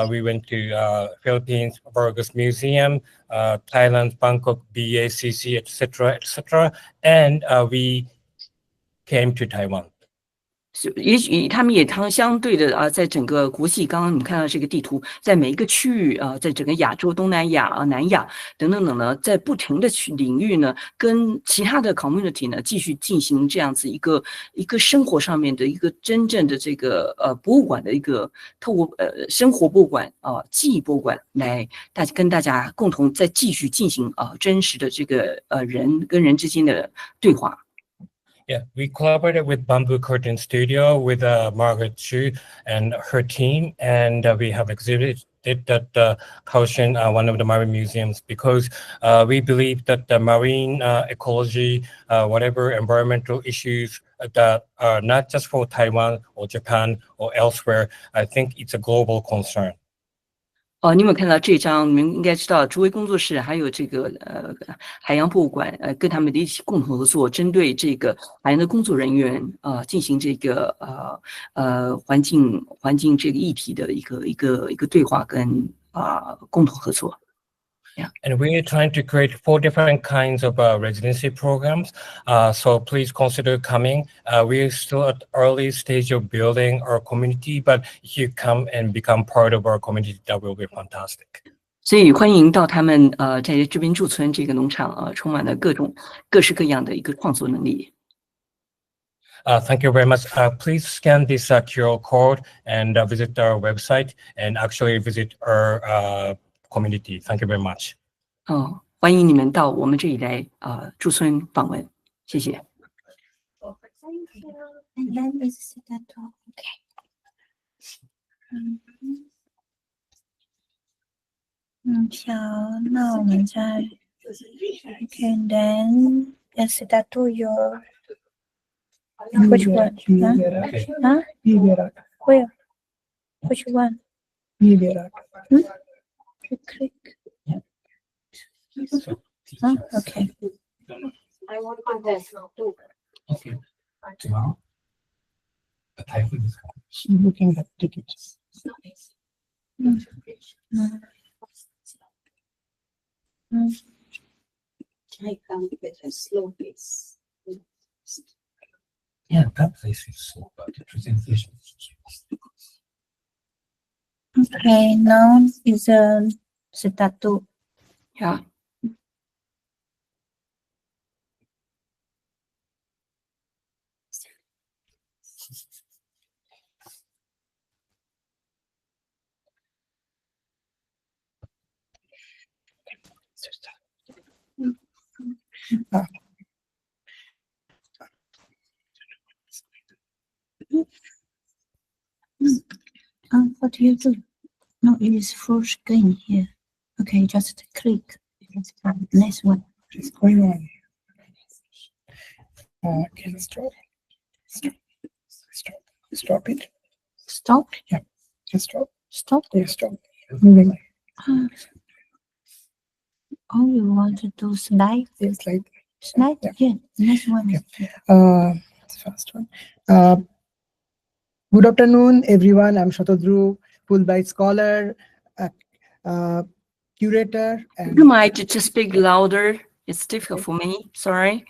We went to Philippines Burgess Museum, Thailand, Bangkok, BACC, etc., etc., and we came to Taiwan. 也许他们也相对的在整个国际，刚刚你们看到这个地图，在每一个区域在整个亚洲、东南亚南亚等等等呢，在不停的领域呢，跟其他的 community 呢继续进行这样子一个生活上面的一个真正的这个博物馆的一个透过生活博物馆记忆博物馆来跟大家共同再继续进行真实的这个人跟人之间的对话。Yeah, we collaborated with Bamboo Curtain Studio with Margaret Chu and her team, and we have exhibited at Kaohsiung, one of the marine museums, because we believe that the marine ecology, whatever environmental issues that are not just for Taiwan or Japan or elsewhere, I think it's a global concern. 你有没有看到这张？你们应该知道，竹围工作室还有这个海洋博物馆，跟他们的一起共同合作，针对这个海洋的工作人员进行这个环境这个议题的一个对话跟共同合作。Yeah. And we're trying to create 4 different kinds of residency programs. So please consider coming. We're still at the early stage of building our community, but if you come and become part of our community, that will be fantastic. 所以欢迎到他们在这边驻村这个农场充满了各式各样的一个创作能力。Thank you very much. Please scan this QR code and visit our website and actually visit our community. Thank you very much. 哦，欢迎你们到我们这里来驻村访问，谢谢。Thank you. And then is that okay? Now okay, then is that your which one? Huh? Where? Which one? Click. Huh? Okay. I want to this too. Okay. Tomorrow, the typhoon is coming. She's looking at tickets. I come with a slow pace. Yeah, that place is slow, but the presentation is Okay, now is a statue. Yeah. What do you do? No, it is full screen here. Okay, just click. Next one. It's going on. Can stop. Stop it. Stop? Yeah. Just stop. Stop? Yeah, stop. Moving. Oh, you want to do slide? Yeah, slide. Slide? Yeah. Next one. First one. Good afternoon, everyone. I'm Shatadru, Fulbright scholar, curator. And You might just speak louder. It's difficult for me. Sorry.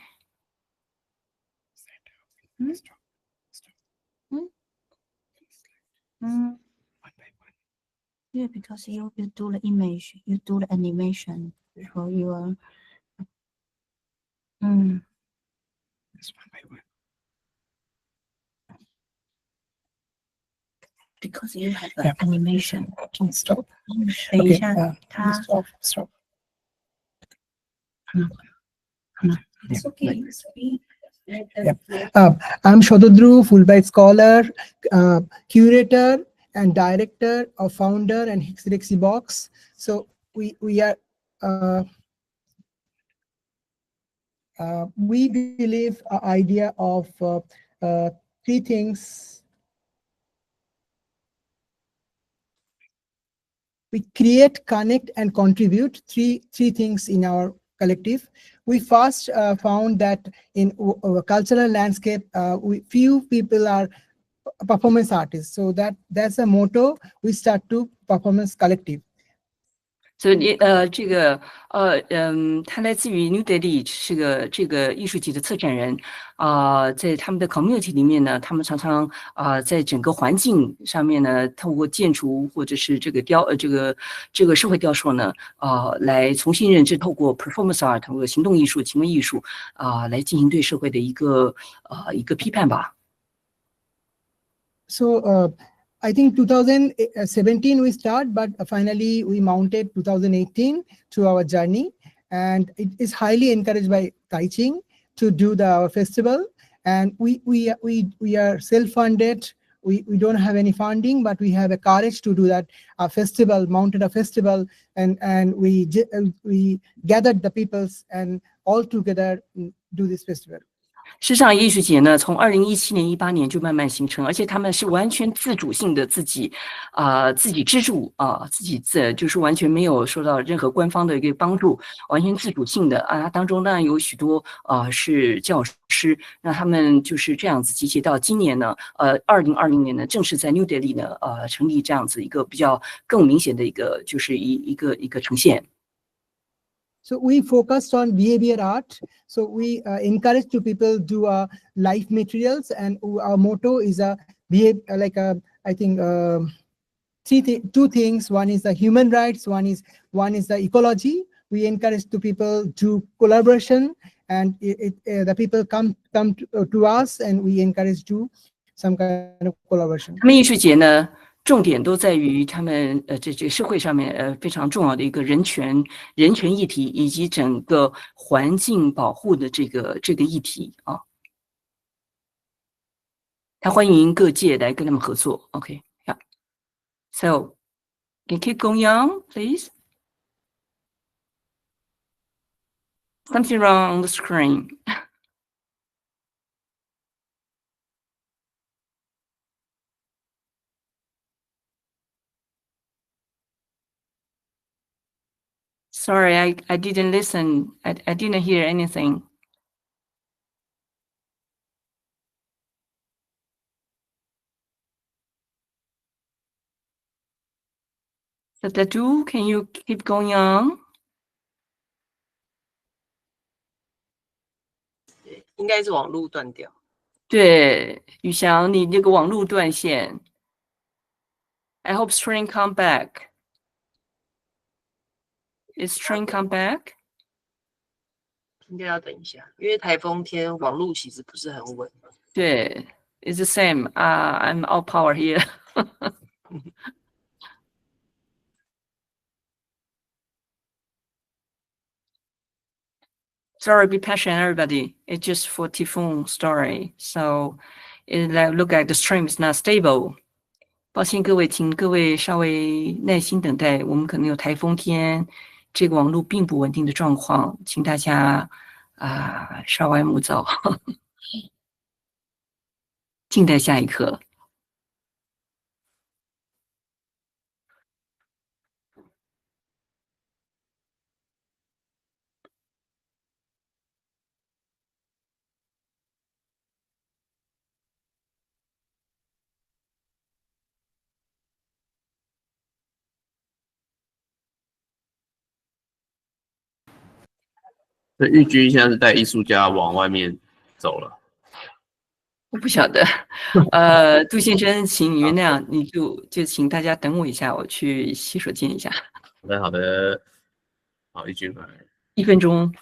Yeah, because you do the image, you do the animation for your. This one by one. Because you have the animation. Can stop. 等一下， Stop. Stop. It's okay. Yeah. I'm Shatadru, Fulbright scholar, curator and director of founder and Hexalexi Box. So we believe an idea of three things. We create, connect, and contribute three things in our collective. We first found that in our cultural landscape, few people are performance artists. So that's a motto. We start to performance collective. 所以他来自于 New Delhi， 是这个艺术节的策展人在他们的 community 里面呢，他们常常在整个环境上面呢，透过建筑或者是这个社会雕塑呢，来重新认知，透过 performance art， 透过行动艺术、行为艺术来进行对社会的一个批判吧。So I think 2017 we start, but finally we mounted 2018 to our journey, and it is highly encouraged by Taiching to do our festival. And we are self-funded. We don't have any funding, but we have a courage to do that. A festival, mounted a festival, and we gathered the peoples and all together do this festival. 事实上，艺术节呢，从2017年、18年就慢慢形成，而且他们是完全自主性的，自己资助就是完全没有受到任何官方的一个帮助，完全自主性的当中当然有许多是教师，那他们就是这样子集结到今年呢，2020年呢，正式在 New Delhi 呢成立这样子一个比较更明显的一个就是一个呈现。So we focused on behavior art. So we encourage to people do life materials, and our motto is I think two things. One is the human rights. One is the ecology. We encourage to people to collaboration and the people come to us, and we encourage to some kind of collaboration. 他们艺术节呢，重点都在于他们这社会上面非常重要的一个人权议题，以及整个环境保护的这个议题啊。他欢迎各界来跟他们合作。OK， yeah. So, can you keep going on, please? Something wrong on the screen. Sorry, I didn't listen. I didn't hear anything. So Tattoo, can you keep going on? 应该是网络断掉。对，宇翔，你那个网络断线。I hope String come back. Is String come back? 应该要等一下，因为台风天网络其实不是很稳。对 ，It's the same. I'm all power here. Sorry, be patient, everybody. It's just for typhoon story. So, look at the stream is not stable. 抱歉各位，请各位稍微耐心等待，我们可能有台风天，这个网络并不稳定的状况，请大家稍安勿躁，静待下一刻。那玉君现在是带艺术家往外面走了。我不晓得，杜先生，请你原谅，你就请大家等我一下，我去洗手间一下。好的，好的，好，玉君来。1分钟。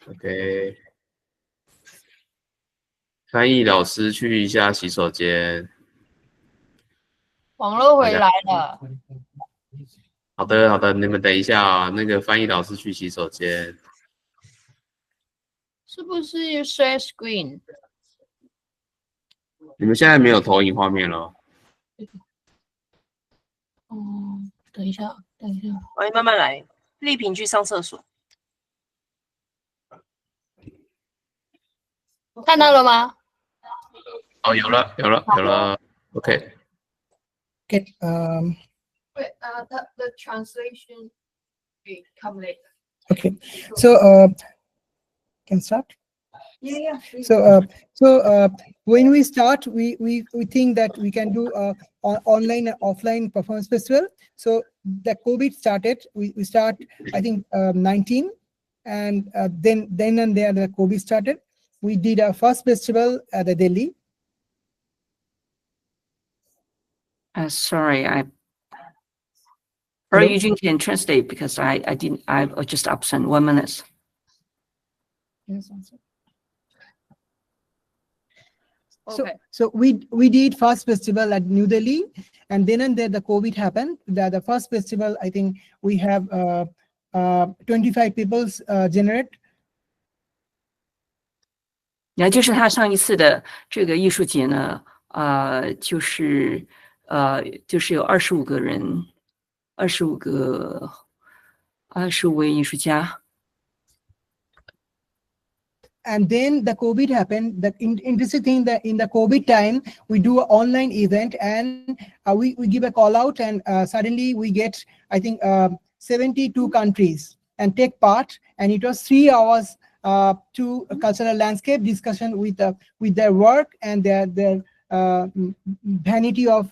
OK， 翻译老师去一下洗手间。网络回来了。好的，好的，你们等一下啊，那个翻译老师去洗手间。是不是 share screen？ 你们现在没有投影画面了。哦，等一下，等一下。哎，慢慢来。丽萍去上厕所。看到了吗？哦，有了，有了，有了。OK。Okay. Wait, the translation will come later. Okay. So can start. Yeah, sure. So when we start, we think that we can do online and offline performance festival. So the COVID started. We start, I think 19, and then and there the COVID started. We did our first festival at the Delhi. Sorry, or Eugene can translate because I was just absent 1 minute. Yes, Okay. So we did first festival at New Delhi, and then and there the COVID happened. The first festival, I think we have 25 people generate. 然后就是他上一次的这个艺术节呢，就是有25个人，25位艺术家。And then the COVID happened. The interesting thing that in the COVID time, we do an online event, and we give a call out, and suddenly we get, I think, 72 countries and take part. And it was 3 hours to a cultural landscape discussion with their work and their vanity of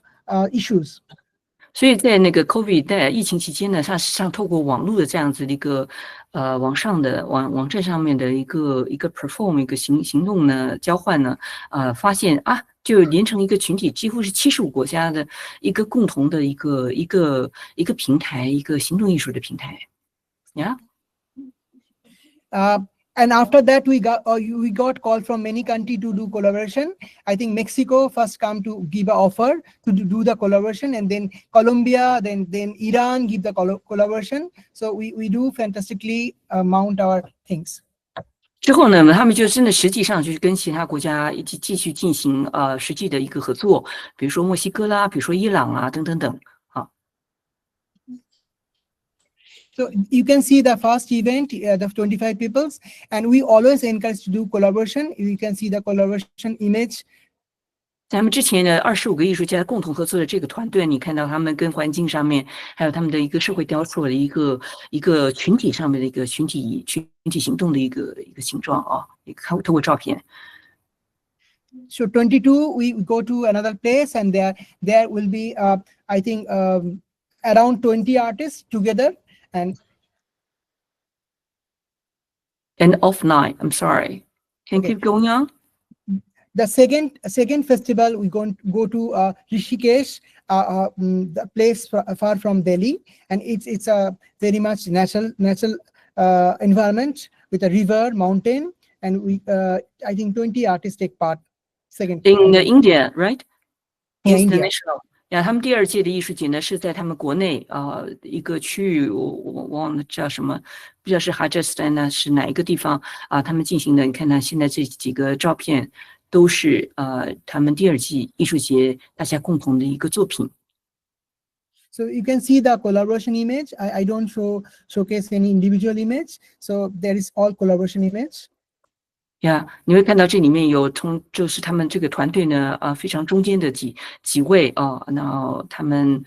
issues. 所以在那个 COVID 在疫情期间呢，它实际上透过网络的这样子的一个网上的网站上面的一个 perform 一个行动呢交换呢，发现啊，就连成一个群体，几乎是75国家的一个共同的一个平台，一个行动艺术的平台，呀。And after that, we got call from many countries to do collaboration. I think Mexico first come to give an offer to do the collaboration, and then Colombia, then Iran give the collaboration. So we do fantastically mount our things. 之后呢，他们就真的实际上就是跟其他国家一起继续进行实际的一个合作，比如说墨西哥啦，比如说伊朗啊，等等等。 So you can see the first event, the 25 peoples, and we always encourage to do collaboration. You can see the collaboration image. 咱们之前的25个艺术家共同合作的这个团队，你看到他们跟环境上面，还有他们的一个社会雕塑的一个群体上面的一个群体行动的一个形状啊，透过照片。So 22, we go to another place, and there will be, I think, around 20 artists together. And off 9, I'm sorry. Can you keep going on? The second festival, we go to Rishikesh, the place far from Delhi, and it's a very much natural environment with a river, mountain, and we I think 20 artists take part. Second in India, right? Yeah, International. 呀，他们第2届的艺术节呢是在他们国内一个区域，我忘了叫什么，不知道是哈扎斯坦呢是哪一个地方啊？他们进行的，你看他现在这几个照片都是他们第2季艺术节大家共同的一个作品。So you can see the collaboration image. I don't showcase any individual image. So there is all collaboration image. 呀，你会看到这里面有就是他们这个团队呢，非常中间的几位然后他们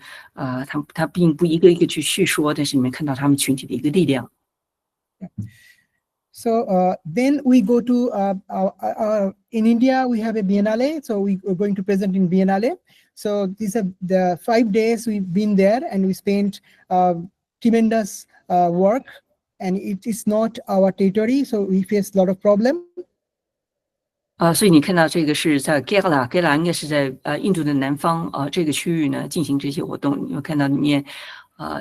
他并不一个一个去叙说，但是你们看到他们群体的一个力量。So then we go to in India we have a Biennale, so we are going to present in Biennale. So these are the 5 days we've been there, and we spent tremendous work, and it is not our territory, so we face a lot of problem. 所以你看到这个是在 Kerala 应该是在印度的南方这个区域呢进行这些活动。你会看到里面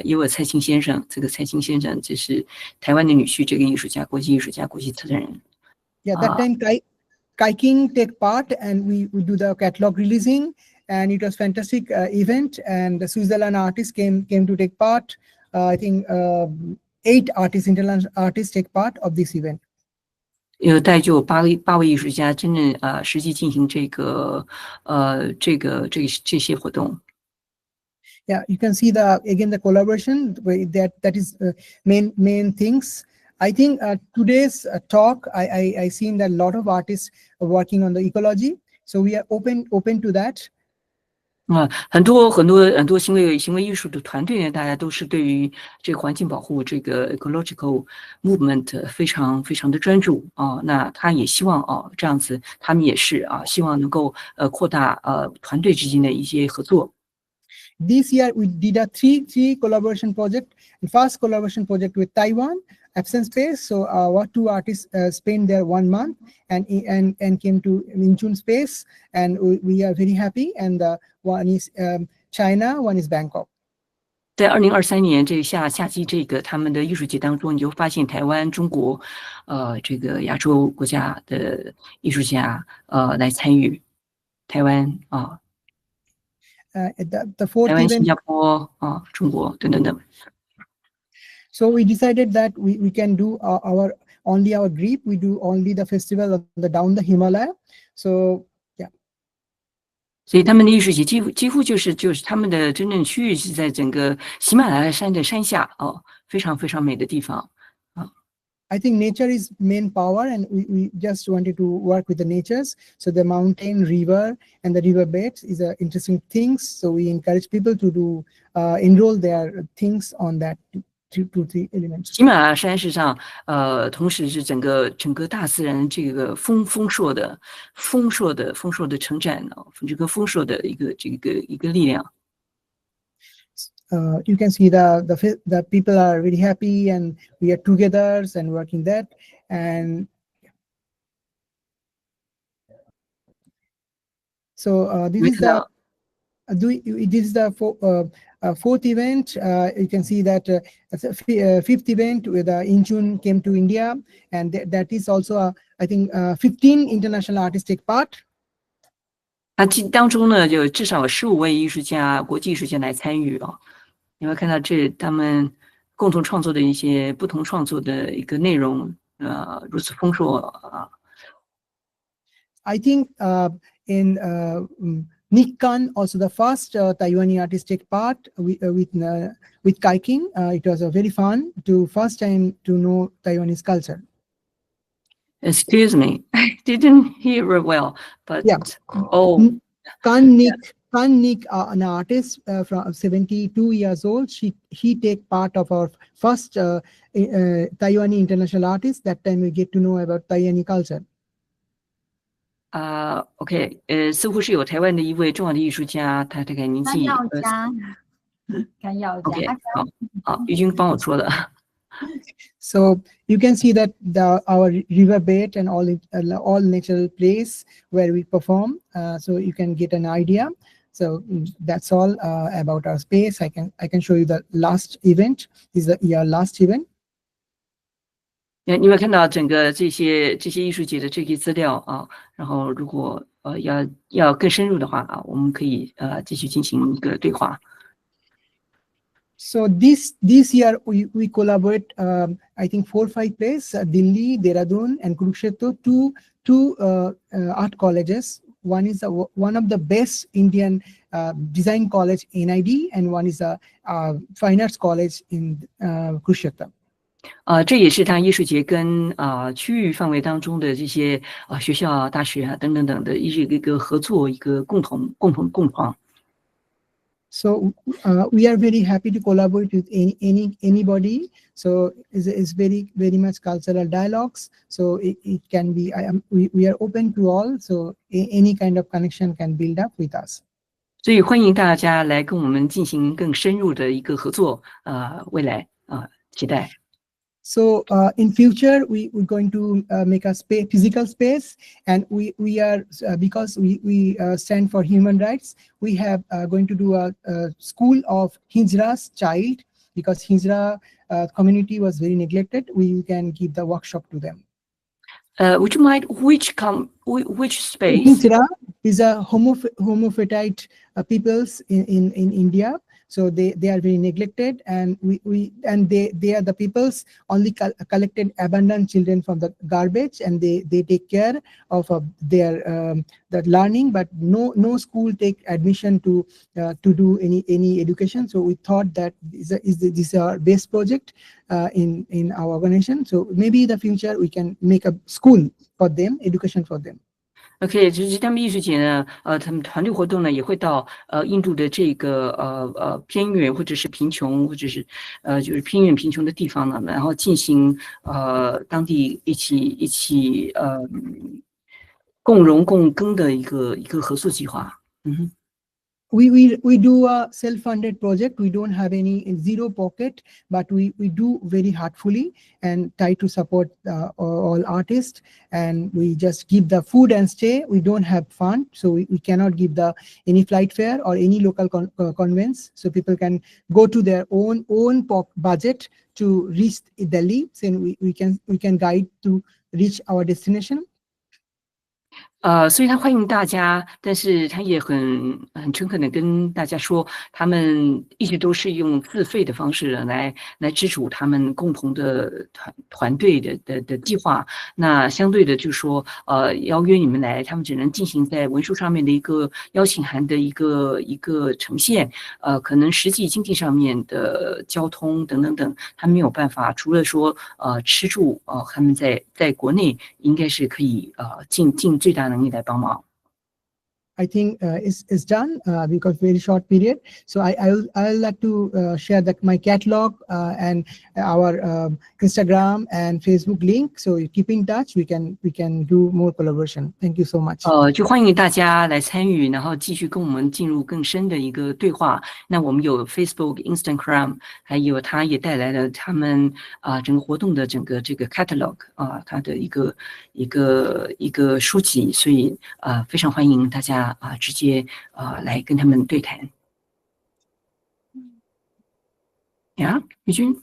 也有蔡青先生，这个蔡青先生这是台湾的女婿，这个艺术家，国际艺术家，国际策展人。Yeah, that time Kai King take part, and we do the catalog releasing, and it was fantastic event. And the Switzerland artists came to take part. I think 8 artists, international artists, take part of this event. 大概就有8位艺术家真正实际进行这些活动。Yeah, you can see again the collaboration that is main things. I think today's talk I seen that a lot of artists are working on the ecology, so we are open to that. 很多行为艺术的团队呢，大家都是对于这个环境保护这个 ecological movement 非常的专注那他也希望这样子，他们也是希望能够扩大团队之间的一些合作。This year we did a three collaboration project. The first collaboration project with Taiwan, Absent Space. So our 2 artists spent there 1 month and came to Minchun Space, and we are very happy. And one is China, one is Bangkok. 在2023年这夏季这个他们的艺术节当中，你就发现台湾、中国，这个亚洲国家的艺术家来参与，台湾the fourth 台湾、新 event. 加坡中国等等等。So we decided that we can do our group. We do only the festival down the Himalaya. So yeah. 所以他们的艺术节几乎就是他们的真正区域是在整个喜马拉雅山的山下非常美的地方。I think nature is main power, and we just wanted to work with the natures. So the mountain, river, and the river beds is interesting things. So we encourage people to do enroll their things on that 2-3 elements. 喜马拉雅山事实上，同时是整个大自然这个丰硕的成长这个丰硕的一个力量。you can see the people are really happy and we are together and working that. And so this is the fourth event. You can see that fifth event with in June came to India, and that is also I think 15 international artists take part. 当中呢，就至少有15位艺术家、国际艺术家来参与哦。你会看到他们共同创作的一些不同创作的一个内容，如此丰硕啊。I think in Nick Khan, also the first Taiwanese artist take part with kayaking. It was very fun to first time to know Taiwanese culture. Excuse me, I didn't hear very well, but yeah. Khan Nick, an artist from 72 years old. He take part of our first Taiwanese international artist. That time we get to know about Taiwanese culture. OK， 似乎是有台湾的一位重要的艺术家，他大概年纪甘耀，OK， 好，玉君帮我说的。So you can see that our riverbed and all natural place where we perform. So you can get an idea. So that's all about our space. I can show you the last event. This is your last event. 你会看到整个这些艺术节的这些资料啊，然后如果要更深入的话啊，我们可以继续进行一个对话。So this year we collaborate I think 4 or 5 places, Delhi, Dehradun, and Kurukshetra, two art colleges. One is one of the best Indian design college NID, and one is a fine arts college in Kurukshetra. 这也是他艺术节跟区域范围当中的这些学校、大学啊等等等的一个合作，一个共创。So we are very happy to collaborate with anybody. So it's very much cultural dialogues. So it can be we are open to all. So any kind of connection can build up with us. 所以欢迎大家来跟我们进行更深入的一个合作。未来期待。So in future, we're going to make a physical space, and we are because we stand for human rights. We have going to do a school of Hijra's child, because Hijra community was very neglected. We can give the workshop to them. Would you mind which space? Hijra is a homophytite peoples in India. So they are very neglected, and they are the peoples only collected abandoned children from the garbage, and they take care of their that learning, but no school take admission to do any education. So we thought that this is our best project in our organization. So maybe in the future we can make a school for them, education for them. OK， 就是他们艺术节呢，他们团队活动呢也会到印度的这个偏远或者是贫穷或者是就是偏远贫穷的地方呢，然后进行当地一起共荣共耕的一个合作计划。We do a self-funded project. We don't have any zero pocket, but we do very heartfully and try to support all artists. And we just give the food and stay. We don't have fund, so we cannot give any flight fare or any local conveyance. So people can go to their own budget to reach Delhi. So we can guide to reach our destination. 所以他欢迎大家，但是他也很诚恳的跟大家说，他们一直都是用自费的方式来支持他们共同的团队的计划。那相对的就说，邀约你们来，他们只能进行在文书上面的一个邀请函的一个呈现，可能实际经济上面的交通等等等，他没有办法。除了说吃住，他们在国内应该是可以尽最大能力来帮忙。I think is done because very short period. So I'll like to share my catalog and our Instagram and Facebook link. So you keep in touch. We can do more collaboration. Thank you so much. 就欢迎大家来参与，然后继续跟我们进入更深的一个对话。那我们有 Facebook、Instagram， 还有他也带来了他们整个活动的整个这个 catalog 他的一个书籍，所以非常欢迎大家直接来跟他们对谈。呀，玉君。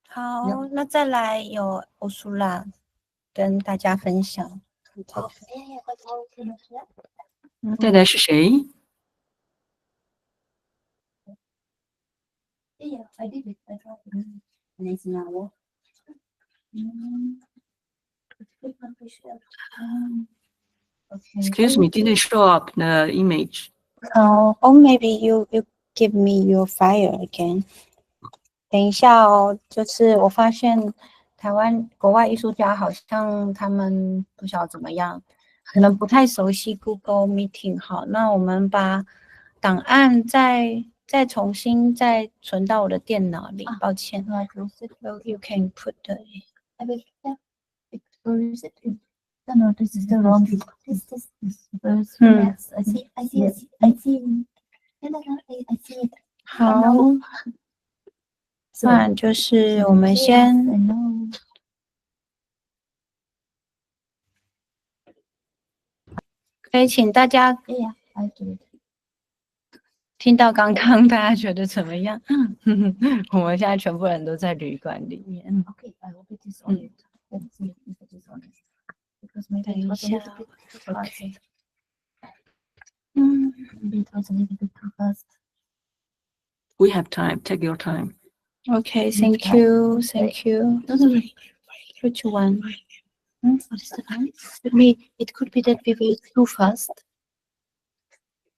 好，那再来有欧苏拉跟大家分享。再来是谁？Excuse me, didn't show up the image. Or maybe you give me your file again. 等一下哦，就是我发现台湾国外艺术家好像他们不晓得怎么样，可能不太熟悉 Google Meeting。好，那我们把档案再重新再存到我的电脑里。抱歉。You can put the. No, this is the wrong. This verse. Yes, I see. I see it. 好，不然就是我们先。可以请大家听到刚刚大家觉得怎么样？我们现在全部人都在旅馆里面。Okay, I hope it is on it. Let's see if it is on it. Because maybe it was a little bit too fast. Maybe it was a little bit too fast. We have time. Take your time. Okay, thank you. Thank you. Which one? What is the time? It could be that we were too fast.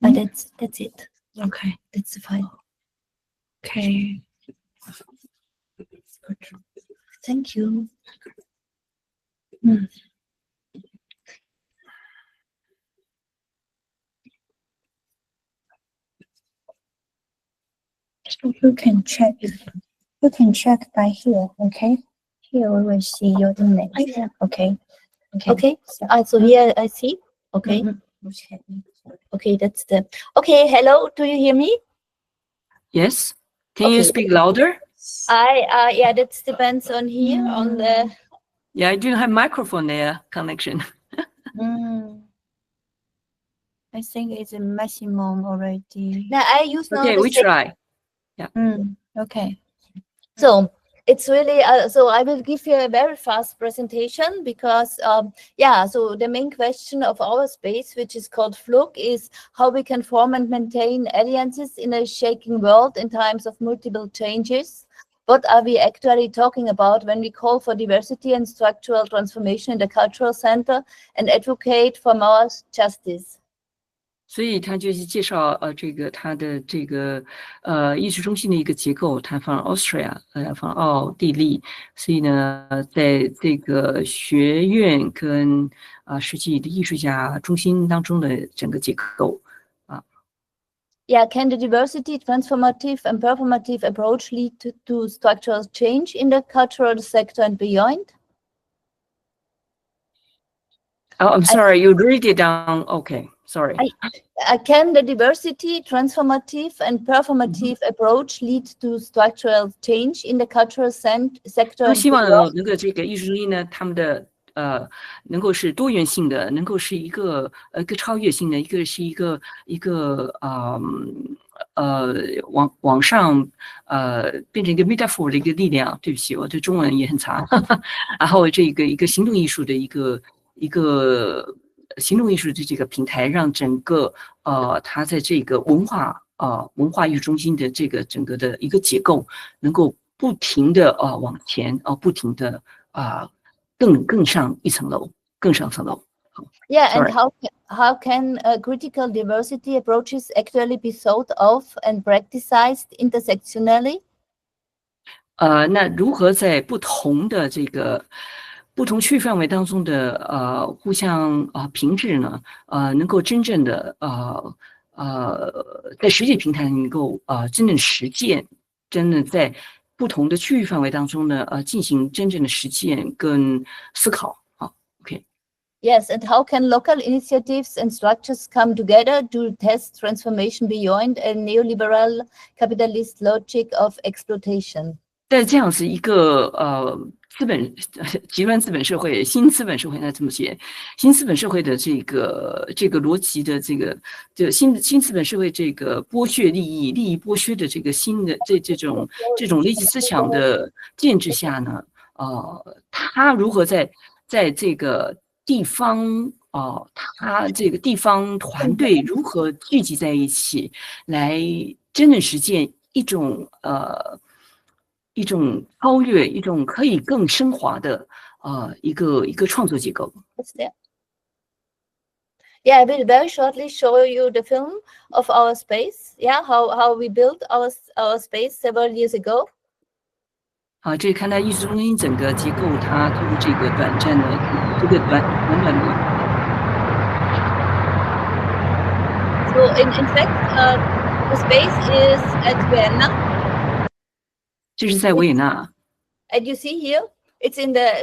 But that's it. Okay, that's the file. Okay. Thank you. So you can check. You can check by here. Okay. Here we will see your image. Okay. Okay. So here I see. Okay. Okay, that's the. Okay, hello. Do you hear me? Yes. Can you speak louder? Yeah, that depends on here on the. Yeah, I do have microphone there connection. I think it's a maximum already. Now I use now. Okay, we try. Yeah. Okay. So it's really so I will give you a very fast presentation because so the main question of our space, which is called FLUG, is how we can form and maintain alliances in a shaking world in times of multiple changes. What are we actually talking about when we call for diversity and structural transformation in the cultural center and advocate for more justice? 所以他就是介绍他的这个艺术中心的一个结构，他放 Austria 放奥地利，所以呢，在这个学院跟实际的艺术家中心当中的整个结构Yeah, can the diversity, transformative and performative approach lead to structural change in the cultural sector and beyond? Oh, I'm sorry, you read it down. Okay, sorry. Can the diversity, transformative and performative approach lead to structural change in the cultural sector? 希望能够这个艺术中心呢，他们的能够是多元性的，能够是一个超越性的，一个往上变成一个 metaphor 的一个力量。对不起，我对中文也很差。然后这个一个行动艺术的一个行动艺术的这个平台，让整个它在这个文化艺术中心的这个整个的一个结构，能够不停的往前不停的更上一层楼，更上层楼。Yeah, and how can critical diversity approaches actually be thought of and practiced intersectionally? 那如何在不同的这个不同区域范围当中的互相平治呢，能够真正的在实际平台能够真正实践，真的在不同的区域范围当中呢进行真正的实践跟思考。OK。 Yes, and how can local initiatives and structures come together to test transformation beyond a neoliberal capitalist logic of exploitation? 在这样子一个极端资本社会、新资本社会，那这么写，新资本社会的这个逻辑的新资本社会这个剥削利益剥削的这个新的这种利益思想的建制下呢，它如何在这个地方它这个地方团队如何聚集在一起，来真正实践一种超越、一种可以更升华的一个创作结构。Yeah, I will very shortly show you the film of our space. Yeah, how we built our space several years ago. 这看到艺术中心整个结构，它通过这个短暂的短的。So in fact, the space is at Vienna. 这是在维也纳。And you see here, it's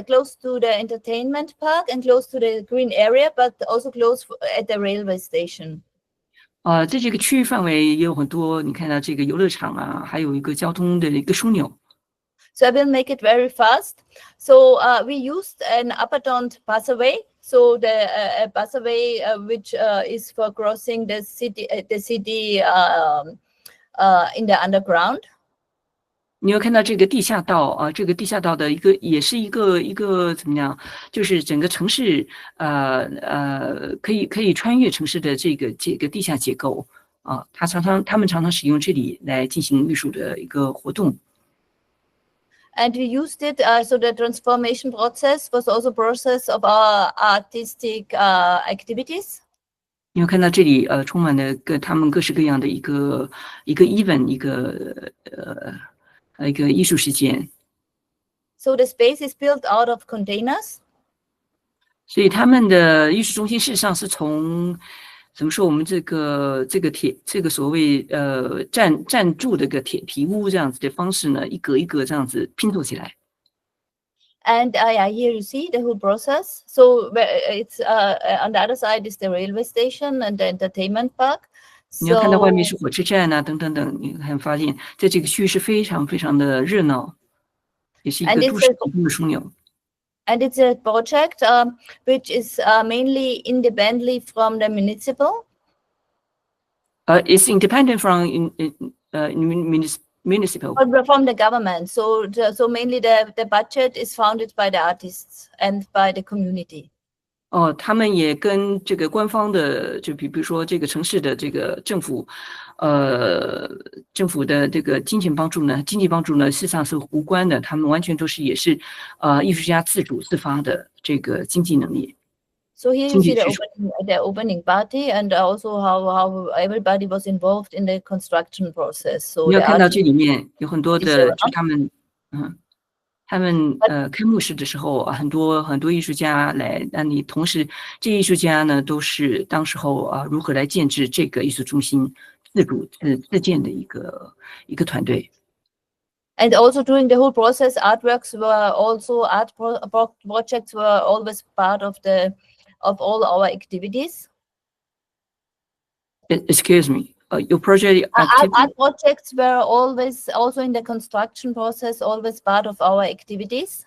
close to the entertainment park and close to the green area, but also close at the railway station. 在这个区域范围也有很多，你看到这个游乐场啊，还有一个交通的一个枢纽。So I will make it very fast. So we used an up-and-down busway. So the busway which is for crossing the city in the underground. 你有看到这个地下道这个地下道的也是一个怎么样？就是整个城市可以穿越城市的这个地下结构他们常常使用这里来进行艺术的一个活动。And we used it so the transformation process was also a process of our artistic activities. 你有看到这里充满了他们各式各样的一个 event 一个艺术事件。So the space is built out of containers. 所以他们的艺术中心事实上是从怎么说我们这个所谓站住的个铁皮屋这样子的方式呢，一格一格这样子拼凑起来。And yeah, here you see the whole process. So it's on the other side is the railway station and the entertainment park. 你要看到外面是火车站啊，等等等，你看发现在这个区域是非常非常的热闹，也是一个都市交通的枢纽。And it's a project which is mainly independently from the municipal. It's independent from municipal. From the government. So mainly the budget is funded by the artists and by the community. 他们也跟这个官方的，就比如说这个城市的这个政府的这个经济帮助呢，事实上是无关的，他们完全都是也是艺术家自主自发的这个经济能力。So here you see the opening party and also how everybody was involved in the construction process. So 你要看到这里面有很多的，就他们开幕式的时候很多艺术家来，那你同时这些艺术家呢都是当时候如何来建制这个艺术中心自建的一个团队。And also during the whole process, projects were always part of all our activities. Excuse me. Your project art projects were always also in the construction process, always part of our activities.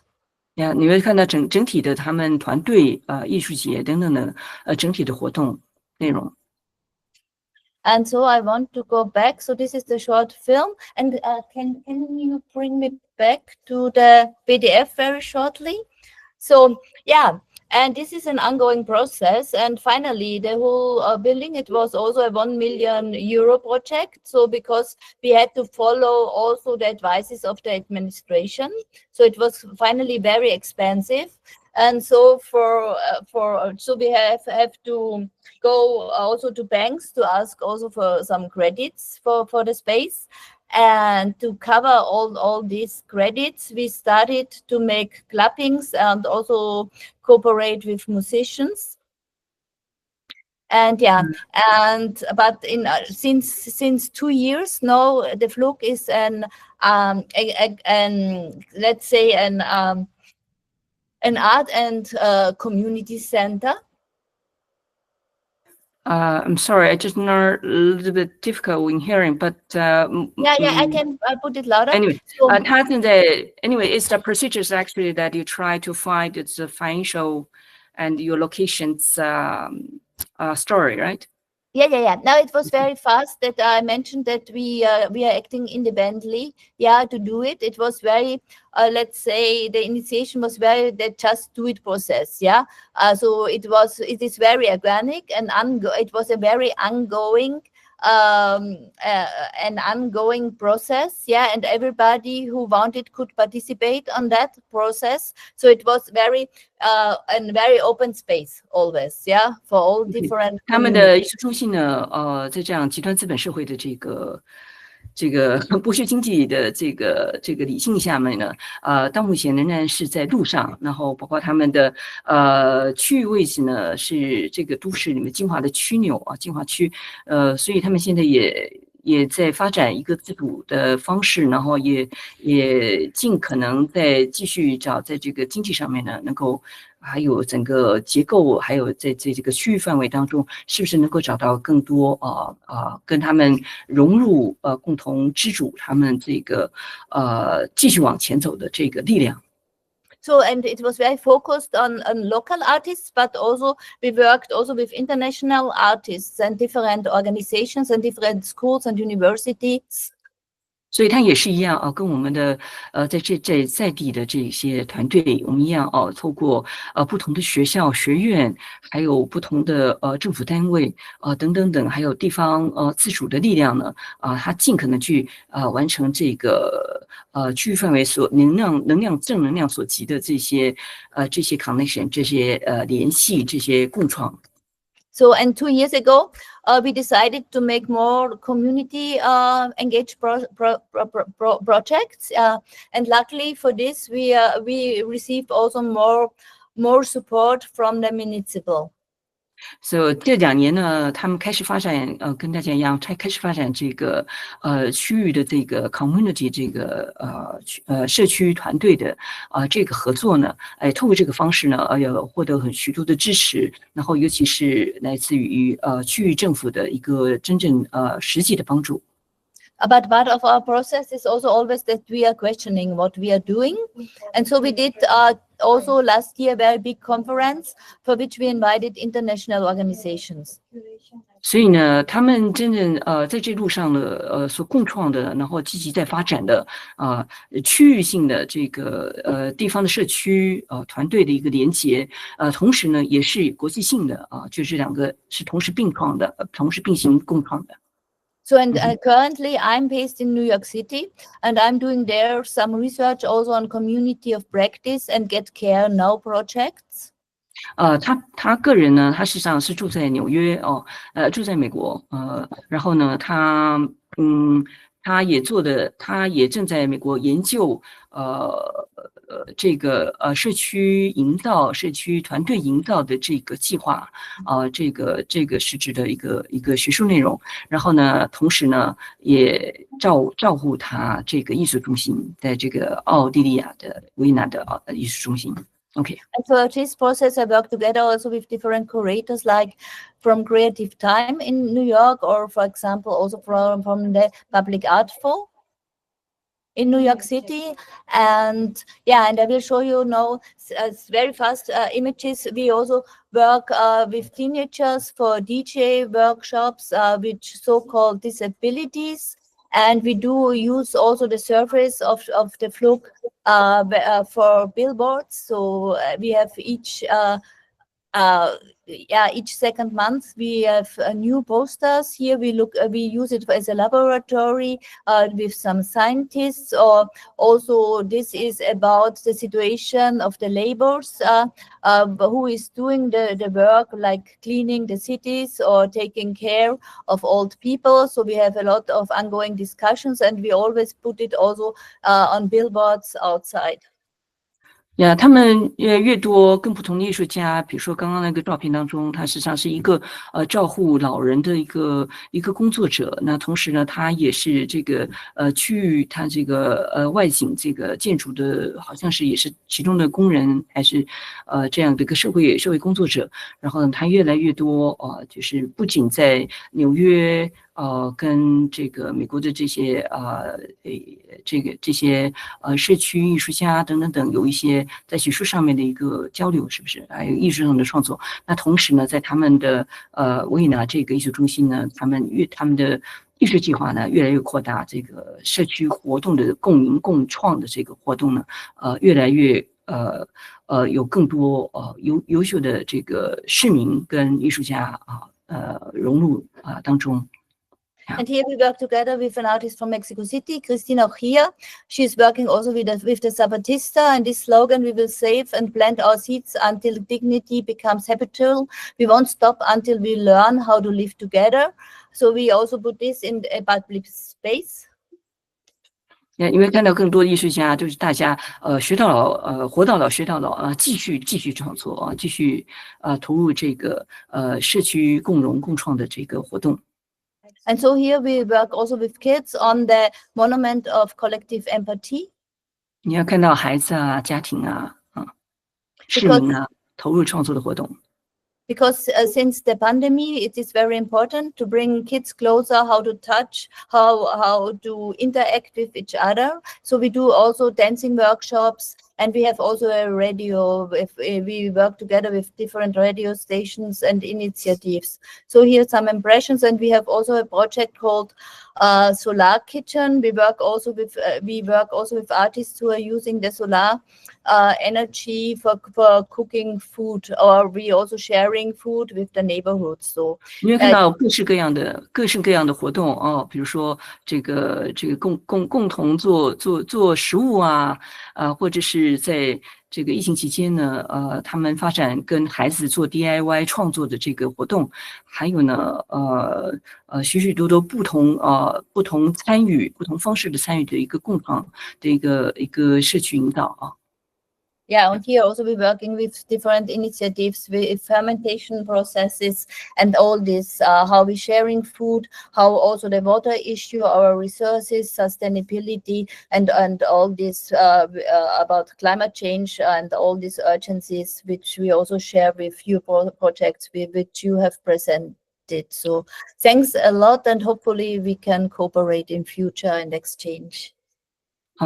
你会看到整体的他们团队艺术节等等的整体的活动内容。And so I want to go back. So this is the short film. And can you bring me back to the PDF very shortly? So yeah. And this is an ongoing process. And finally, the whole building, it was also a €1 million project. So because we had to follow also the advices of the administration. So it was finally very expensive. And so so we have to go also to banks to ask also for some credits for the space. And to cover all these credits, we started to make clappings and also cooperate with musicians. And yeah, but since 2 years now, the Flug is let's say an art and community center. I'm sorry, I just know a little bit difficult in hearing, but I can put it louder. Anyway, So, anyway, it's the procedures actually that you try to find it's the financial and your location's story, right? Yeah. Now it was very fast that I mentioned that we are acting independently. Yeah, to do it. It was very, let's say, the initiation was very the just do it process. Yeah. So it is very organic and it was a very ongoing an ongoing process. Yeah, and everybody who wanted could participate on that process. So it was very and very open space always. Yeah, for all different. 他们的艺术中心呢，在这样极端资本社会的这个剥削经济的这个理性下面呢，到目前仍然是在路上，然后包括他们的区域位置呢是这个都市里面精华的枢纽啊，精华区，所以他们现在也在发展一个自主的方式，然后也尽可能在继续找在这个经济上面呢能够。还有整个结构，还有在这个区域范围当中，是不是能够找到更多跟他们融入共同支主他们这个继续往前走的这个力量。So and it was very focused on local artists, but also we worked also with international artists and different organizations and different schools and universities. 所以它也是一样啊，跟我们的在地的这些团队，我们一样哦，透过不同的学校、学院，还有不同的政府单位等等等，还有地方自主的力量呢它尽可能去完成这个区域范围所正能量所及的这些connection 这些联系这些共创。So, and 2 years ago, we decided to make more community engaged projects, and luckily for this, we received also more support from the municipal. So 这2年呢，他们开始发展，跟大家一样，开始发展这个区域的这个 community 这个社区团队的这个合作呢，透过这个方式呢，要获得许多的支持，然后尤其是来自于区域政府的一个真正实际的帮助。But part of our process is also always that we are questioning what we are doing. And so we did also last year a very big conference for which we invited international organizations. 所以呢，他们真正在这路上的所共创的，然后积极在发展的区域性的这个地方的社区团队的一个连结，同时呢也是国际性的就是2个是同时并创的，同时并行共创的。So, and currently I'm based in New York City, and I'm doing there some research also on community of practice and get care now projects. 他个人呢，他实际上是住在纽约住在美国然后呢，他也正在美国研究这个社区营造、社区团队营造的这个计划这个实质的一个学术内容。然后呢，同时呢，也照顾他这个艺术中心，在这个奥地利的维也纳的艺术中心。Okay. And for this process, I work together also with different curators, like from Creative Time in New York, or for example, also from the Public Art Fair in New York City. And yeah, and I will show you now very fast images. We also work with teenagers for DJ workshops, which so-called disabilities. And we do use also the surface of the Flug for billboards. So we have each yeah, each second month we have new posters. Here we use it as a laboratory with some scientists. Or also this is about the situation of the laborers who is doing the work, like cleaning the cities or taking care of old people. So we have a lot of ongoing discussions, and we always put it also on billboards outside. 呀，他们越多跟不同的艺术家，比如说刚刚那个照片当中，他实际上是一个照护老人的一个工作者。那同时呢，他也是这个区域他这个外景这个建筑的，好像是也是其中的工人，还是这样的一个社会工作者。然后呢，他越来越多就是不仅在纽约。跟这个美国的这些这些社区艺术家等等等，有一些在学术上面的一个交流，是不是？还有艺术上的创作。那同时呢，在他们的维也纳这个艺术中心呢，他们的艺术计划呢越来越扩大，这个社区活动的共赢共创的这个活动呢，越来越有更多优秀的这个市民跟艺术家融入当中。And here we work together with an artist from Mexico City, Cristina Ojia. She's working also with the Zapatista, and this slogan, we will save and plant our seeds until dignity becomes habitual. We won't stop until we learn how to live together. So we also put this in a public space. 因为看到更多的艺术家，就是大家学到老，活到老学到老继续创作继续投入这个社区共荣共创的这个活动。And so here we work also with kids on the monument of collective empathy. 你要看到孩子家庭市民投入创作的活动。Because since the pandemic, it is very important to bring kids closer, how to touch, how to interact with each other. So we do also dancing workshops, and we have also a radio. We work together with different radio stations and initiatives. So here's some impressions, and we have also a project called Solar Kitchen. We work also with artists who are using the solar energy for cooking food, or we also sharing food with the neighborhoods. So 你会看到各式各样的活动比如说这个共同做食物或者是在这个疫情期间呢他们发展跟孩子做 DIY 创作的这个活动，还有呢许许多多不同参与不同方式的参与的一个共创的一个社区引导Yeah, and here also we're working with different initiatives with fermentation processes and all this, how we're sharing food, how also the water issue, our resources, sustainability, and all this about climate change and all these urgencies, which we also share with you projects which you have presented. So thanks a lot, and hopefully we can cooperate in future and exchange.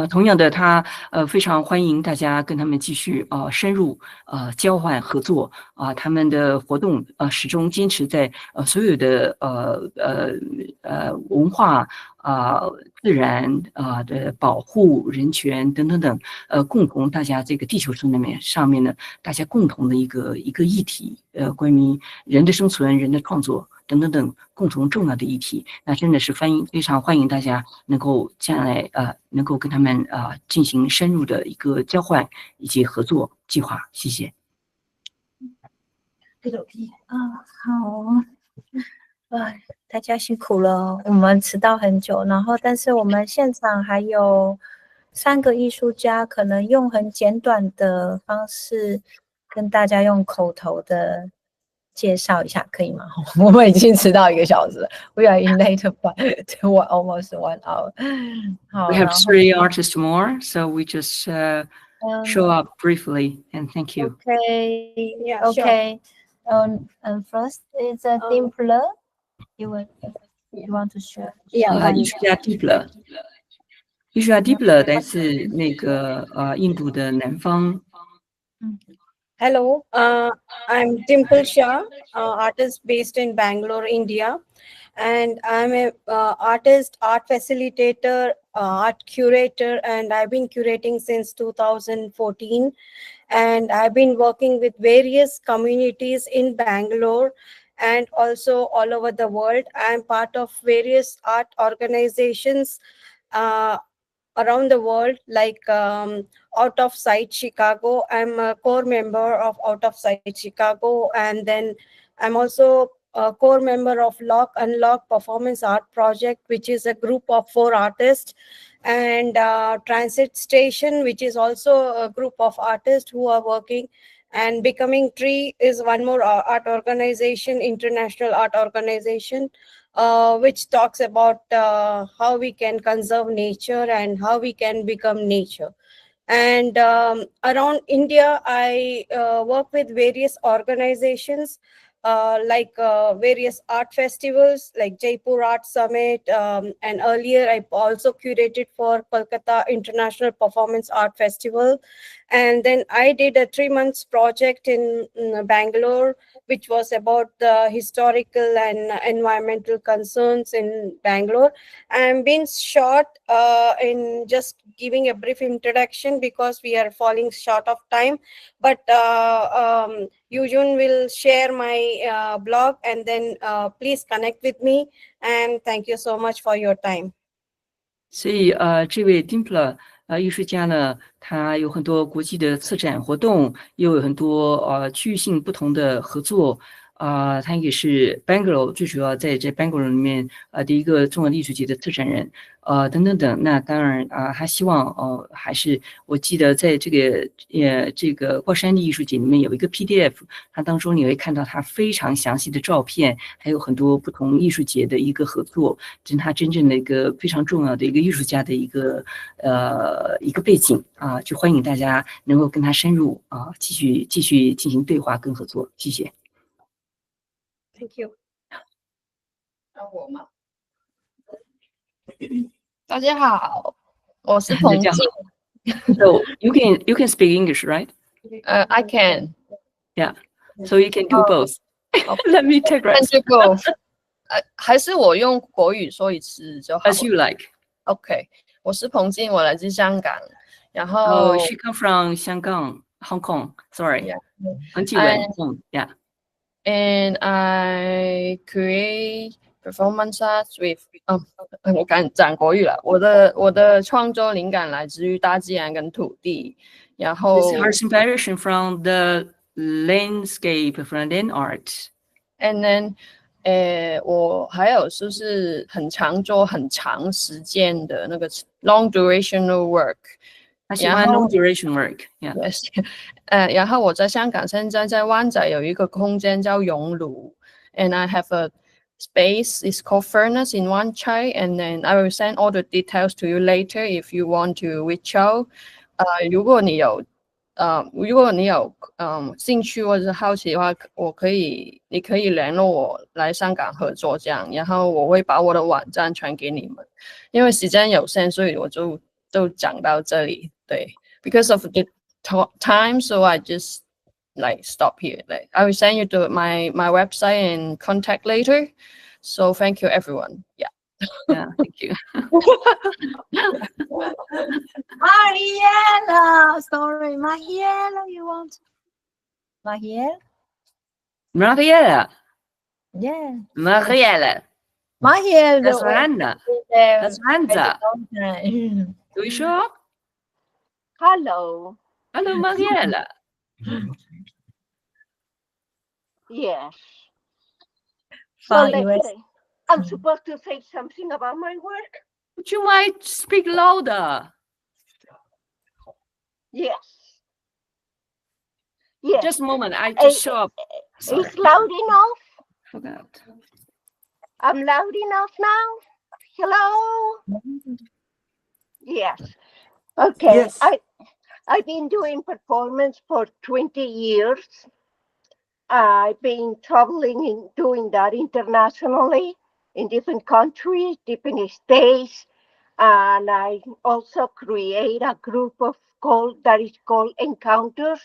同样的，他非常欢迎大家跟他们继续深入交换合作他们的活动始终坚持在所有的文化自然的保护、人权等等等共同大家这个地球上面呢，大家共同的一个议题关于人的生存、人的创作等等等共同重要的议题，那真的是非常欢迎大家能够将来能够跟他们进行深入的一个交换以及合作计划。谢谢。好，大家辛苦了，我们迟到很久，然后但是我们现场还有3个艺术家，可能用很简短的方式跟大家用口头的介绍一下，可以吗？我们已经迟到1个小时了 ，We are in late by almost 1 hour. We have 3 artists more, so we just show up briefly and thank you. Okay, yeah, okay. And first is Dimpler. You want to share? Yeah, 艺术家 Dimpler. 艺术家 Dimpler 来自那个印度的南方。Hello, I'm Dimple Shah, artist based in Bangalore, India, and I'm a artist, art facilitator, art curator, and I've been curating since 2014. and I've been working with various communities in Bangalore and also all over the world. I'm part of various art organizations around the world, like Out of Sight Chicago. I'm a core member of Out of Sight Chicago, and then I'm also a core member of Lock Unlock Performance Art Project, which is a group of 4 artists, and Transit Station, which is also a group of artists who are working. And Becoming Tree is one more art organization, international art organization, which talks about how we can conserve nature and how we can become nature. And around India, I work with various organizations, like various art festivals like Jaipur Art Summit, and earlier I also curated for Kolkata International Performance Art Festival. And then I did a 3 months project in Bangalore, which was about the historical and environmental concerns in Bangalore. I'm being short in just giving a brief introduction because we are falling short of time. But Yujun will share my blog, and then please connect with me. And thank you so much for your time. 所以这位 Dimpler 艺术家呢，他有很多国际的策展活动，又有很多区域性不同的合作。他也是 Bangalore 最主要在这 Bangalore 里面的一个重要的艺术节的策展人，等等等。那当然他希望还是我记得在这个挂山地艺术节里面有一个 PDF， 它当中你会看到他非常详细的照片，还有很多不同艺术节的一个合作，这是他真正的一个非常重要的一个艺术家的一个背景就欢迎大家能够跟他深入继续进行对话跟合作，谢谢。Thank you. 我吗？大家好，我是彭静。So you can speak English, right? I can. Yeah. So you can do both. Let me take rest. both. 还是我用国语说一次就好。As you like. OK， 我是彭静，我来自香港，然后。Oh, she come from 香港 Hong Kong. Sorry. 彭继文。Yeah. And I create performance arts with 我讲国语了。我的创作灵感来自于大自然跟土地，然后 This has inspiration from the landscape, from land art. And then 我还有就是很常做很长时间的那个 long durational work。他喜欢 long duration work. Yes. 然后我在香港现在在湾仔有一个空间叫熔炉 ，and I have a space. It's called Furnace in Wan Chai, and then I will send all the details to you later if you want to reach out. 如果你有兴趣或者好奇的话，你可以联络我来香港合作这样，然后我会把我的网站传给你们。因为时间有限，所以我就讲到这里。对 ，because of the time, so I just stop here. I will send you to my website and contact later. So thank you, everyone. Yeah. Yeah, thank you. Mariela, sorry, Mariela, you want? Mariela? Mariela. Yeah. Mariela. Mariela. Das Randa. Das Randa. Du sure? Hello. Hello, Mariela. Yes. So let's say, I'm supposed to say something about my work? Would you mind speak louder? Yes. Yes. Just a moment, I just show up. Sorry. It's loud enough? Forgot. I'm loud enough now? Hello? Yes. Okay. Yes. I've been doing performance for 20 years. I've been traveling and doing that internationally in different countries, different states. And I also create a group that is called Encounters,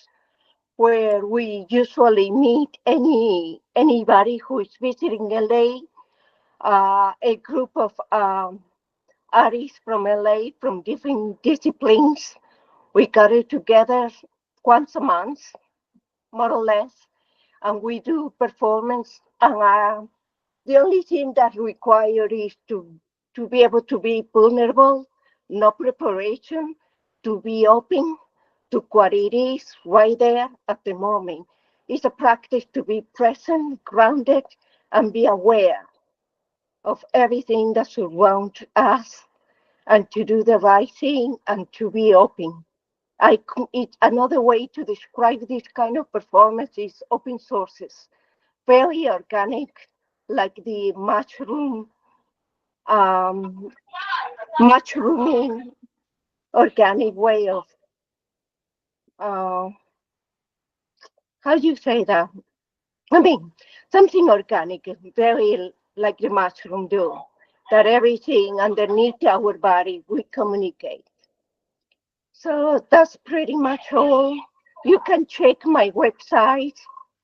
where we usually meet anybody who is visiting LA, a group of artists from LA from different disciplines. We gather together once a month, more or less, and we do performance. And the only thing that required is to be able to be vulnerable, no preparation, to be open to what it is right there at the moment. It's a practice to be present, grounded, and be aware of everything that surrounds us, and to do the right thing and to be open. It's another way to describe this kind of performance is open sources, very organic, like the mushrooming organic way of how do you say that? I mean, something organic, very like the mushroom do, that everything underneath our body we communicate. So that's pretty much all. You can check my website,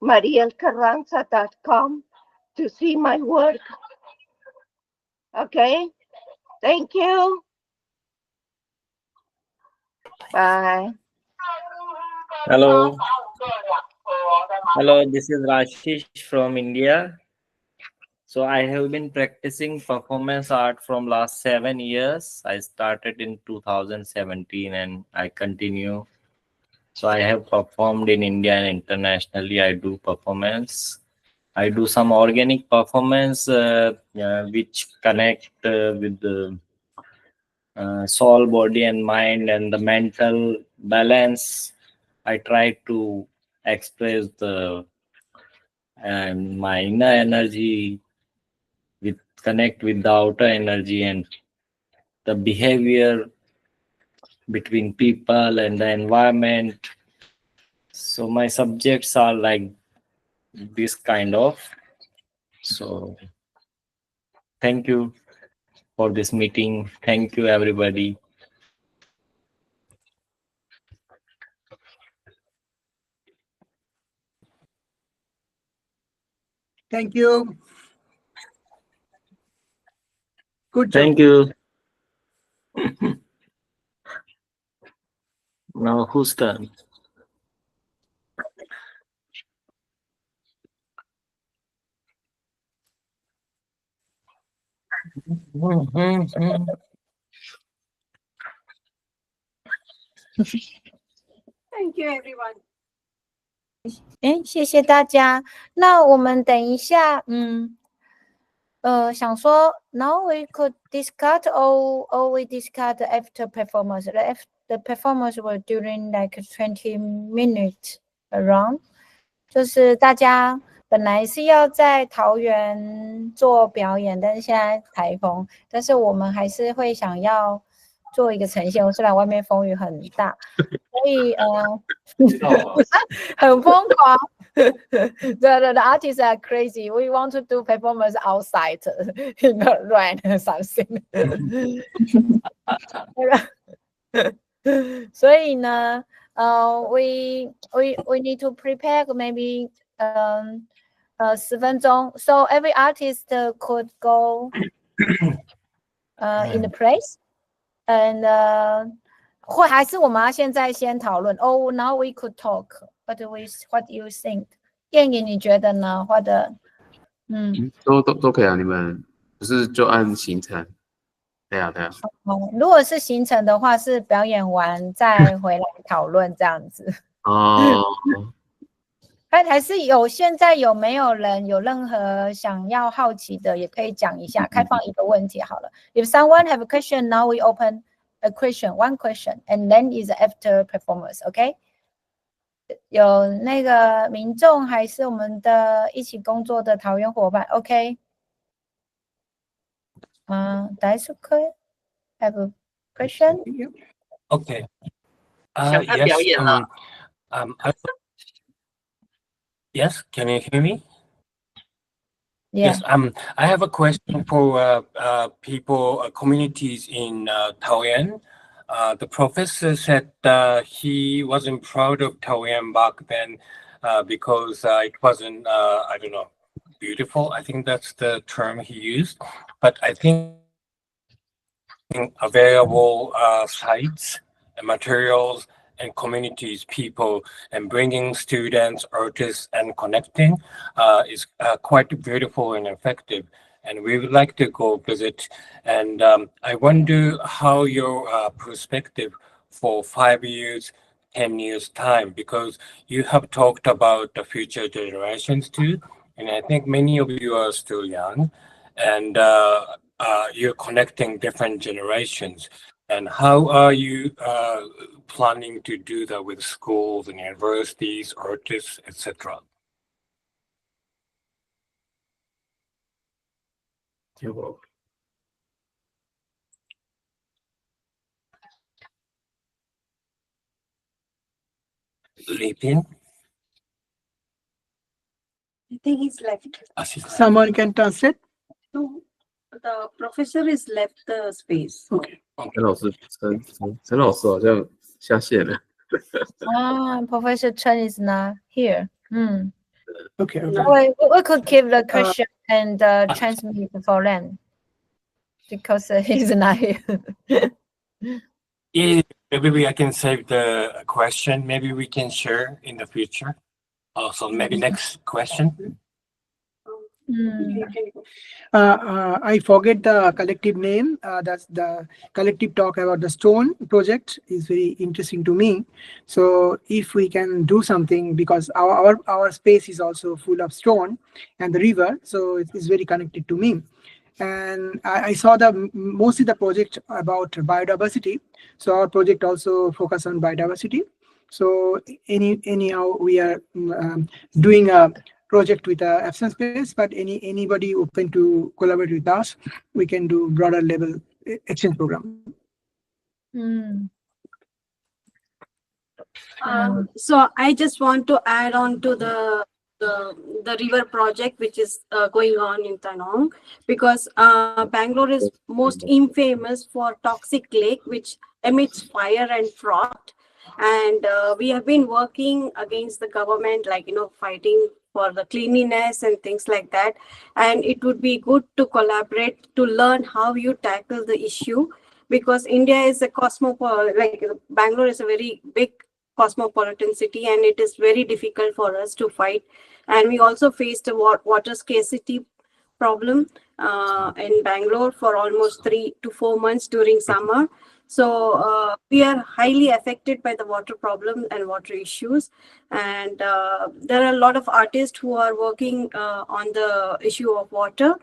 marielcarranza.com, to see my work. Okay, thank you. Bye. Hello. Hello, this is Rashish from India. So I have been practicing performance art from last 7 years. I started in 2017 and I continue. So I have performed in India and internationally. I do performance. I do some organic performance which connect with the soul, body, and mind, and the mental balance. I try to express my inner energy, connect with the outer energy, and the behavior between people and the environment. So my subjects are like this kind of. So thank you for this meeting. Thank you, everybody. Thank you. Good job. Thank you. Now whose turn? Thank you, everyone. 谢谢大家。那我们等一下，想说 ，now we could discuss or we discuss after performance. The performance was during like 20 minutes around. 就是大家本来是要在桃园做表演，但是现在台风，但是我们还是会想要做一个呈现。虽然外面风雨很大，所以很疯狂。The artists are crazy. We want to do performance outside in the rain or something. 所以呢we need to prepare maybe 10分钟. So every artist could go in the place and 或还是我们要现在先讨论 Oh, now we could talk. What do you think? 燕颖你觉得呢？或者都可以啊，你们不是就按行程？对啊。如果是行程的话，是表演完再回来讨论这样子。哦。还是现在有没有人有任何想要好奇的，也可以讲一下，开放一个问题好了。If someone have a question, now we open a question, one question, and then is after performance, okay? 有那个民众还是我们的一起工作的桃园伙伴 ，OK？ that's okay. Have a question? Okay. 想看表演了。Yes, can you hear me? Yeah. Yes. I have a question for people, communities in Taoyuan. The professor said he wasn't proud of Taoyuan back then because it wasn't, I don't know, beautiful. I think that's the term he used. But I think available sites and materials and communities, people, and bringing students, artists, and connecting is quite beautiful and effective. And we would like to go visit. And I wonder how your perspective for 5 years, 10 years time, because you have talked about the future generations too. And I think many of you are still young, and you're connecting different generations. And how are you planning to do that with schools and universities, artists, etc.? Lipin? I think he's left. Someone can translate? No, the professor is left the space. Okay. 陈老师好像下线了。Professor Chen is not here. Okay. We could keep the question and transmit for them because he's not here. Yeah, maybe I can save the question. Maybe we can share in the future. Also, maybe next question. I forget the collective name. That's the collective talk about the stone project is very interesting to me. So if we can do something, because our space is also full of stone and the river, so it is very connected to me. And I saw mostly the project about biodiversity. So our project also focus on biodiversity. So anyhow, we are doing a project with a absence space, but anybody open to collaborate with us, we can do broader level exchange program. So I just want to add on to the river project which is going on in Tanong, because Bangalore is most infamous for toxic lake which emits fire and froth, and we have been working against the government, like fighting for the cleanliness and things like that, and it would be good to collaborate to learn how you tackle the issue, because India is a cosmopolitan, like Bangalore is a very big cosmopolitan city, and it is very difficult for us to fight. And we also faced a water scarcity problem in Bangalore for almost 3 to 4 months during summer. So we are highly affected by the water problem and water issues. And there are a lot of artists who are working on the issue of water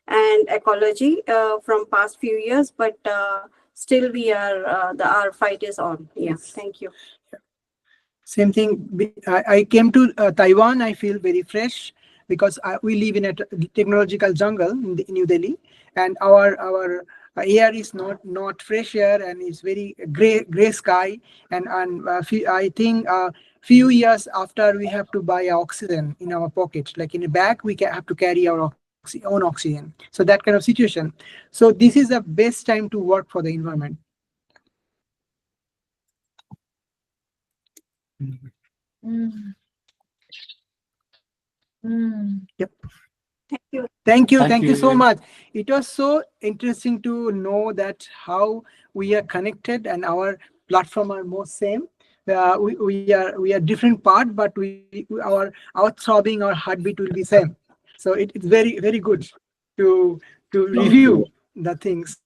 and ecology from past few years, but still we are, our fight is on. Yeah, thank you. Same thing. I came to Taiwan. I feel very fresh because we live in a technological jungle in New Delhi, and our air is not fresh air, and it's very gray sky. And I think few years after we have to buy oxygen in our pocket, like in a bag, we have to carry our own oxygen. So that kind of situation. So this is the best time to work for the environment. Yep. Thank you so much. It was so interesting to know that how we are connected and our platform are more same. We are different part, but our throbbing, our heartbeat will be same. So it's very good to review the things.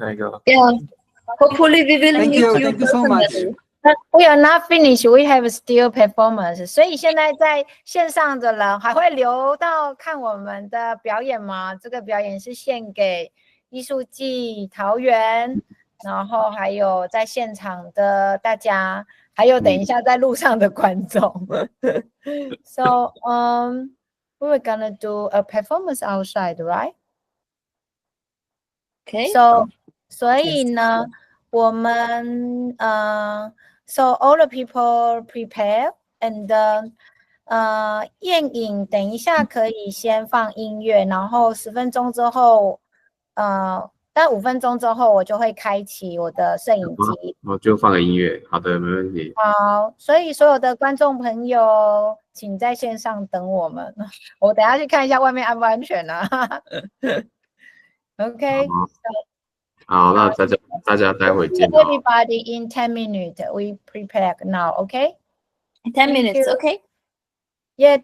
There you go. Yeah. Hopefully we will meet you. Thank you so much. We are not finished. We have still performance. 所以现在在线上的人还会留到看我们的表演吗？这个表演是献给艺术季桃园，然后还有在现场的大家，还有等一下在路上的观众。So we were gonna do a performance outside, right? Okay. So 所以呢，我们So all the people prepare, and 宴饮等一下可以先放音乐，然后10分钟之后，但5分钟之后我就会开启我的摄影机。我就放个音乐，好的，没问题。好，所以所有的观众朋友，请在线上等我们。我等一下去看一下外面安不安全啊。Okay. 好，那大家待会见哦。 Everybody in 10 minutes. We prepare now, okay? 10 minutes, okay? Yeah,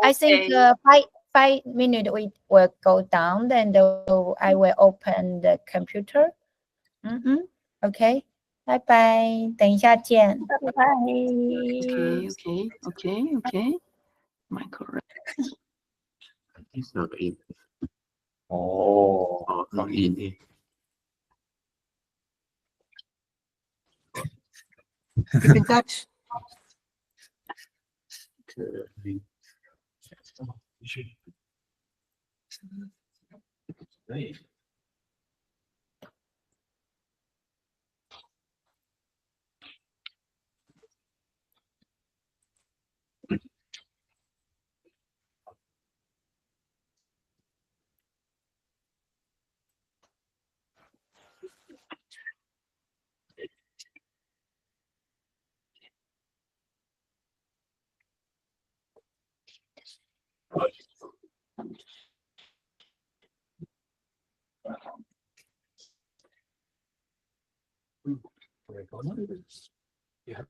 I think 5 minutes we will go down, then I will open the computer. Okay. Bye bye. 等一下见。拜拜。Okay. My correct. 是有个音。哦，有音。Keep in touch. 可以。Yeah.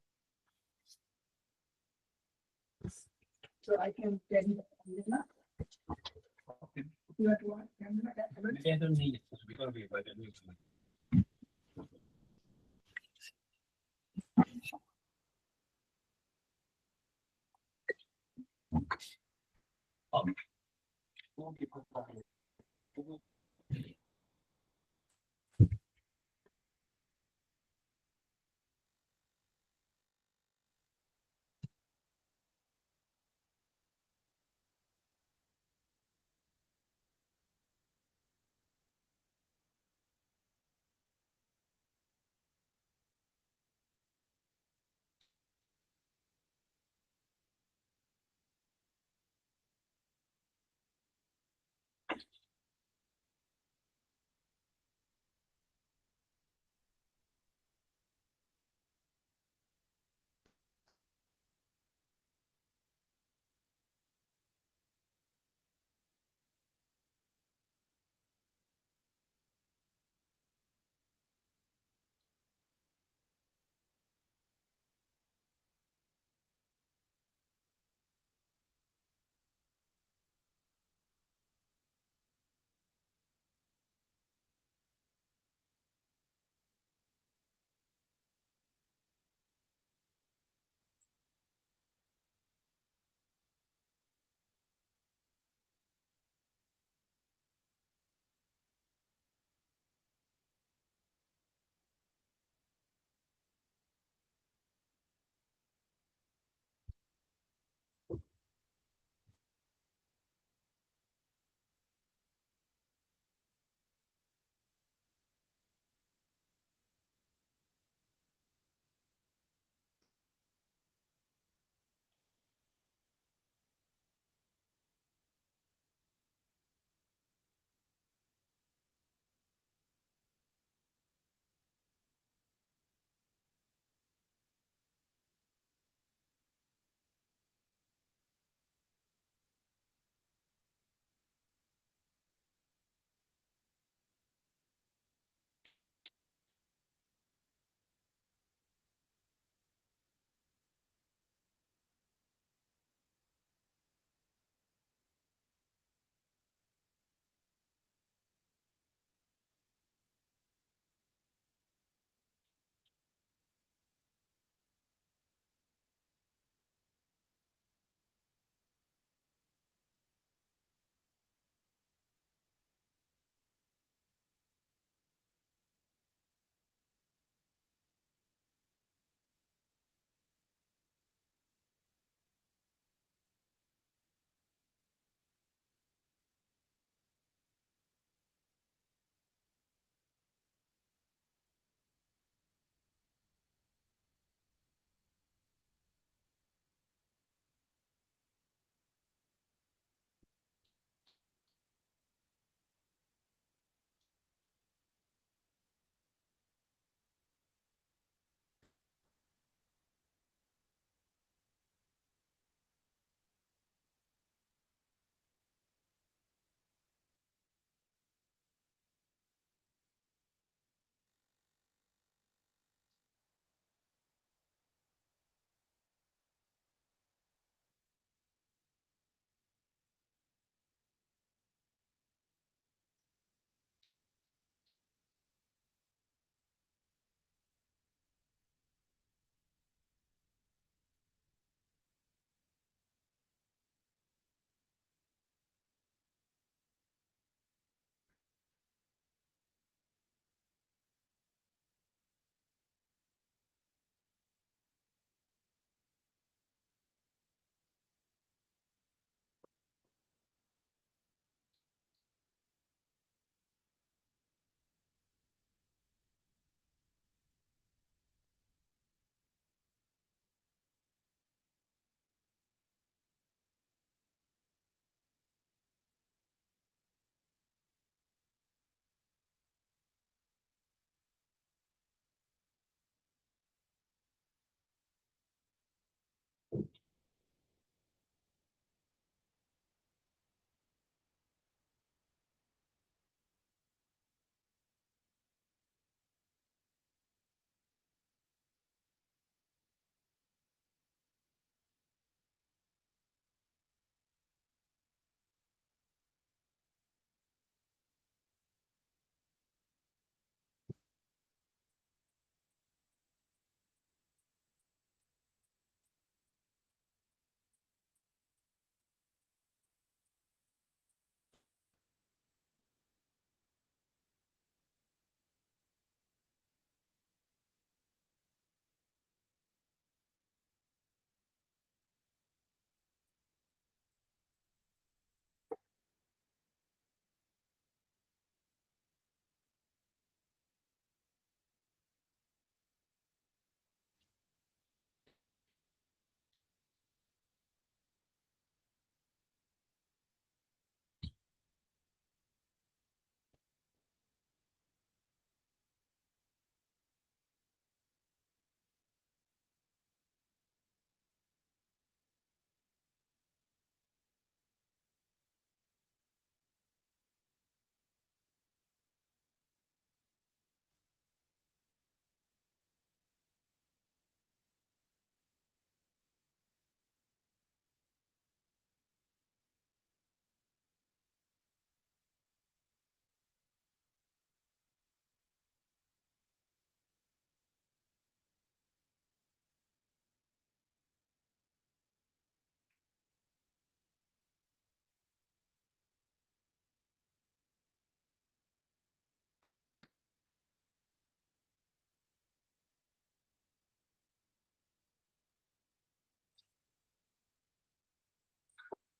So I can get it. You have to watch camera. I don't need it because we by the news.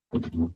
Hello，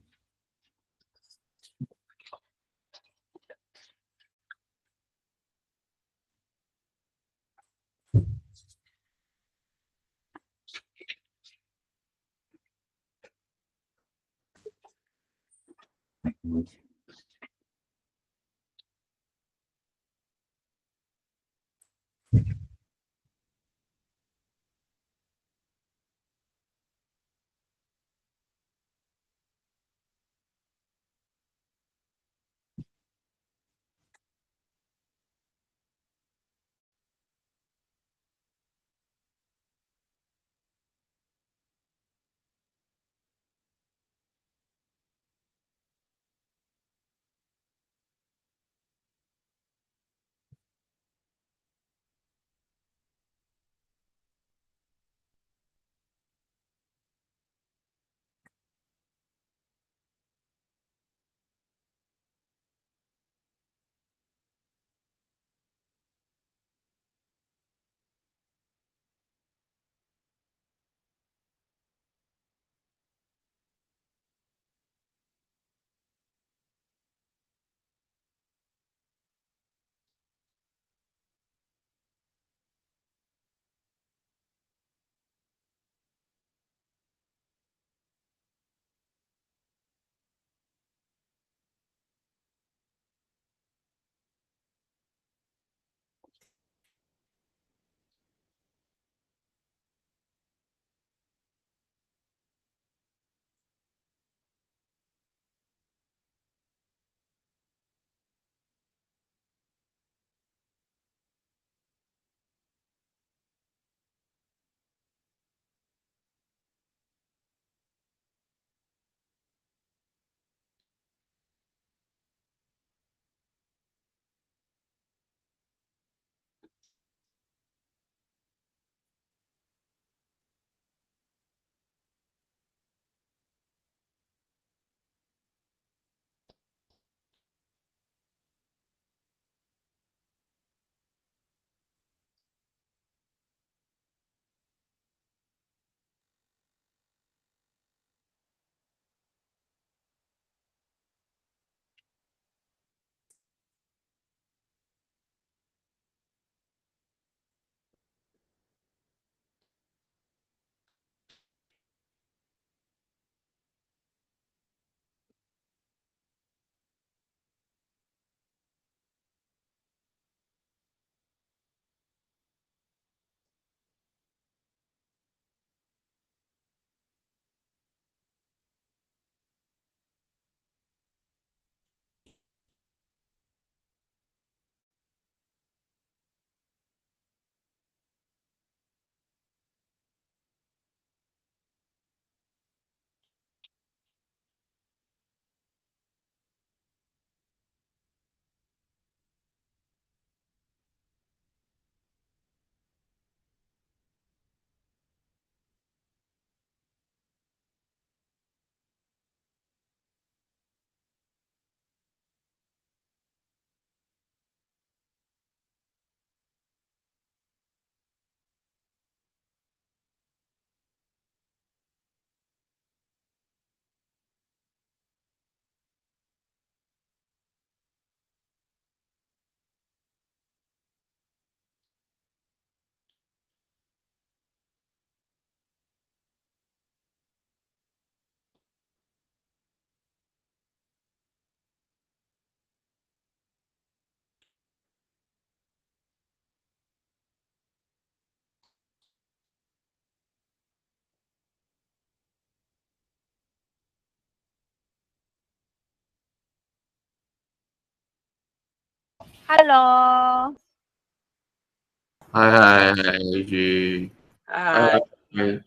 嗨，一局，嗨，艺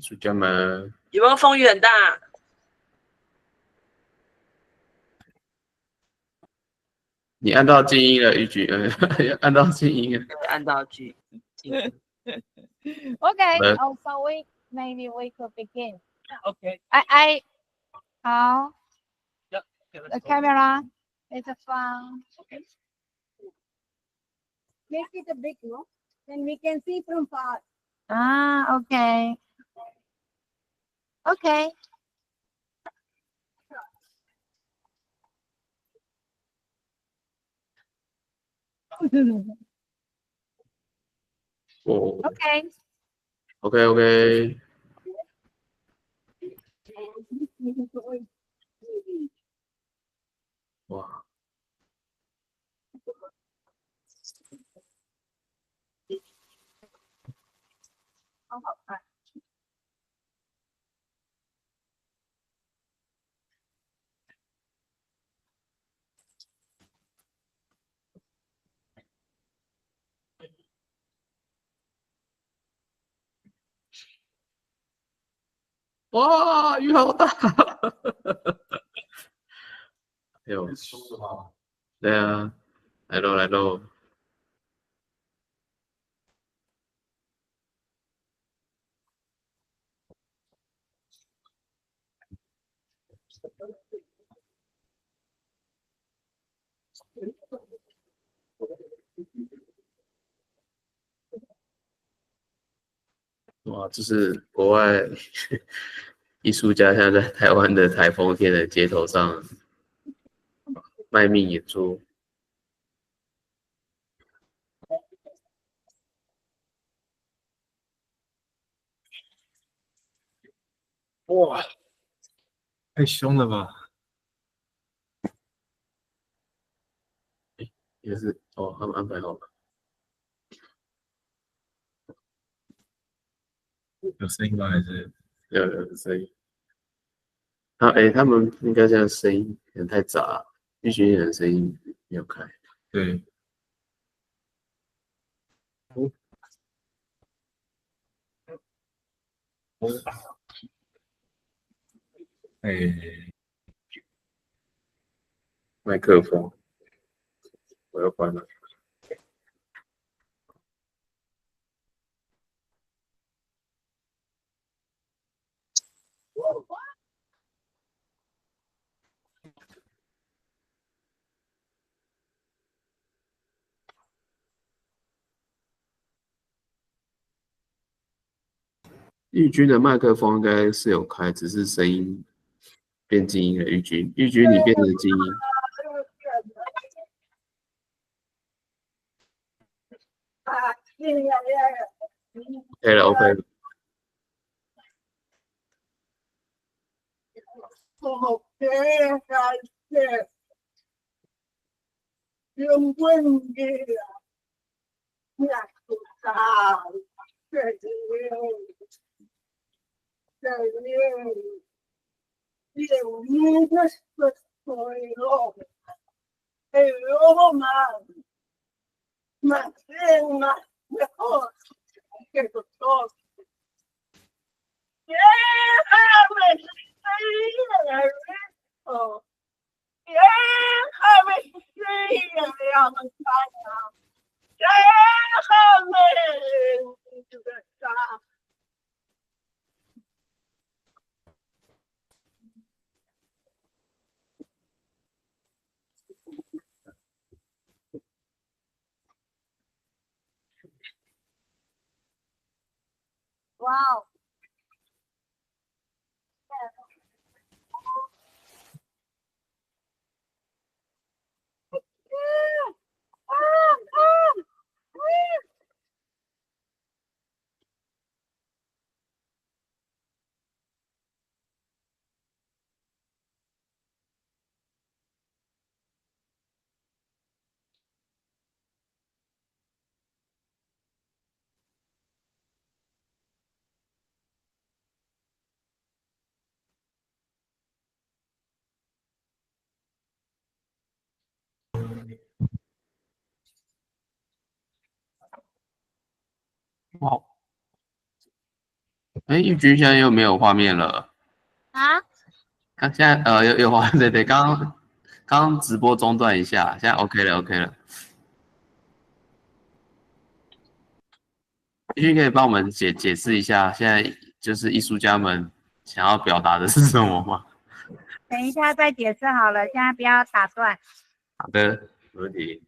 术家们，有没有风雨很大？你按到静音了，一局，按到静音了。对，按到句。Okay, 好的 so maybe we could begin. Okay. How Yep. the camera is from. Make it a big, no? Then we can see from far. Okay. Okay. 哦 OK， ，OK，哇，好好看。哇，鱼好大！哎呦，对啊，来喽来喽！哇，这是国外艺术家现在在台湾的台风天的街头上卖命演出。哇，太凶了吧！也是哦，他们安排好了。有声音吗？还是有声音？他们应该这样声音可能太杂，一群人的声音没有开。对。哦哎，麦克风，我要关了。玉军的麦克风应该是有开，只是声音变静音了。玉军，你变成静音。OK 了，OK 了。哇哦！哇，哎，玉军现在又没有画面了。啊？现在有画，对对，刚直播中断一下，现在 OK 了，OK 了。玉军可以帮我们解释一下，现在就是艺术家们想要表达的是什么吗？等一下再解释好了，现在不要打断。好的，没问题。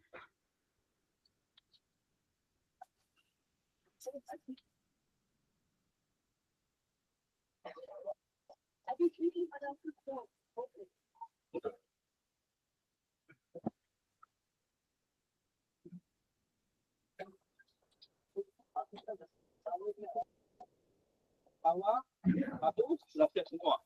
pertama satu siap semua.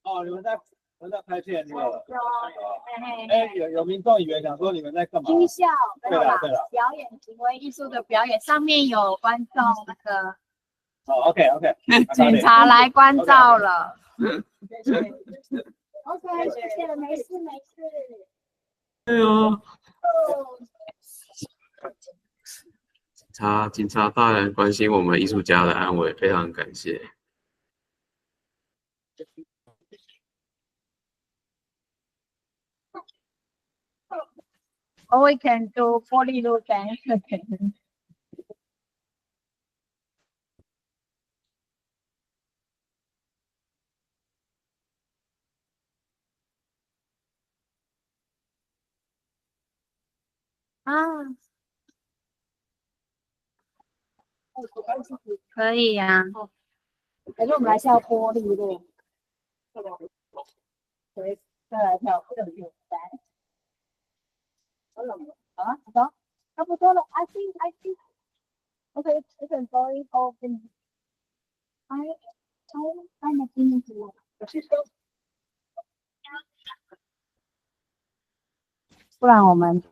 哦，你们在拍片是吧？哎，有民众以为想说你们在干嘛？音效，对了对了，表演行为艺术的表演，上面有观众那个。哦，OK，警察来关照了。OK，谢谢，没事没事。对哦。警察大人关心我们艺术家的安危，非常感谢。Or we can do Bollywood dance again. 啊，可以呀。还是我们来下玻璃的？对，再来跳这个来。好啊，走，差不多了。I think. Okay, it's going open. I'm not in it. 不然我们就。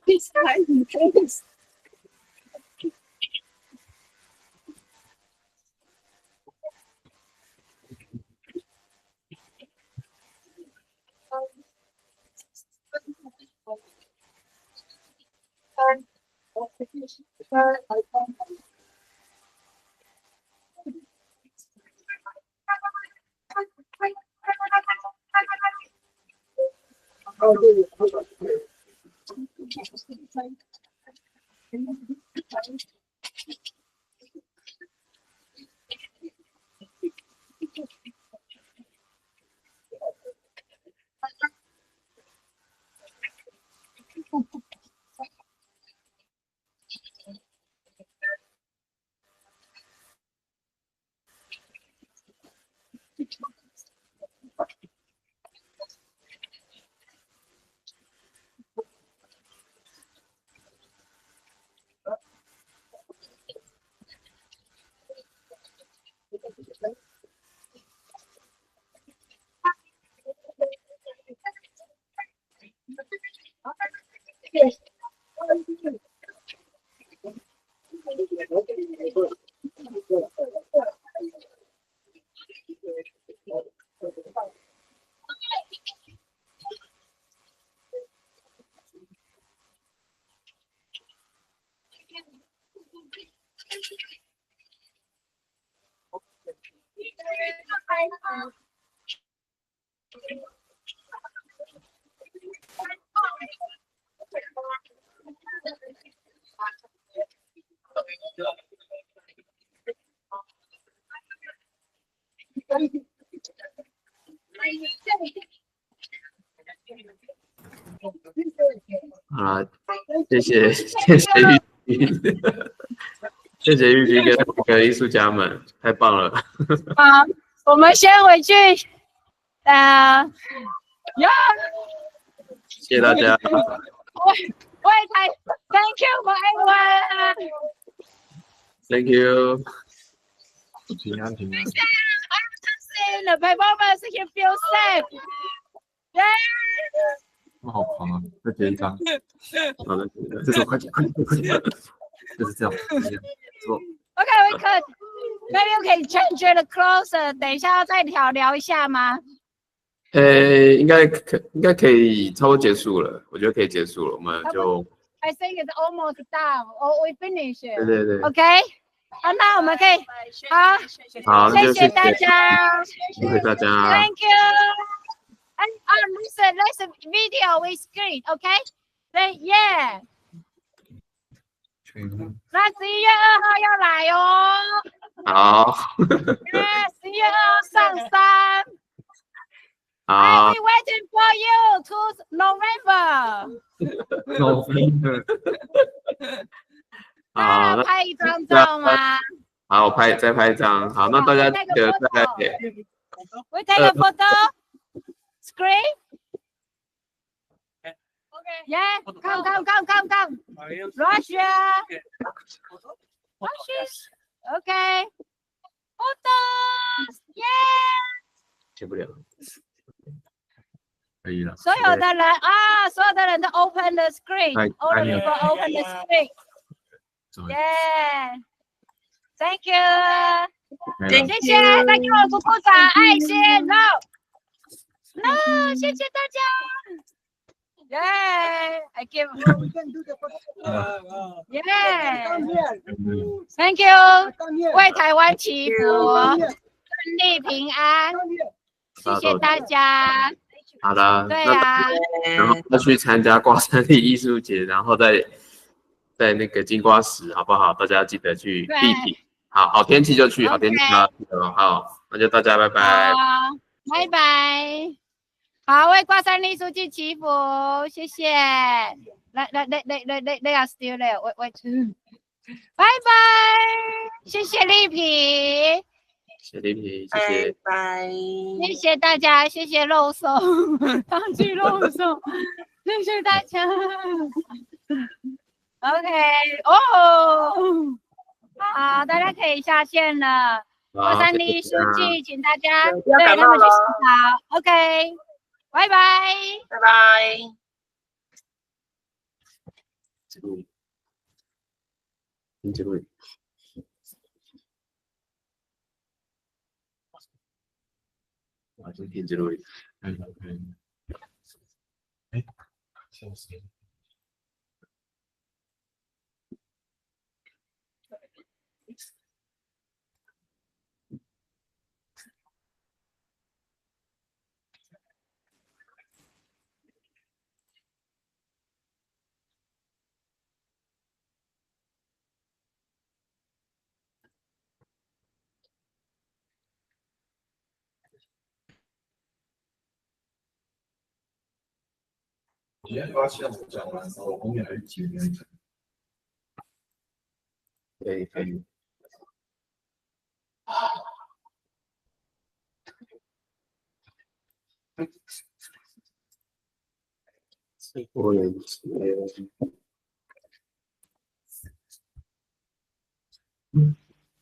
This guy is啊，谢谢玉君，谢谢玉君跟那个艺术家们，太棒了。好，我们先回去。呀，谢谢大家。喂台 ，Thank you for everyone. Thank you。平安平安。The performance you feel safe. Yeah. 我好狂啊！再截一张。好的，这首快点，就是这样，做。Okay, we could. Maybe you can change the clothes. 等一下要再聊一下吗？应该可以差不多结束了，我觉得可以结束了，我们就。I think it's almost done. Or we finish. 对。OK. 好，那我们可以好，谢谢大家，谢谢大家 ，Thank you. And listen, video with screen, OK? Then yeah. 那11月2号要来哦。好。11月2号上山。好。We waiting for you to November. 好，拍一张照吗？好，再拍一张。好，那大家记得在。We take a photo. Screen. Okay. Yeah. Come. Russia. Okay. Photos. Yeah. 切不了。可以了。所有的人都 open the screen. All the people open the screen. Yeah. Thank you. 谢谢，再给我鼓鼓掌，爱心，no。那谢谢大家。I give. We can do the photo. Thank you. 为台湾祈福，顺利平安。谢谢大家。好的，对啊，然后要去参加挂山地艺术节，然后在那个金瓜石，好不好？大家记得去力品。好天气就去，好天气啊！好，那就大家拜拜。拜拜。好，为挂山艺术节祈福，谢谢。They are still there. Wait. 拜拜，谢谢丽萍。谢谢丽萍，谢谢，拜拜，谢谢大家，谢谢肉松，汤鸡肉松，谢谢大家。OK， 哦，好，大家可以下线了。挂山地书记，请大家对他们去洗澡。OK， 拜拜，拜拜。这个。啊，就停止录音。谢谢。我今天发现我讲完之后，我后面还有几个人讲。可以。我也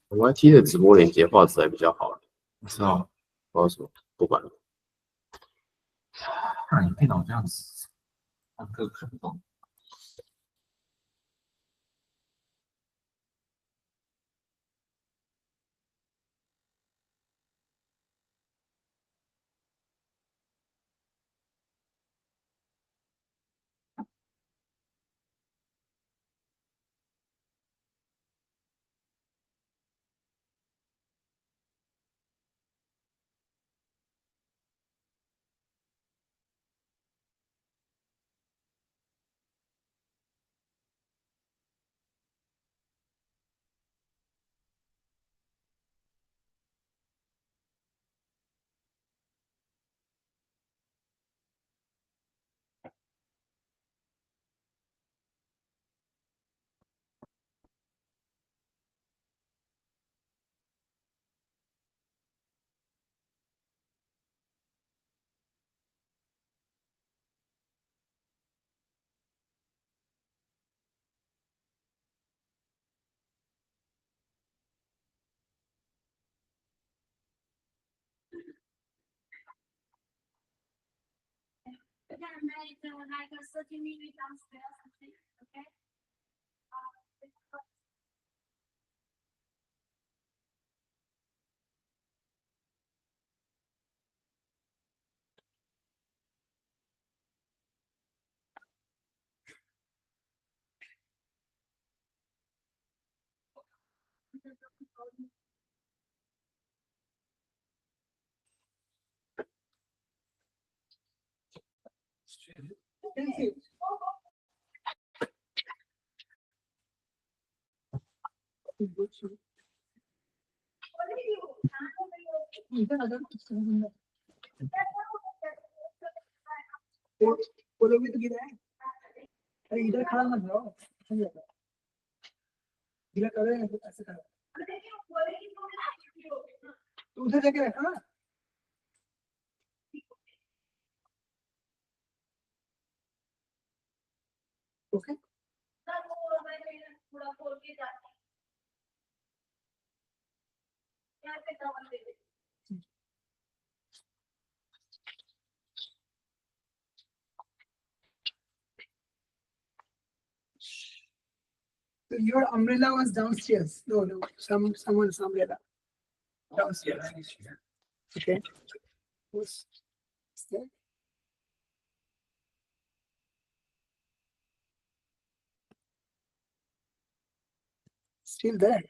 我 YT 的直播连接画质还比较好，是哦，不知道什么，不管了。看你电脑这样子，看不懂。बोलो भी तो गिरा है। अरे इधर खड़ा मत रहो, गिला करो ऐसे करो, तो उधर जाके रखा ना। Okay So your umbrella was downstairs. No, someone's umbrella downstairs. Okay. Still there.